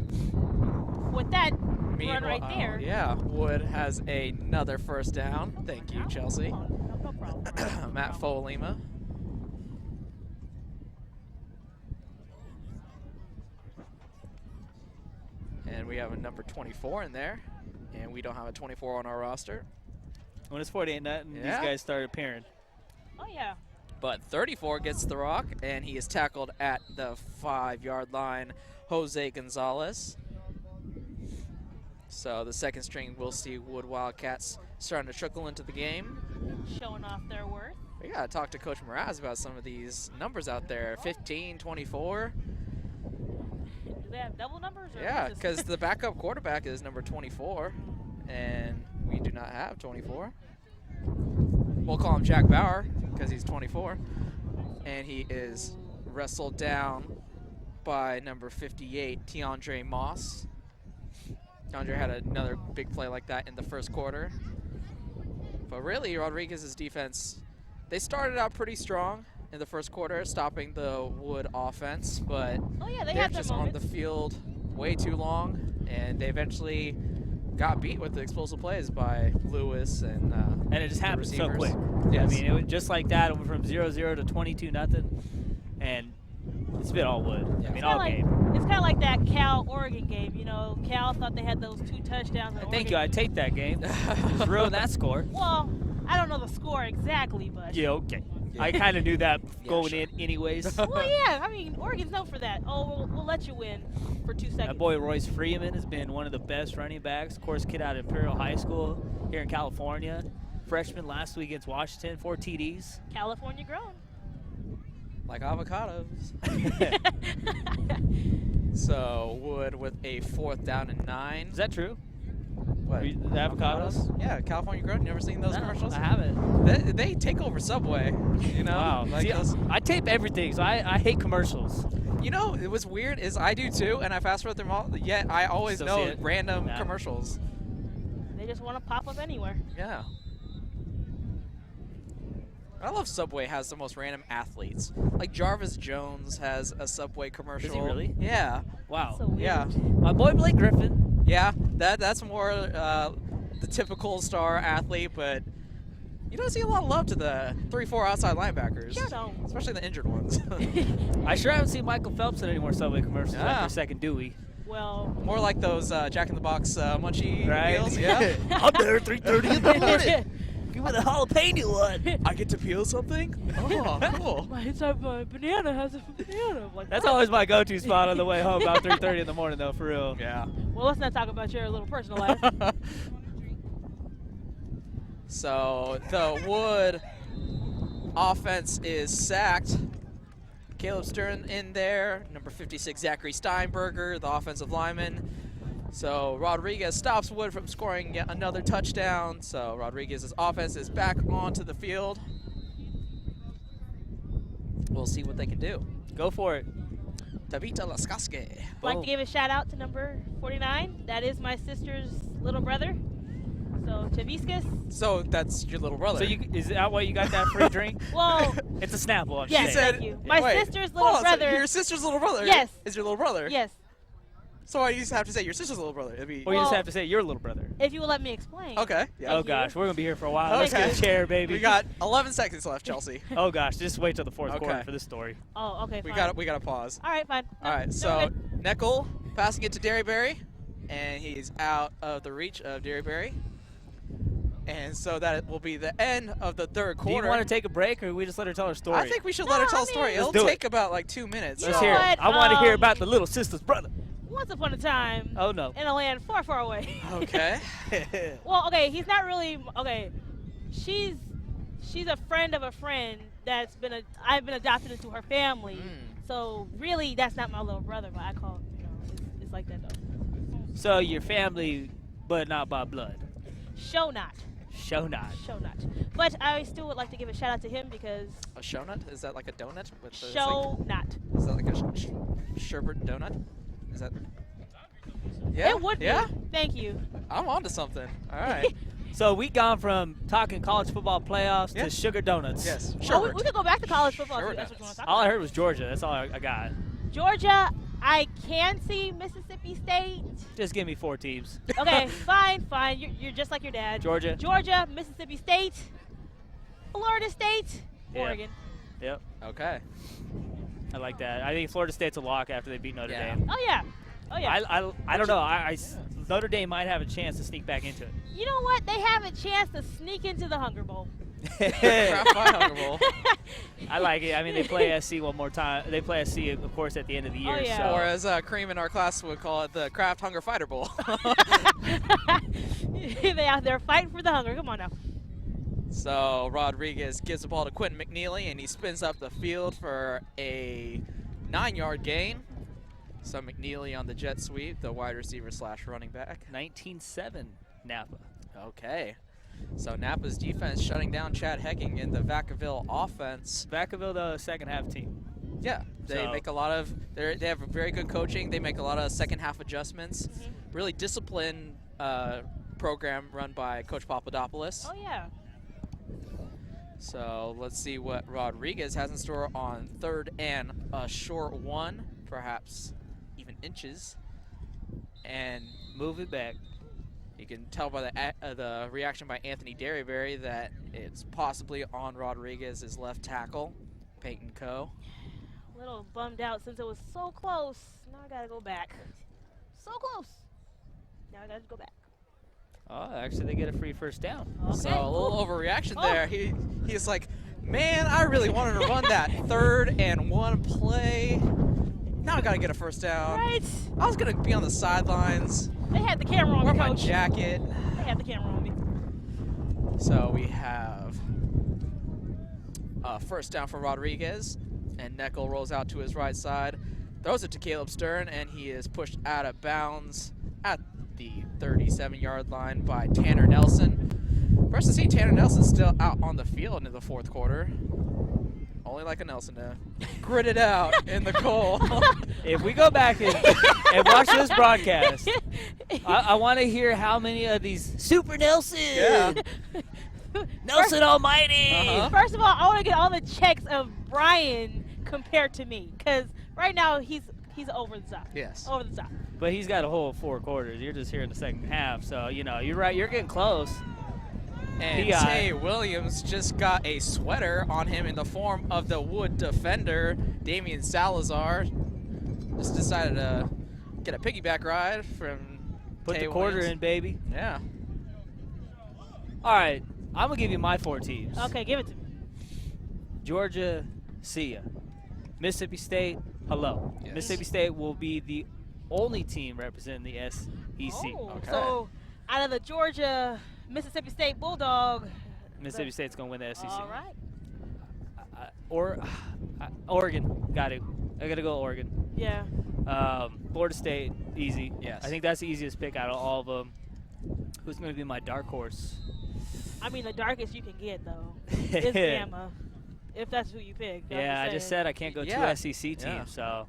With that run right there.
Yeah, Wood has another first down. Thank you, Chelsea.
No problem.
Matt Folima. And we have a number 24 in there. And we don't have a 24 on our roster.
When it's 48-0,
Yeah.
these guys start appearing.
Oh, yeah.
But 34 gets the rock, and he is tackled at the 5-yard line. Jose Gonzalez. So the second string, we'll see Wood Wildcats starting to trickle into the game.
Showing off their worth.
We got to talk to Coach Mraz about some of these numbers out there. 15, 24.
Do they have double numbers? Or
Yeah,
just-
because the backup quarterback is number 24, and we do not have 24. We'll call him Jack Bauer because he's 24. And he is wrestled down by number 58, Tiandre Moss. Tiandre had another big play like that in the first quarter. But really, Rodriguez's defense, they started out pretty strong in the first quarter, stopping the Wood offense, but
Oh, yeah, they
they're
had their
just on the
moments.
field way too long, and they eventually got beat with the explosive plays by Lewis and
And it just
the
happened so
receivers.
quick.
Yes.
I mean, it was just like that. It went from 0-0 to 22-0. And it's been all Wood.
Yeah.
I mean,
It's
all
kinda
game.
It's kind of like that Cal-Oregon game. You know, Cal thought they had those 2 touchdowns. and
Thank you.
Oregon-
I take that game. Just ruined that score.
Well, I don't know the score exactly, but.
Yeah, okay.
Yeah.
I kind of knew that
Yeah,
going
sure.
in anyways.
Well, yeah. I mean, Oregon's known for that. Oh, we'll let you win for 2 seconds.
That boy Royce Freeman has been one of the best running backs. Of course, kid out of Imperial High School here in California. Freshman last week against Washington, 4 TDs.
California grown.
Like avocados. So Wood with a 4th down and 9.
Is that true?
What?
The avocados?
Yeah, California grown. You never seen those
No,
commercials?
I haven't.
They take over Subway. You know,
Wow.
like
See,
those.
I tape everything, so I hate commercials.
You know, it was weird. Is I do too, and I fast forward them all. Yet I always
Still
know
see it?
random
Nah.
commercials.
They just want to pop up anywhere.
Yeah. I love Subway has the most random athletes. Like Jarvis Jones has a Subway commercial.
really?
Yeah.
Wow.
So weird.
Yeah.
My boy Blake Griffin.
Yeah. That's more the typical star athlete, but you don't see a lot of love to the 3-4 outside linebackers.
Sure don't.
Especially the injured ones.
I sure haven't seen Michael Phelps in any more Subway commercials
Yeah.
after second Dewey.
Well,
More like those Jack in the Box munchie
Right?
meals. Yeah.
I'm there 3:30 in the morning. Give me the jalapeno one.
I get to peel something? Oh, cool.
my inside my banana has a banana. I'm like,
That's
what?
always my go-to spot on the way home, about 3:30 in the morning, though, for real.
Yeah.
Well, let's not talk about your little personal life.
So the Wood offense is sacked. Caleb Stern in there, number 56 Zachary Steinberger, the offensive lineman. So Rodriguez stops Wood from scoring yet another touchdown. So Rodriguez's offense is back onto the field. We'll see what they can do.
Go for it.
Tabita Laskaske.
I'd like to give a shout out to number 49. That is my sister's little brother. So Chaviscus.
So that's your little brother.
So is that why you got that free drink?
Well,
It's a Snapple, I'm
yes,
saying.
thank you. My
Wait,
sister's
hold
little
on, so
brother.
your sister's little brother.
Yes.
Is your little brother.
Yes.
So why do you just have to say your sister's little brother? It'd be
Or you just
Well-
have to say your little brother.
If you will let me explain.
okay. Yeah.
Oh,
you.
gosh. We're going to be here for a while. Let's
Okay.
get a chair, baby.
We got 11 seconds left, Chelsea.
Oh, gosh. Just wait till the fourth
Okay.
quarter for this story.
Oh, okay.
We
Fine.
got to pause.
All right, fine.
All
No,
right.
no,
So
we're good.
Neckel passing it to Derryberry, and he's out of the reach of Derryberry. And so that will be the end of the third
Do you
quarter.
want to take a break, or we just let her tell her story?
I think we should let her
No,
tell
I
a story.
mean-
It'll
Let's do
take about like 2 minutes.
You
Let's
know
hear
what?
it. I want to hear
Um,
about the little sister's brother.
Once upon a time,
Oh, no.
in a land far, far away.
Okay.
Well, okay, he's not really okay. She's a friend of a friend I've been adopted into her family.
Mm.
So really, that's not my little brother, but I call it's like that though.
So your family, but not by blood.
Show not.
Show not.
Show not. But I still would like to give a shout out to him because
A shonut? Is that like a donut? With the,
show not.
is that like a sherbet donut? Is that? Yeah.
It would
Yeah.
be. Thank you.
I'm on to something. All right.
So we gone from talking college football playoffs
Yeah.
to sugar donuts.
Yes.
Oh,
Sherbet.
we could go back to college football
Sure
if that's what you want
does.
to talk
All I
about.
heard was Georgia. That's all I got.
Georgia, I can see Mississippi State.
Just give me 4 teams.
Okay, fine. You're just like your dad.
Georgia.
Georgia, Mississippi State, Florida State,
Yeah.
Oregon.
Yep.
Okay.
I like that. I think Florida State's a lock after they beat Notre
Yeah.
Dame.
Oh yeah.
I don't know. Notre Dame might have a chance to sneak back into it.
You know what? They have a chance to sneak into the Hunger Bowl.
Crap by Hunger Bowl.
I like it. I mean, they play SC one more time. They play SC, of course, at the end of the year.
Oh, yeah.
So.
Or as Cream in our class would call it, the Kraft Hunger Fighter Bowl.
They out there fighting for the hunger. Come on now.
So Rodriguez gives the ball to Quentin McNeely, and he spins up the field for a 9-yard gain. So McNeely on the jet sweep, the wide receiver / running back.
19-7 Napa.
Okay. So Napa's defense shutting down Chad Hecking in the Vacaville offense.
Vacaville, the second half team.
Yeah, they
So-
make a lot of. They have very good coaching. They make a lot of second half adjustments. Really disciplined program run by Coach Papadopoulos.
Oh yeah.
So let's see what Rodriguez has in store on 3rd and a short 1, perhaps even inches. And
Move it back.
you can tell by the reaction by Anthony Derryberry that it's possibly on Rodriguez's left tackle, Peyton Coe.
A little bummed out since it was so close. Now I gotta go back. So close. Now I gotta go back.
Oh, actually, they get a free first down.
Okay.
So a little overreaction
Oh.
there. He's like, man, I really wanted to run that 3rd and 1 play. Now I gotta get a first down.
Right.
I was gonna be on the sidelines,
They had the camera on
wear
me,
my
coach.
jacket.
They had the camera on me.
So we have a first down for Rodriguez, and Neckel rolls out to his right side, throws it to Caleb Stern, and he is pushed out of bounds at the 37-yard line by Tanner Nelson. First to see Tanner Nelson still out on the field in the 4th quarter. Only like a Nelson to grit it out in the cold.
If we go back and watch this broadcast, I want to hear how many of these Super Nelson,
Yeah.
Nelson Almighty.
Uh-huh.
First of all, I want to get all the checks of Brian compared to me, because right now he's over the top.
Yes.
Over the top.
But he's got a whole 4 quarters. You're just here in the second half, so you're right. You're getting close.
And
He got-
Tay Williams just got a sweater on him in the form of the Wood defender, Damian Salazar. Just decided to get a piggyback ride from
Put
Tay
the quarter
Williams.
in, baby.
Yeah.
All right, I'm gonna give you my 4 teams.
Okay, give it to me.
Georgia, see ya. Mississippi State, hello.
Yes.
Mississippi State will be the only team representing the SEC.
Oh,
Okay.
so out of the Georgia Mississippi State Bulldog.
Mississippi State's gonna win the SEC.
All right.
Oregon, got it. I gotta go Oregon.
Yeah.
Florida State, easy.
Yes.
I think that's the easiest pick out of all of them. Who's gonna be my dark horse?
I mean, the darkest you can get though is Bama, if that's who you pick. I'm
Yeah, I
saying.
just said I can't go
Yeah.
2 SEC teams,
Yeah.
so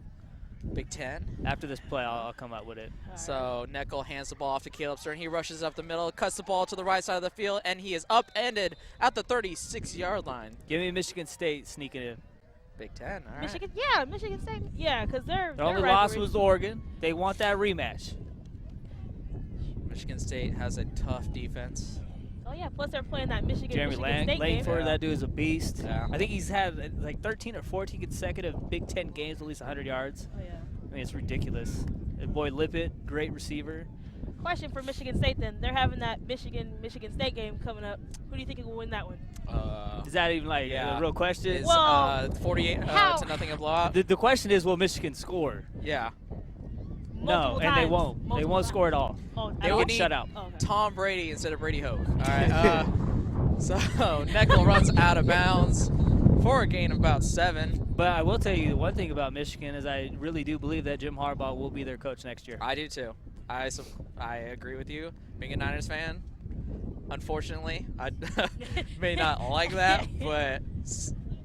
Big Ten.
after this play, I'll come up with it.
All right.
So Neckel hands the ball off to Caleb Stern. He rushes up the middle, cuts the ball to the right side of the field, and he is upended at the 36-yard line.
Give me Michigan State sneaking in.
Big Ten. All right.
Michigan, yeah, Michigan State, yeah, because
The
their
only loss
rivalry-
was Oregon. They want that rematch.
Michigan State has a tough defense.
Oh yeah, plus they're playing that Michigan
Jeremy
Michigan State game.
Langford,
Yeah.
that dude is a beast.
Yeah.
I think he's had like 13 or 14 consecutive Big Ten games, at least 100 yards.
Oh yeah.
I mean, it's ridiculous. And boy Lippett, great receiver.
Question for Michigan State then. They're having that Michigan State game coming up. Who do you think will win that one?
Is that even like
Yeah.
a real question?
Is
Well,
48
how-
to nothing a blowout?
The question is, will Michigan score?
Yeah.
No,
Multiple
and they
times.
won't. They
Multiple
won't
times.
score at all.
Oh,
They
at all?
would
get
need
shut out.
Oh, okay.
Tom Brady instead of Brady Hoke. All right. So Neckel runs out of bounds for a gain of about 7.
But I will tell you one thing about Michigan is I really do believe that Jim Harbaugh will be their coach next year.
I do too. I agree with you. Being a Niners fan, unfortunately. I may not like that, but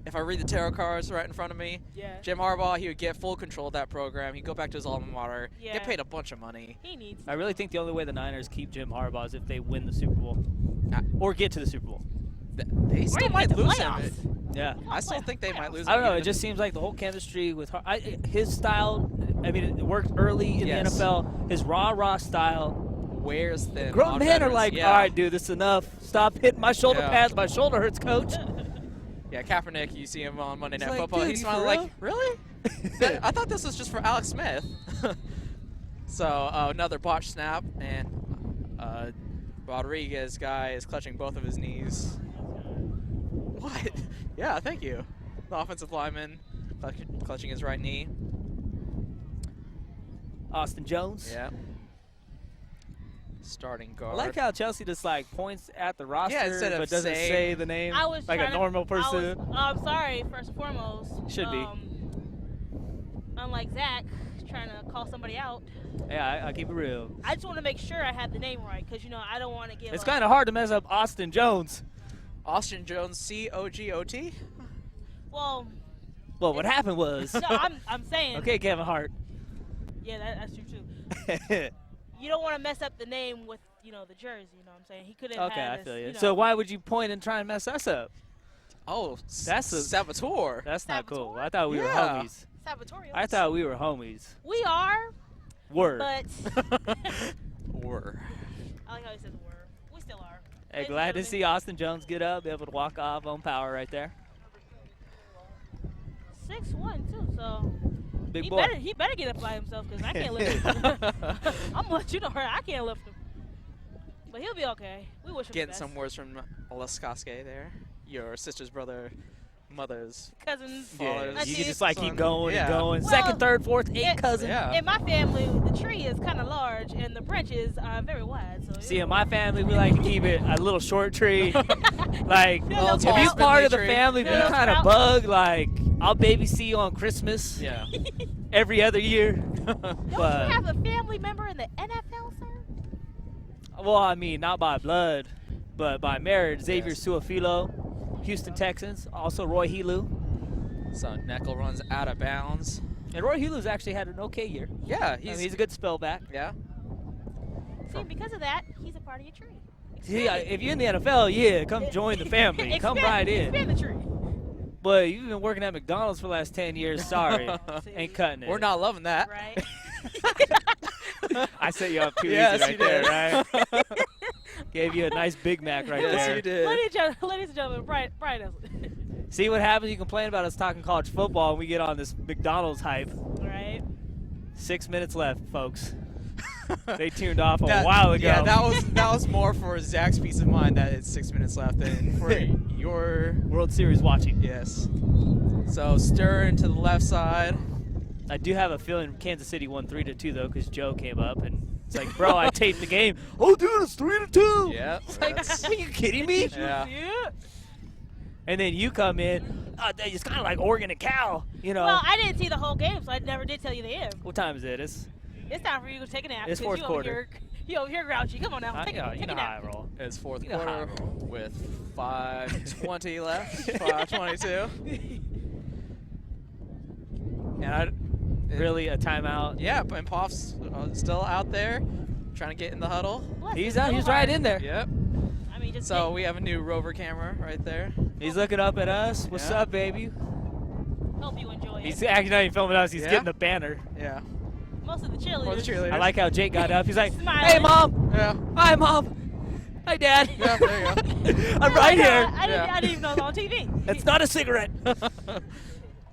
if I read the tarot cards right in front of me,
Yeah.
Jim Harbaugh, he would get full control of that program. He'd go back to his alma mater,
Yeah.
get paid a bunch of money.
He needs.
I really think the only way the Niners keep Jim Harbaugh is if they win the Super Bowl or get to the Super Bowl.
They still
Or
might
the
lose him.
playoffs.
Yeah.
I still think they might lose him.
I don't know. It
even
just seems like the whole chemistry with his style. I mean, it worked early in
Yes.
the NFL. His raw style.
wears thin.
Grown
on
men are
veterans.
like,
Yeah.
all right, dude, this is enough. Stop hitting my shoulder
Yeah.
pads. My shoulder hurts, coach.
Yeah, Kaepernick, you see him on Monday
It's
Night
like,
Football.
dude,
He's
you
smiling
for
like,
real?
really? I thought this was just for Alex Smith. So another botch snap, and Rodriguez guy is clutching both of his knees. What? Yeah, thank you. The offensive lineman clutching his right knee.
Austin Jones.
Yeah. Starting
I
guard.
like how Chelsea just like points at the roster,
instead of
but doesn't
saying-
say the name
I was
like a
trying to-
normal person.
I'm sorry, first and foremost.
Should be.
Unlike Zach, trying to call somebody out.
Yeah, I keep it real.
I just want to make sure I had the name right, because, you know, I don't want to give
It's
up.
kind of hard to mess up Austin Jones.
Austin Jones, COGOT.
Well,
Well, what happened was.
no, I'm saying.
Okay, Kevin Hart.
Yeah, that's true, too. You don't want to mess up the name with, you know, the jersey, you know what I'm saying? He could have
Okay,
had
I
this,
feel you.
you know.
So why would you point and try and mess us up?
Oh,
That's a-
Saboteur.
That's not cool.
Saboteur?
I thought we were
Yeah.
homies.
Sabotorial.
I thought we were homies.
We are,
Word.
but
Were.
I like how he says were. We still are.
Hey,
Ladies and
glad to
gentlemen,
see Austin Jones get up, be able to walk off on power right there.
6'1", too, so
Big
he
boy.
better get up by himself, because I can't lift him. I'm gonna let you know, I can't lift him. But he'll be okay. We wish him
Getting
the best.
some words from Laskoske there. Your sister's brother, mother's.
Cousins.
Yeah,
You
Aunties.
can just like keep
son.
going
Yeah.
and going.
Well,
Second, third, fourth, eight
it-
cousin.
Yeah.
In my family, the tree is kind of large and the branches are very wide. So
See, in my family, we like to keep it a little short tree. Like,
Little
if
tall,
you're part of the
spindly tree.
family, if
Yeah.
you're kind of bug, like, I'll babysit you on Christmas
Yeah.
every other year.
Don't
But,
you have a family member in the NFL, sir?
well, I mean, not by blood, but by marriage. Xavier
Yes.
Suafilo, Houston Texans. Also, Roy Helu.
So Neckel runs out of bounds.
And Roy Helu's actually had an okay year.
Yeah,
I mean, he's a good spellback.
yeah.
See, because of that, he's a part of your tree.
See, if you're in the NFL, yeah, come join the family. Come right in.
Expand the tree.
But you've been working at McDonald's for the last 10 years. Sorry.
See,
Ain't cutting it.
We're not loving that.
Right?
I set you up too
Yes,
easy
you
right there,
did.
right? Gave you a nice Big Mac right
Yes,
there.
you did.
Ladies and gentlemen, Brian doesn't.
See what happens? You complain about us talking college football and we get on this McDonald's hype.
Right?
6 minutes left, folks. They tuned off a
That-
while ago.
Yeah, that was more for Zach's peace of mind that it's 6 minutes left than for your.
World Series watching.
Yes. So Stern to the left side.
I do have a feeling Kansas City won 3-2 though, because Joe came up and it's like, bro, I taped the game. Oh, dude, it's 3-2.
Yeah.
It's like,
that's-
are you kidding me?
Yeah.
And then you come in. It's kind of like Oregon and Cal, you know.
Well, I didn't see the whole game, so I never did tell you the end.
What time is it?
It's time for you to take a nap.
It's
'cause
fourth
you
quarter.
Over here, you over here grouchy. Come on now. Take,
you
take
know
a
how I
nap.
roll.
It's fourth
You know how I
quarter
roll.
with 5:20 left. 5:22. And
Really, a timeout.
Yeah, and Poff's still out there trying to get in the huddle.
Bless
He's
his
out.
little
He's right
heart.
in there.
Yep.
I mean, just
So we have a new rover camera right there.
He's looking up at us. What's
Yeah.
up, baby?
hope you enjoy
He's
it.
actually not even filming us. He's
Yeah?
getting the banner.
Yeah.
Most of the cheerleaders.
Or the cheerleaders.
I like how Jake got up. He's like,
Smiling.
"Hey, mom.
Yeah.
Hi, mom. Hi, dad.
Yeah, there you go.
I'm right here.
I didn't even know it was on TV.
It's not a cigarette."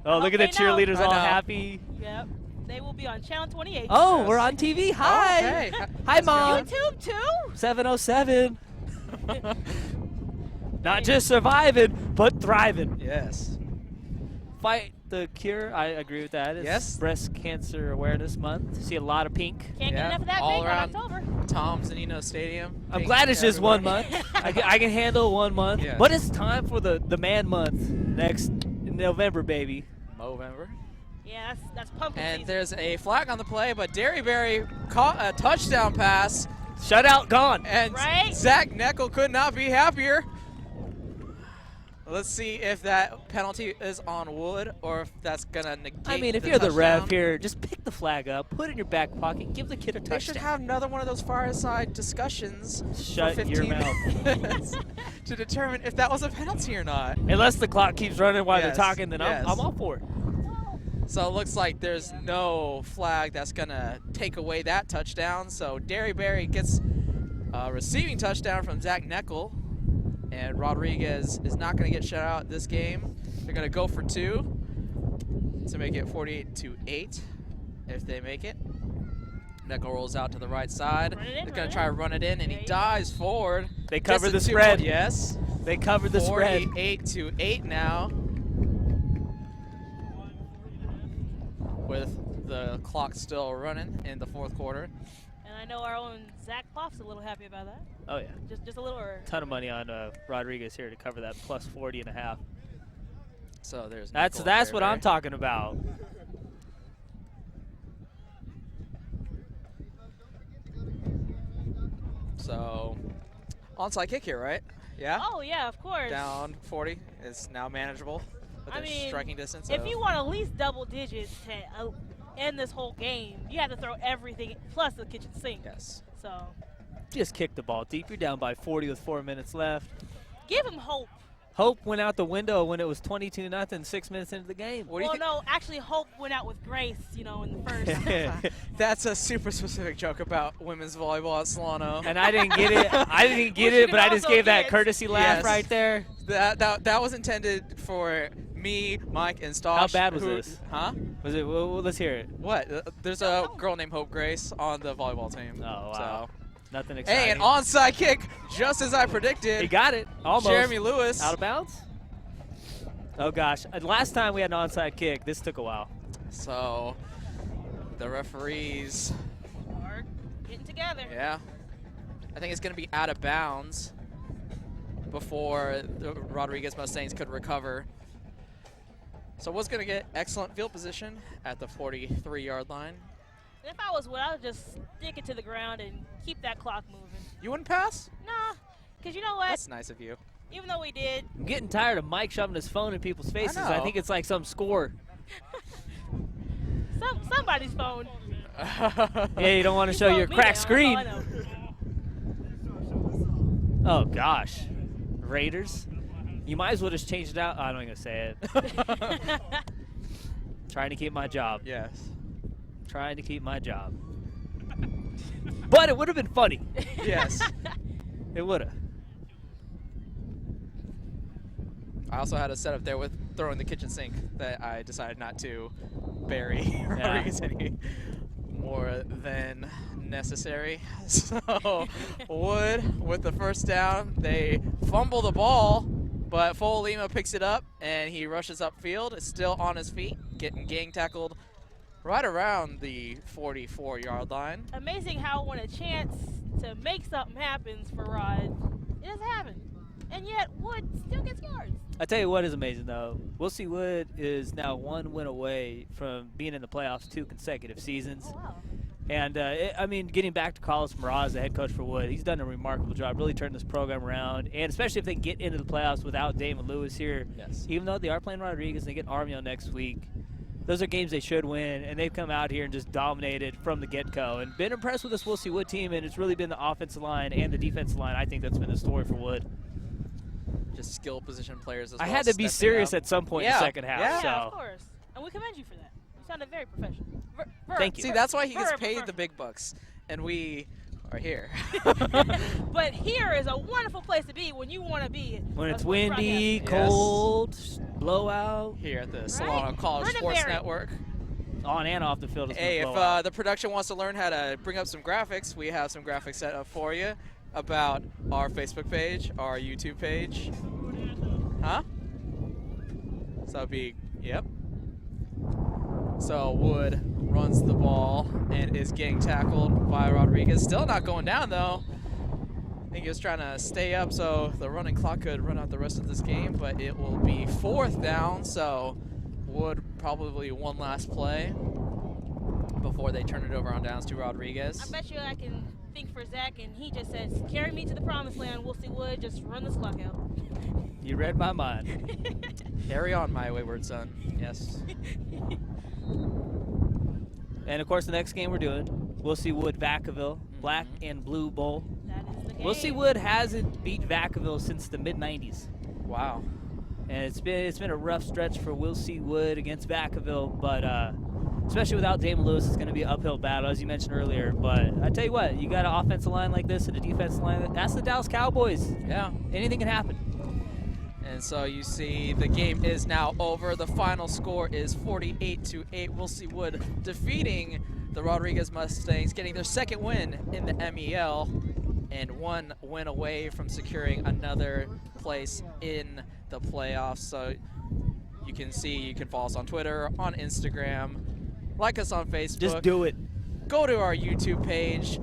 Oh, look at the
Okay, now.
cheerleaders
I
all
know.
happy.
Yep. They will be on Channel 28.
Oh,
Yes.
we're on TV. Hi.
Oh, hey.
Hi,
How's it
mom.
YouTube too?
707. Not just surviving, but thriving.
Yes.
Fight the cure. I agree with that. It's
Yes.
Breast Cancer Awareness Month. See a lot of pink.
Can't
Yeah,
get enough of that
all
pink
around.
in October.
Tom Zanino Stadium.
I'm
Pink
glad it's just
everywhere.
1 month. I can handle 1 month.
Yeah.
But it's time for the man month next November, baby.
Movember.
Yeah, that's pumpkin
And
season.
there's a flag on the play, but Derryberry caught a touchdown pass
Shutout gone.
And
Right?
Zach Neckel could not be happier. Let's see if that penalty is on Wood or if that's going to negate
I mean, if
the
you're the ref
touchdown.
here, just pick the flag up, put it in your back pocket, give the kid a
They should
touchdown.
have another one of those fireside discussions
Shut
for
your
15
mouth.
minutes to determine if that was a penalty or not.
Unless the clock keeps running while
Yes,
they're talking, then
yes.
I'm all for it.
So it looks like there's no flag that's going to take away that touchdown. So Derryberry gets a receiving touchdown from Zach Neckel. And Rodriguez is not going to get shut out this game. They're going to go for 2 to make it 48-8 if they make it. Neckel rolls out to the right side.
Run it in,
They're
run
going
it
to try to
in.
run it in, and
There
he
you go.
dives forward.
They cover
Gets
the
a 2
spread.
point, yes.
They covered the spread.
48-8 now. With the clock still running in the 4th quarter.
And I know our own Zach Ploff's a little happy about that.
Oh, yeah.
Just a little.
Ton of money on Rodriguez here to cover that plus 40.5.
So there's
That's
Neckel,
what I'm
Derryberry.
talking about.
So onside kick here, right? Yeah.
Oh yeah, of course.
Down 40 is now manageable with
I
their
mean,
striking distance.
If
of-
you want at least double digits to end this whole game, you have to throw everything plus the kitchen sink.
yes.
So
Just kick the ball deep. You're down by 40 with 4 minutes left.
give him hope.
Hope went out the window when it was 22-0, 6 minutes into the game.
What do you
Well,
think?
no, actually, hope went out with grace. You know, in the first.
That's a super specific joke about women's volleyball at Solano.
And I didn't get it. I didn't get
Which you
it, but
can
I just
also
gave that
get.
courtesy laugh
Yes.
right there.
That was intended for me, Mike, and Stosh.
How bad was
who-
this?
Huh?
Was it? Well, let's hear it.
What? There's a girl named Hope Grace on the volleyball team.
Oh, wow.
So.
Nothing exciting.
Hey, an onside kick, just as I
He
predicted.
got it. Almost.
Jeremy Lewis.
Out of bounds? Oh, gosh. Last time we had an onside kick, this took a while.
So the referees,
Are getting together.
yeah. I think it's going to be out of bounds before the Rodriguez Mustangs could recover. So Wood's going to get excellent field position at the 43-yard line.
And if I was Wood, I would just stick it to the ground and keep that clock moving.
You wouldn't pass?
Nah, because you know what?
That's nice of you.
Even though we did,
I'm getting tired of Mike shoving his phone in people's faces. I
know.
think it's like some score.
somebody's phone.
Yeah, you don't want to show
phoned
your
me
cracked
now,
screen.
that's all I know.
Oh, gosh. Raiders. You might as well just change it out. I'm not going to say it. Trying to keep my job.
Yes.
Trying to keep my job. But it would have been funny.
Yes.
It would have.
I also had a setup there with throwing the kitchen sink that I decided not to bury Rodriguez any more than necessary. So Wood with the first down. They fumble the ball, but Folima picks it up and he rushes upfield. It's still on his feet, getting gang tackled right around the 44-yard line.
Amazing how when a chance to make something happens for Rod, it doesn't happen. And yet Wood still gets yards.
I tell you what is amazing, though. Wilsey Wood is now 1 win away from being in the playoffs 2 consecutive seasons.
Oh, wow.
And, I mean, getting back to Carlos Mraz, the head coach for Wood, he's done a remarkable job, really turned this program around. And especially if they get into the playoffs without Damon Lewis here,
Yes.
even though they are playing Rodriguez and they get Armio next week, those are games they should win. And they've come out here and just dominated from the get-go. And been impressed with this Wilsey Wood team, and it's really been the offensive line and the defensive line. I think that's been the story for Wood.
Just skill position players as
I
well.
had to be
stepping
serious
up.
at some point in
Yeah,
the second half.
yeah.
Yeah,
So.
of course. And we commend you for that. You sounded very professional.
Thank you.
See, that's why he gets
Very
paid the
professional.
big bucks, and we are here.
But here is a wonderful place to be when you want to be.
When
a
it's
sports
windy,
broadcaster.
cold, blowout,
Here at the Solano College
Brennan
Sports
Berry.
Network.
on and off the field. It's
Hey,
been a
if
blowout.
the production wants to learn how to bring up some graphics, we have some graphics set up for you about our Facebook page, our YouTube page. Huh? So it'd be, yep. So Wood runs the ball and is getting tackled by Rodriguez. Still not going down, though. I think he was trying to stay up so the running clock could run out the rest of this game, but it will be 4th down, so Wood probably one last play before they turn it over on downs to Rodriguez.
I bet you I can think for Zach, and he just says, carry me to the promised land, Woolsey Wood, just run this clock out.
You read my mind.
Carry on, my wayward son. Yes.
And of course, the next game we're doing, we'll see Wood Vacaville, Black and Blue Bowl.
That is the game.
We'll see Wood hasn't beat Vacaville since the mid '90s,
Wow.
and it's been a rough stretch for Will C. Wood against Vacaville, but especially without Damon Lewis, it's going to be an uphill battle, as you mentioned earlier. But I tell you what, you got an offensive line like this and a defensive line. That's the Dallas Cowboys.
Yeah.
Anything can happen.
And so you see the game is now over. The final score is 48-8. Woolsey Wood defeating the Rodriguez Mustangs, getting their second win in the MEL and one win away from securing another place in the playoffs. So you can see, you can follow us on Twitter, on Instagram, like us on Facebook.
Just do it.
Go to our YouTube page.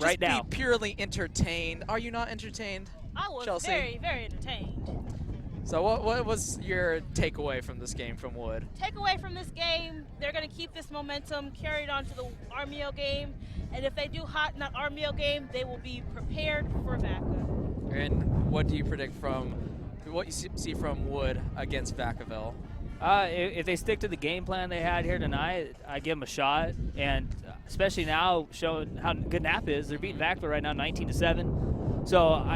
Right now.
Be purely entertained. Are you not entertained?
I was
Chelsea?
very, very entertained.
So what was your takeaway from this game from Wood?
Takeaway from this game, they're going to keep this momentum carried on to the RMEO game, and if they do hot in that RMEO game, they will be prepared for VACA.
And what do you predict from what you see from Wood against Vacaville?
If they stick to the game plan they had here tonight, I give them a shot. And especially now, showing how good Napa is, they're beating Vacaville right now 19-7. So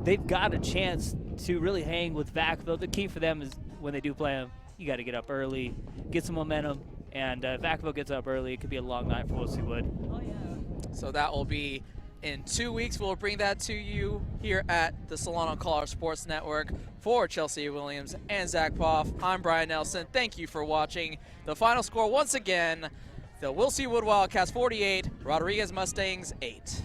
they've got a chance to really hang with Vacaville. The key for them is when they do play them, you got to get up early, get some momentum. And if Vacaville gets up early, it could be a long night for Woolsey Wood.
Oh, yeah.
So that will be in 2 weeks. We'll bring that to you here at the Solano Colorado Sports Network. For Chelsea Williams and Zach Poff, I'm Brian Nelson. Thank you for watching. The final score once again, the Woolsey Wood Wildcats 48, Rodriguez Mustangs 8.